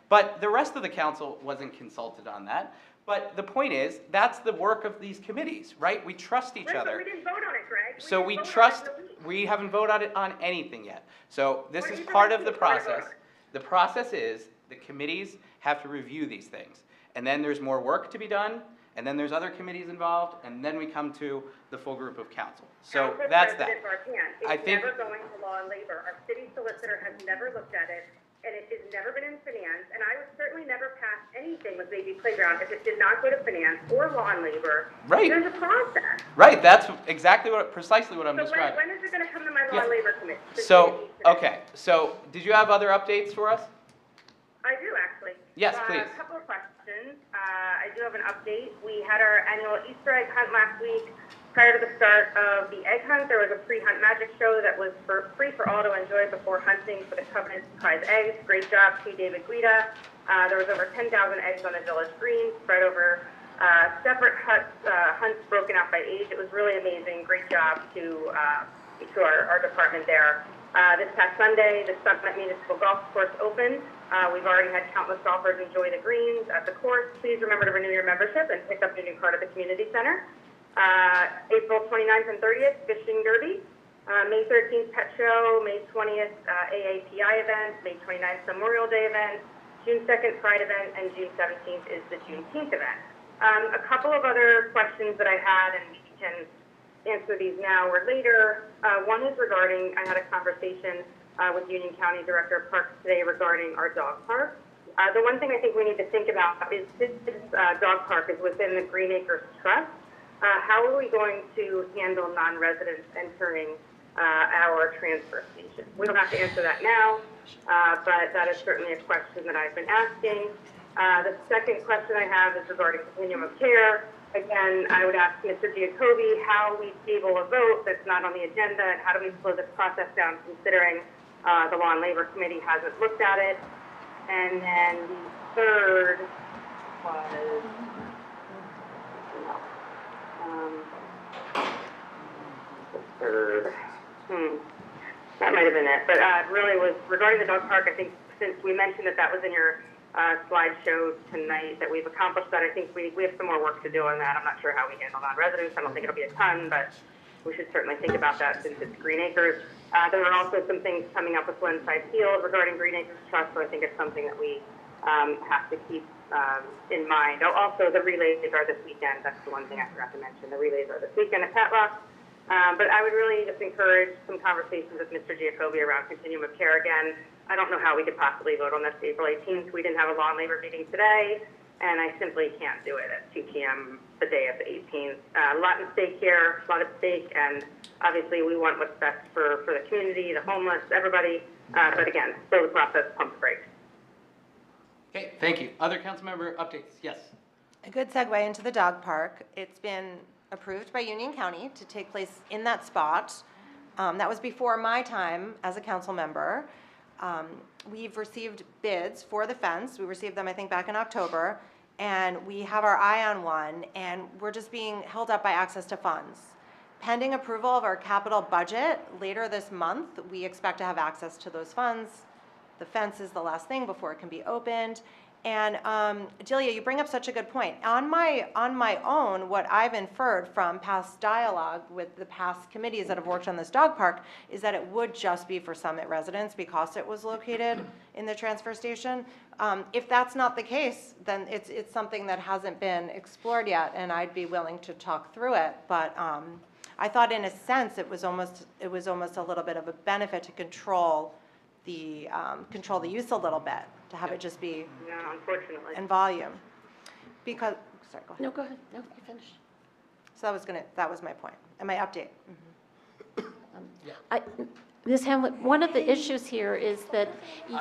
But the rest of the council wasn't consulted on that. But the point is, that's the work of these committees, right? We trust each other. But we didn't vote on it, Greg. So we trust, we haven't voted on anything yet. So this is part of the process. The process is, the committees have to review these things. And then there's more work to be done, and then there's other committees involved, and then we come to the full group of council. So that's that. I think it's never going to law and labor. Our city solicitor has never looked at it, and it has never been in finance, and I would certainly never pass anything with Baby Playground if it did not go to finance or law and labor. Right. There's a process. Right, that's precisely what I'm describing. When is it going to come to my law and labor committee? So, okay, so did you have other updates for us? I do, actually. Yes, please. A couple of questions. I do have an update. We had our annual Easter egg hunt last week. Prior to the start of the egg hunt, there was a pre-hunt magic show that was free for all to enjoy before hunting for the Covenant prize eggs. Great job to David Guida. There was over 10,000 eggs on the village green, spread over separate hunts broken out by age. It was really amazing. Great job to our department there. This past Sunday, the Summit Municipal Golf Course opened. We've already had countless golfers enjoy the greens at the course. Please remember to renew your membership and pick up your new card at the community center. April 29th and 30th, Fishing Derby. May 13th Pet Show, May 20th AAPI event, May 29th Memorial Day event, June 2nd Pride event, and June 17th is the Juneteenth event. A couple of other questions that I had, and we can answer these now or later. One is regarding, I had a conversation with Union County Director of Parks today regarding our dog park. The one thing I think we need to think about is this dog park is within the Green Acres Trust. How are we going to handle non-residents entering our transfer station? We don't have to answer that now, but that is certainly a question that I've been asking. The second question I have is regarding continuum of care. Again, I would ask Mr. Giacobbe how we table a vote that's not on the agenda, and how do we slow this process down considering the Law and Labor Committee hasn't looked at it. And then the third was, that might have been it. But really was regarding the dog park. I think since we mentioned that was in your slideshow tonight, that we've accomplished that. I think we have some more work to do on that. I'm not sure how we handle non-residents. I don't think it'll be a ton, but we should certainly think about that since it's Green Acres. There are also some things coming up with Glenside Field regarding Green Acres Trust, so I think it's something that we have to keep in mind. Oh, also, the relays are this weekend. That's the one thing I forgot to mention. The relays are this weekend at Petlock. But I would really just encourage some conversations with Mr. Giacobbe around continuum of care again. I don't know how we could possibly vote on this April 18th. We didn't have a Law and Labor meeting today, and I simply can't do it at 2 p.m. the day of the 18th. A lot at stake here, a lot at stake, and obviously we want what's best for the community, the homeless, everybody. But again, slow the process, pump the brakes. Okay, thank you. Other council member updates? Yes. A good segue into the dog park. It's been approved by Union County to take place in that spot. That was before my time as a council member. We've received bids for the fence. We received them, I think, back in October, and we have our eye on one, and we're just being held up by access to funds. Pending approval of our capital budget later this month, we expect to have access to those funds. The fence is the last thing before it can be opened. And Delia, you bring up such a good point. On my own, what I've inferred from past dialogue with the past committees that have worked on this dog park is that it would just be for Summit residents because it was located in the transfer station. If that's not the case, then it's something that hasn't been explored yet, and I'd be willing to talk through it. But I thought, in a sense, it was almost a little bit of a benefit to control the use a little bit, to have it just be unfortunately in volume. Because, sorry, go ahead. No, go ahead. No, you finish. So that was my point, and my update. Ms. Hamlet, one of the issues here is that,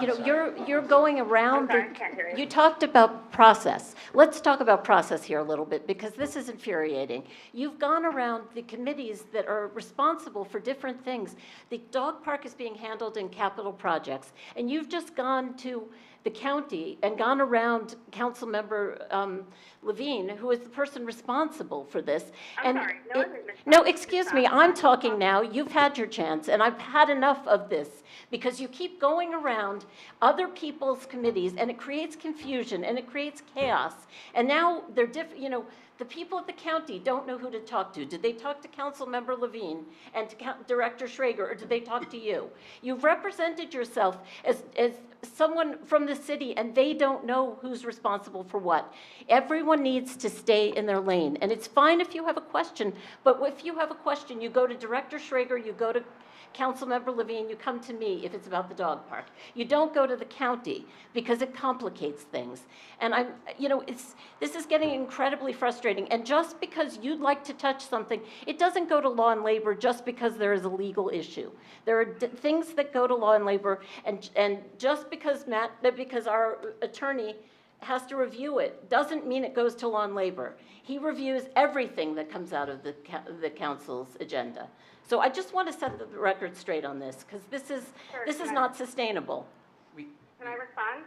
you're going around. I'm sorry, I can't hear you. You talked about process. Let's talk about process here a little bit, because this is infuriating. You've gone around the committees that are responsible for different things. The dog park is being handled in capital projects, and you've just gone to the county and gone around Councilmember Levine, who is the person responsible for this. I'm sorry. No, excuse me, I'm talking now. You've had your chance, and I've had enough of this, because you keep going around other people's committees, and it creates confusion, and it creates chaos. And now they're the people at the county don't know who to talk to. Did they talk to Councilmember Levine and to Director Schrager, or did they talk to you? You've represented yourself as someone from the city, and they don't know who's responsible for what. Everyone needs to stay in their lane, and it's fine if you have a question, but if you have a question, you go to Director Schrager, you go to Councilmember Levine, you come to me if it's about the dog park. You don't go to the county, because it complicates things. And this is getting incredibly frustrating. And just because you'd like to touch something, it doesn't go to Law and Labor just because there is a legal issue. There are things that go to Law and Labor, and just because our attorney has to review it doesn't mean it goes to Law and Labor. He reviews everything that comes out of the council's agenda. So I just want to set the record straight on this, because this is not sustainable. Can I respond?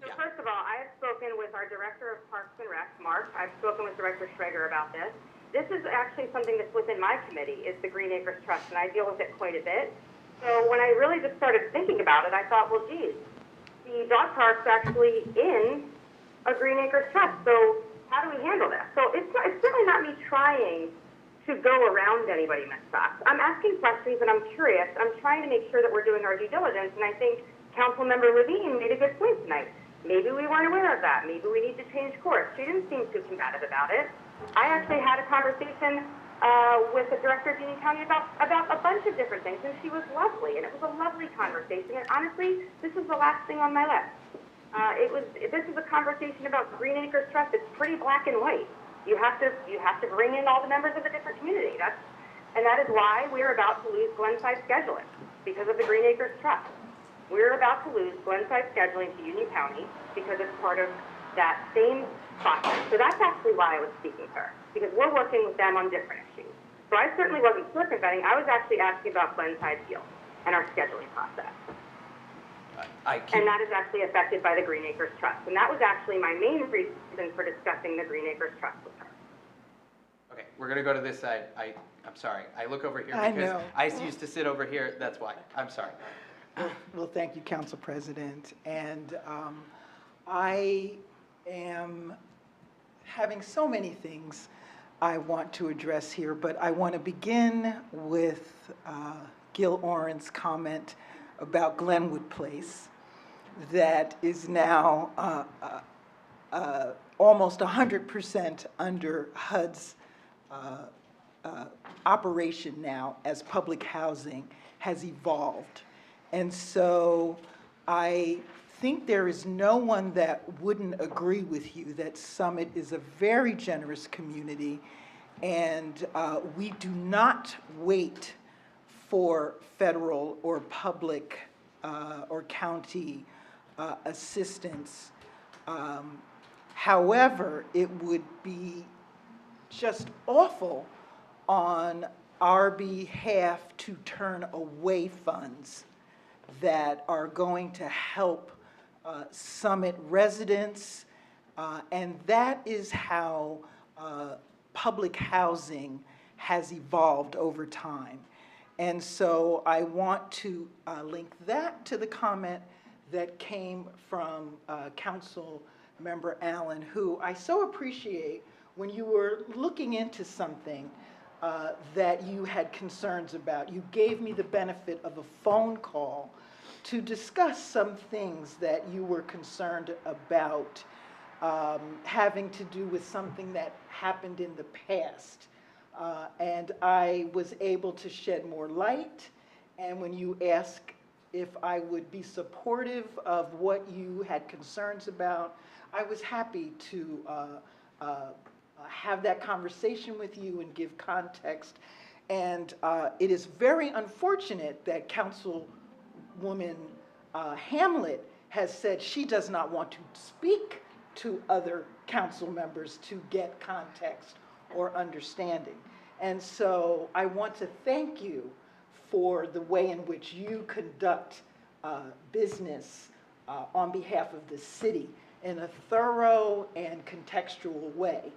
So first of all, I have spoken with our Director of Parks and Rec, Mark. I've spoken with Director Schrager about this. This is actually something that's within my committee, is the Green Acres Trust, and I deal with it quite a bit. So when I really just started thinking about it, I thought, well, geez, the dog park's actually in a Green Acres Trust, so how do we handle this? So it's certainly not me trying to go around anybody, Ms. Fox. I'm asking questions and I'm curious. I'm trying to make sure that we're doing our due diligence, and I think Councilmember Levine made a good point tonight. Maybe we weren't aware of that. Maybe we need to change course. She didn't seem too combative about it. I actually had a conversation with the director of Union County about a bunch of different things, and she was lovely, and it was a lovely conversation. And honestly, this was the last thing on my list. This is a conversation about Green Acres Trust. It's pretty black and white. You have to bring in all the members of the different community. That is why we're about to lose Glenside scheduling, because of the Green Acres Trust. We're about to lose Glenside scheduling to Union County because it's part of that same process. So that's actually why I was speaking to her, because we're working with them on different issues. So I certainly wasn't circumventing. I was actually asking about Glenside Field and our scheduling process. And that is actually affected by the Green Acres Trust. And that was actually my main reason for discussing the Green Acres Trust with her. Okay, we're gonna go to this side. I'm sorry. I look over here I because know. I used to sit over here. That's why. I'm sorry. Well, thank you, Council President. And I am having so many things I want to address here, but I want to begin with Gil Oren's comment about Glenwood Place that is now almost 100% under HUD's operation now as public housing has evolved. And so I think there is no one that wouldn't agree with you that Summit is a very generous community, and we do not wait for federal or public or county assistance. However, it would be just awful on our behalf to turn away funds that are going to help Summit residents, and that is how public housing has evolved over time. And so I want to link that to the comment that came from Council Member Allen, who I so appreciate when you were looking into something that you had concerns about. You gave me the benefit of a phone call to discuss some things that you were concerned about having to do with something that happened in the past. And I was able to shed more light. And when you asked if I would be supportive of what you had concerns about, I was happy to have that conversation with you and give context. And it is very unfortunate that Councilwoman Hamlet has said she does not want to speak to other council members to get context or understanding. And so I want to thank you for the way in which you conduct business on behalf of the city in a thorough and contextual way.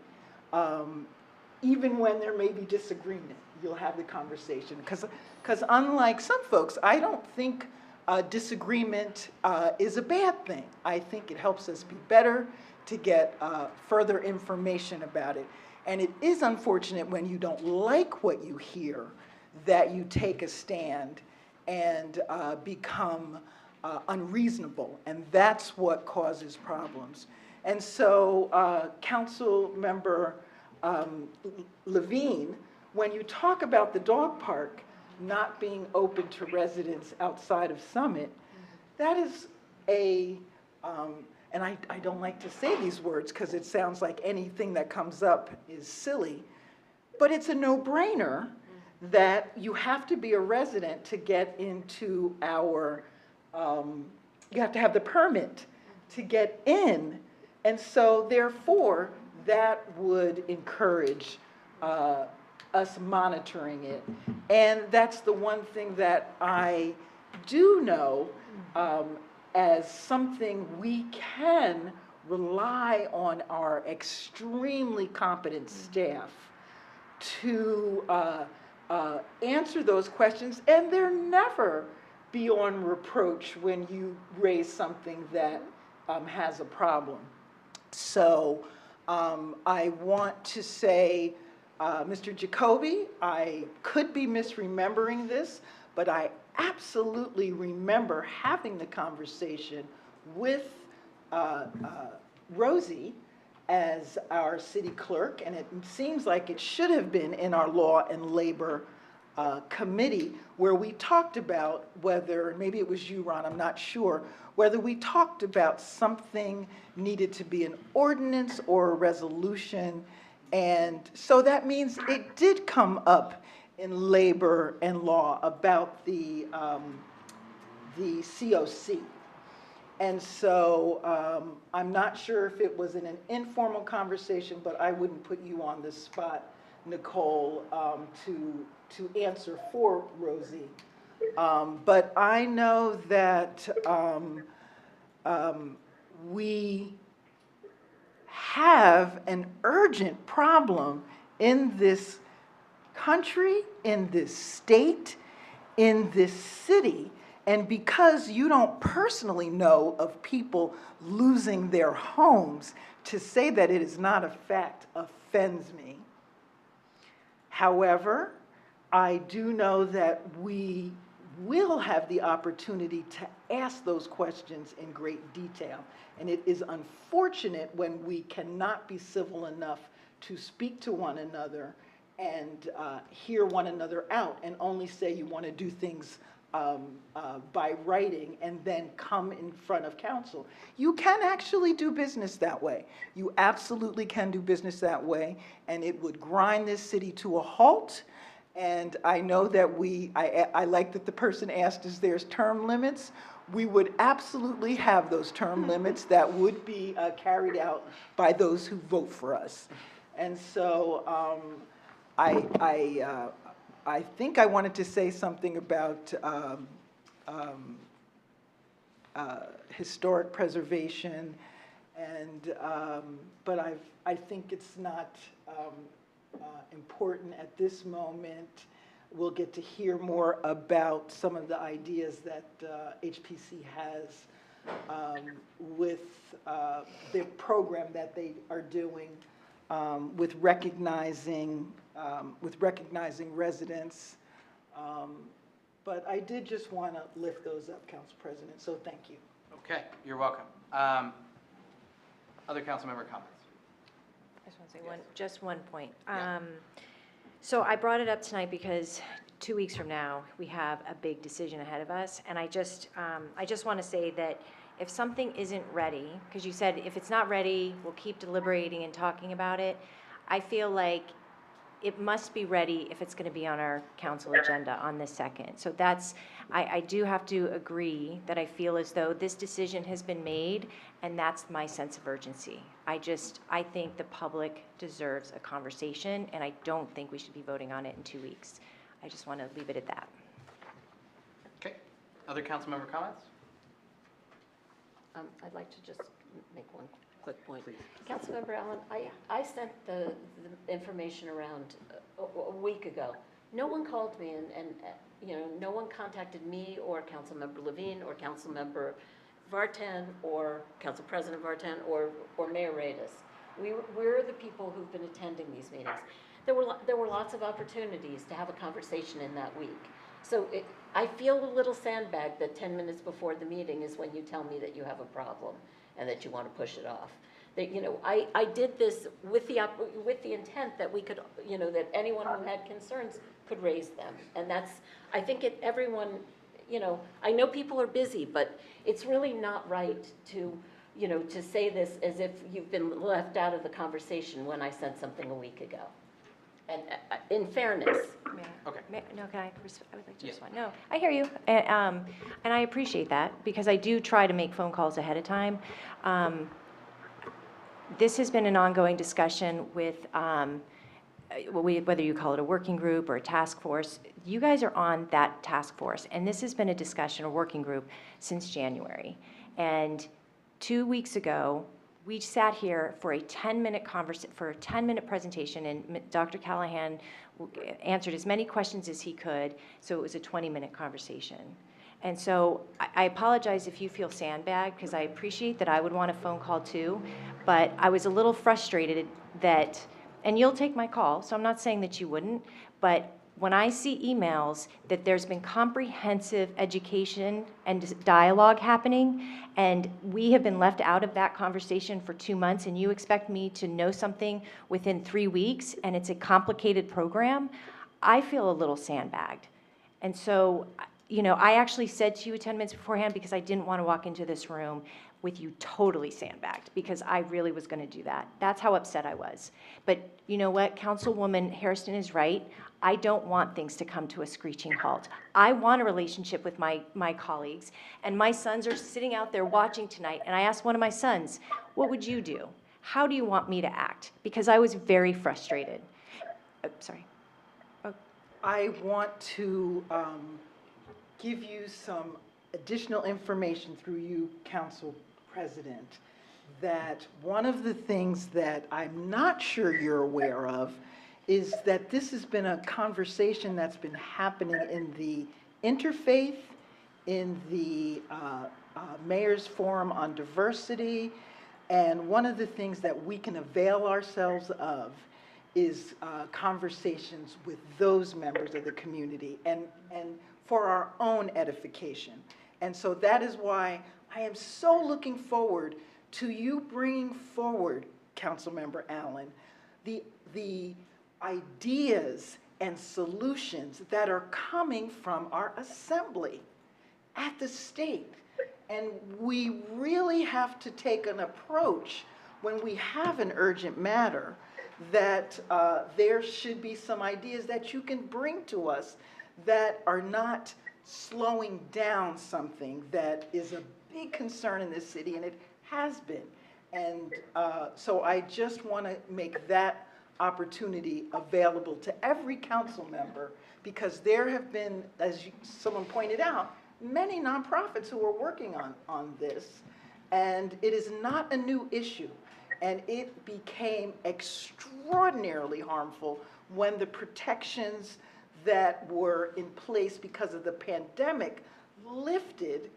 Even when there may be disagreement, you'll have the conversation. Because unlike some folks, I don't think disagreement is a bad thing. I think it helps us be better to get further information about it. And it is unfortunate when you don't like what you hear that you take a stand and become unreasonable, and that's what causes problems. And so, Council Member Levine, when you talk about the dog park not being open to residents outside of Summit, that is a, and I don't like to say these words because it sounds like anything that comes up is silly, but it's a no-brainer that you have to be a resident to get into our, you have to have the permit to get in. And so therefore, that would encourage us monitoring it. And that's the one thing that I do know as something we can rely on our extremely competent staff to answer those questions, and they're never beyond reproach when you raise something that has a problem. So I want to say Mr. Jacoby, I could be misremembering this, but I absolutely remember having the conversation with Rosie as our city clerk, and it seems like it should have been in our Law and Labor Committee, where we talked about whether, maybe it was you, Ron, I'm not sure, whether we talked about something needed to be an ordinance or a resolution. And so that means it did come up in labor and law about the COC. And so I'm not sure if it was in an informal conversation, but I wouldn't put you on the spot, Nicole, to answer for Rosie. But I know that we have an urgent problem in this country, in this state, in this city. And because you don't personally know of people losing their homes, to say that it is not a fact offends me. However, I do know that we will have the opportunity to ask those questions in great detail. And it is unfortunate when we cannot be civil enough to speak to one another and hear one another out and only say you want to do things by writing and then come in front of council. You can actually do business that way. You absolutely can do business that way, and it would grind this city to a halt. And I know that I like that the person asked, is there's term limits? We would absolutely have those term limits that would be carried out by those who vote for us. And so I think I wanted to say something about historic preservation, and but I think it's not important at this moment. We'll get to hear more about some of the ideas that HPC has with the program that they are doing with recognizing residents. But I did just want to lift those up, Council President, so thank you. Okay, you're welcome. Other council member comments? I just want to say just one point. So I brought it up tonight because 2 weeks from now, we have a big decision ahead of us. And I just want to say that if something isn't ready, because you said if it's not ready, we'll keep deliberating and talking about it. I feel like it must be ready if it's going to be on our council agenda on the 2nd. So that's, I do have to agree that I feel as though this decision has been made, and that's my sense of urgency. I think the public deserves a conversation, and I don't think we should be voting on it in 2 weeks. I just want to leave it at that. Okay. Other council member comments? I'd like to just make one quick point. Councilmember Allen, I sent the information around a week ago. No one called me and no one contacted me or Councilmember Levine or Councilmember Vartan or Council President Vartan or Mayor Radis. We're the people who've been attending these meetings. There were lots of opportunities to have a conversation in that week. So I feel a little sandbagged that 10 minutes before the meeting is when you tell me that you have a problem and that you want to push it off. That, I did this with the intent that we could, that anyone who had concerns could raise them. And I think everyone, I know people are busy, but it's really not right to say this as if you've been left out of the conversation when I sent something a week ago. And in fairness. Okay. No, I would like to respond. No, I hear you, and I appreciate that, because I do try to make phone calls ahead of time. This has been an ongoing discussion with, whether you call it a working group or a task force. You guys are on that task force, and this has been a discussion, a working group, since January. And 2 weeks ago, we sat here for a 10-minute presentation, and Dr. Callahan answered as many questions as he could, so it was a 20-minute conversation. And so I apologize if you feel sandbagged, because I appreciate that I would want a phone call too, but I was a little frustrated that and you'll take my call, so I'm not saying that you wouldn't, but when I see emails that there's been comprehensive education and dialogue happening, and we have been left out of that conversation for 2 months, and you expect me to know something within 3 weeks, and it's a complicated program, I feel a little sandbagged. And so, I actually said to you 10 minutes beforehand because I didn't want to walk into this room with you totally sandbagged, because I really was going to do that. That's how upset I was. But you know what? Councilwoman Hairston is right. I don't want things to come to a screeching halt. I want a relationship with my colleagues, and my sons are sitting out there watching tonight, and I asked one of my sons, what would you do? How do you want me to act? Because I was very frustrated. Sorry. I want to give you some additional information through you, Council President, that one of the things that I'm not sure you're aware of is that this has been a conversation that's been happening in the interfaith, in the Mayor's Forum on Diversity, and one of the things that we can avail ourselves of is conversations with those members of the community and for our own edification. And so that is why I am so looking forward to you bringing forward, Councilmember Allen, the ideas and solutions that are coming from our assembly at the state. And we really have to take an approach when we have an urgent matter that there should be some ideas that you can bring to us that are not slowing down something that is a big concern in this city, and it has been. And so I just want to make that opportunity available to every council member, because there have been, as someone pointed out, many nonprofits who are working on this, and it is not a new issue. And it became extraordinarily harmful when the protections that were in place because of the pandemic lifted.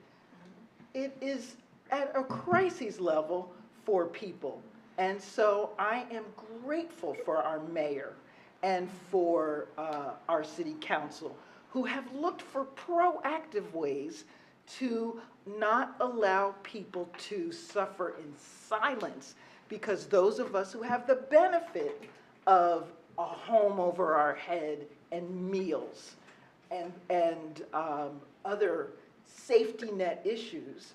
It is at a crisis level for people. And so I am grateful for our mayor and for our city council, who have looked for proactive ways to not allow people to suffer in silence, because those of us who have the benefit of a home over our head and meals and other safety net issues,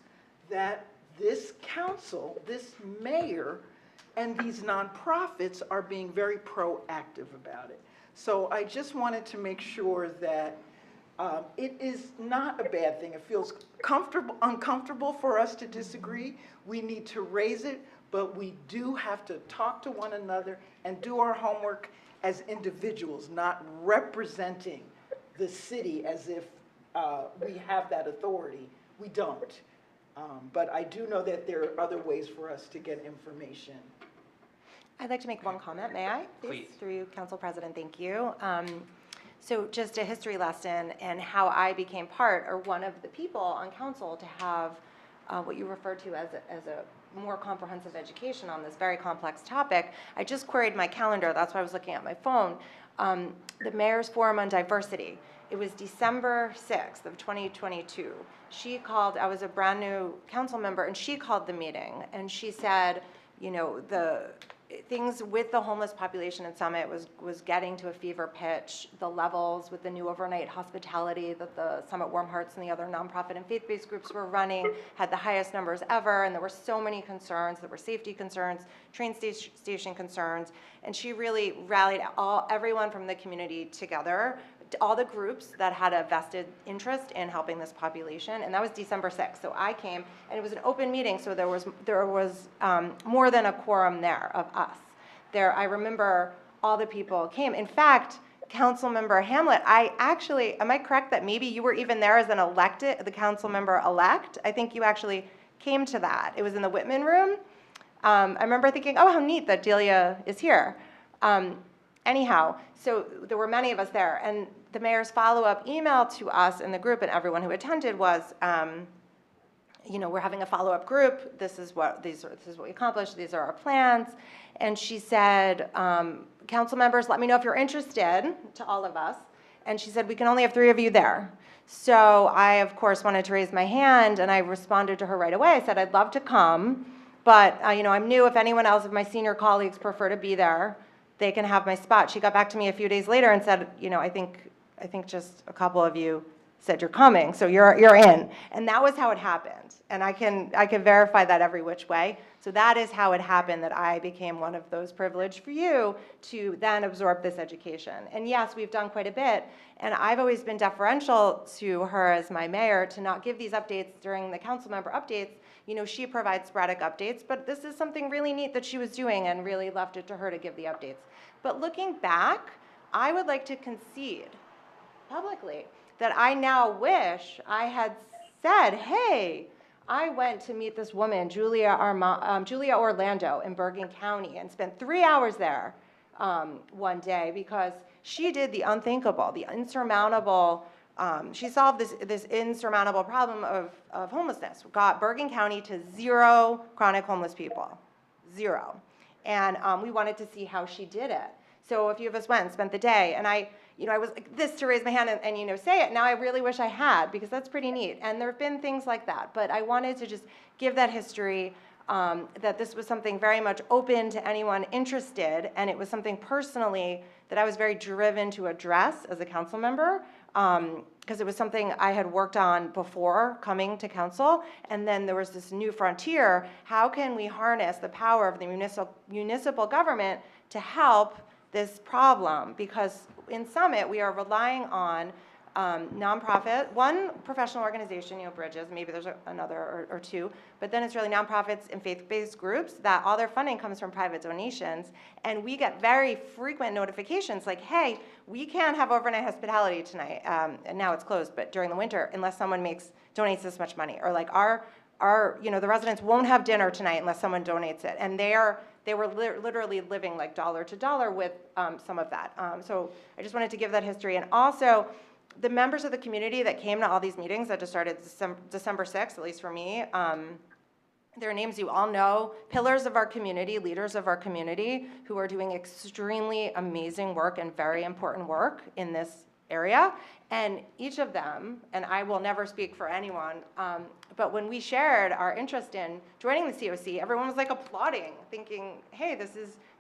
that this council, this mayor, and these nonprofits are being very proactive about it. So I just wanted to make sure that it is not a bad thing. It feels uncomfortable for us to disagree. We need to raise it, but we do have to talk to one another and do our homework as individuals, not representing the city as if we have that authority. We don't. But I do know that there are other ways for us to get information. I'd like to make one comment, may I? Please. Through you, Council President, thank you. So just a history lesson and how I became part, or one of the people on council, to have what you refer to as a more comprehensive education on this very complex topic. I just queried my calendar, that's why I was looking at my phone. The Mayor's Forum on Diversity. It was December 6th of 2022. She called, I was a brand new council member, and she called the meeting, and she said, the things with the homeless population in Summit was getting to a fever pitch. The levels with the new overnight hospitality that the Summit Warm Hearts and the other nonprofit and faith-based groups were running had the highest numbers ever, and there were so many concerns. There were safety concerns, train station concerns, and she really rallied everyone from the community together, all the groups that had a vested interest in helping this population, and that was December 6th. So I came, and it was an open meeting, so there was more than a quorum there of us. I remember all the people came. In fact, Councilmember Hamlet, am I correct that maybe you were even there as the council member elect? I think you actually came to that. It was in the Whitman room. I remember thinking, oh, how neat that Delia is here. Anyhow, so there were many of us there, and the mayor's follow-up email to us in the group and everyone who attended was, we're having a follow-up group. This is what we accomplished. These are our plans. And she said, council members, let me know if you're interested, to all of us. And she said, we can only have 3 of you there. So I, of course, wanted to raise my hand, and I responded to her right away. I said, I'd love to come, but, I'm new. If anyone else of my senior colleagues prefer to be there, they can have my spot. She got back to me a few days later and said, I think just a couple of you said you're coming, so you're in. And that was how it happened. And I can verify that every which way. So that is how it happened, that I became one of those privileged few to then absorb this education. And yes, we've done quite a bit. And I've always been deferential to her as my mayor to not give these updates during the council member updates. She provides sporadic updates, but this is something really neat that she was doing, and really left it to her to give the updates. But looking back, I would like to concede publicly that I now wish I had said, hey, I went to meet this woman, Julia Orlando in Bergen County, and spent 3 hours there one day, because she did the unthinkable, the insurmountable. She solved this insurmountable problem of homelessness. Got Bergen County to 0 chronic homeless people, 0. And we wanted to see how she did it. So a few of us went and spent the day, and I was like this to raise my hand and say it. Now I really wish I had, because that's pretty neat. And there have been things like that, but I wanted to just give that history, that this was something very much open to anyone interested, and it was something personally that I was very driven to address as a council member, because it was something I had worked on before coming to council, and then there was this new frontier. How can we harness the power of the municipal government to help this problem? Because in Summit, we are relying on nonprofit, one professional organization, Bridges, maybe there's another or 2, but then it's really nonprofits and faith-based groups that all their funding comes from private donations. And we get very frequent notifications like, hey, we can't have overnight hospitality tonight, and now it's closed, but during the winter, unless someone donates this much money. Or like the residents won't have dinner tonight unless someone donates it. And they were literally living like dollar to dollar with some of that. So I just wanted to give that history. And also, the members of the community that came to all these meetings that just started December 6th, at least for me, their names you all know, pillars of our community, leaders of our community, who are doing extremely amazing work and very important work in this area. And each of them, and I will never speak for anyone, but when we shared our interest in joining the COC, everyone was like applauding, thinking, hey, this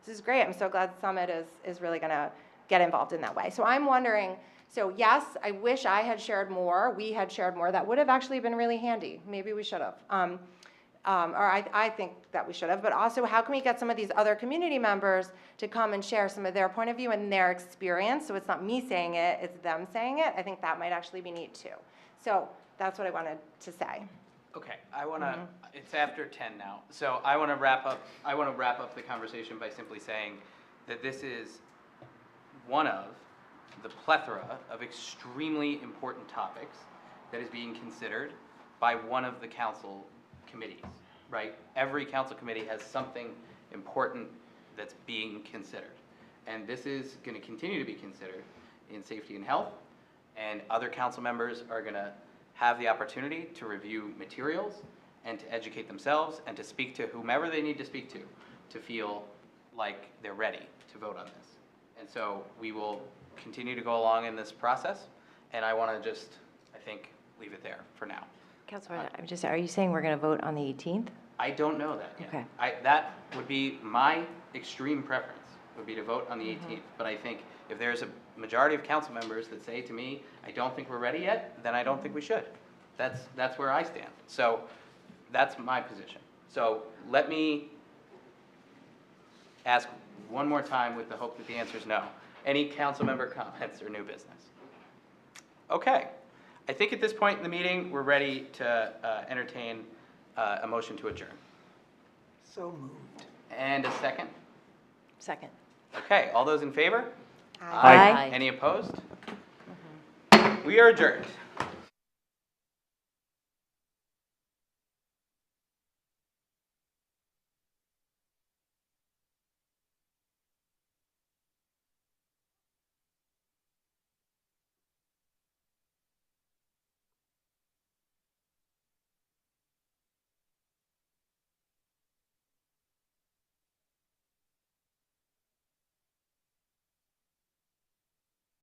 is great. I'm so glad Summit is really gonna get involved in that way. So I'm wondering, so yes, I wish I had shared more, we had shared more. That would have actually been really handy. Maybe we should have. I think that we should have. But also, how can we get some of these other community members to come and share some of their point of view and their experience? So it's not me saying it, it's them saying it. I think that might actually be neat too. So that's what I wanted to say. Okay, I want to, it's after 10 now. So I want to wrap up the conversation by simply saying that this is one of the plethora of extremely important topics that is being considered by one of the council committees, right? Every council committee has something important that's being considered. And this is going to continue to be considered in safety and health, and other council members are going to have the opportunity to review materials and to educate themselves and to speak to whomever they need to speak to feel like they're ready to vote on this. And so we will continue to go along in this process, and I want to just, I think, leave it there for now. Councilor, are you saying we're going to vote on the 18th? I don't know that yet. Okay. That would be my extreme preference, would be to vote on the 18th. But I think if there's a majority of council members that say to me, I don't think we're ready yet, then I don't think we should. That's where I stand. So that's my position. So let me ask one more time with the hope that the answer is no. Any council member comments or new business? Okay. I think at this point in the meeting, we're ready to entertain a motion to adjourn. So moved. And a second? Second. Okay, all those in favor? Aye. Any opposed? We are adjourned.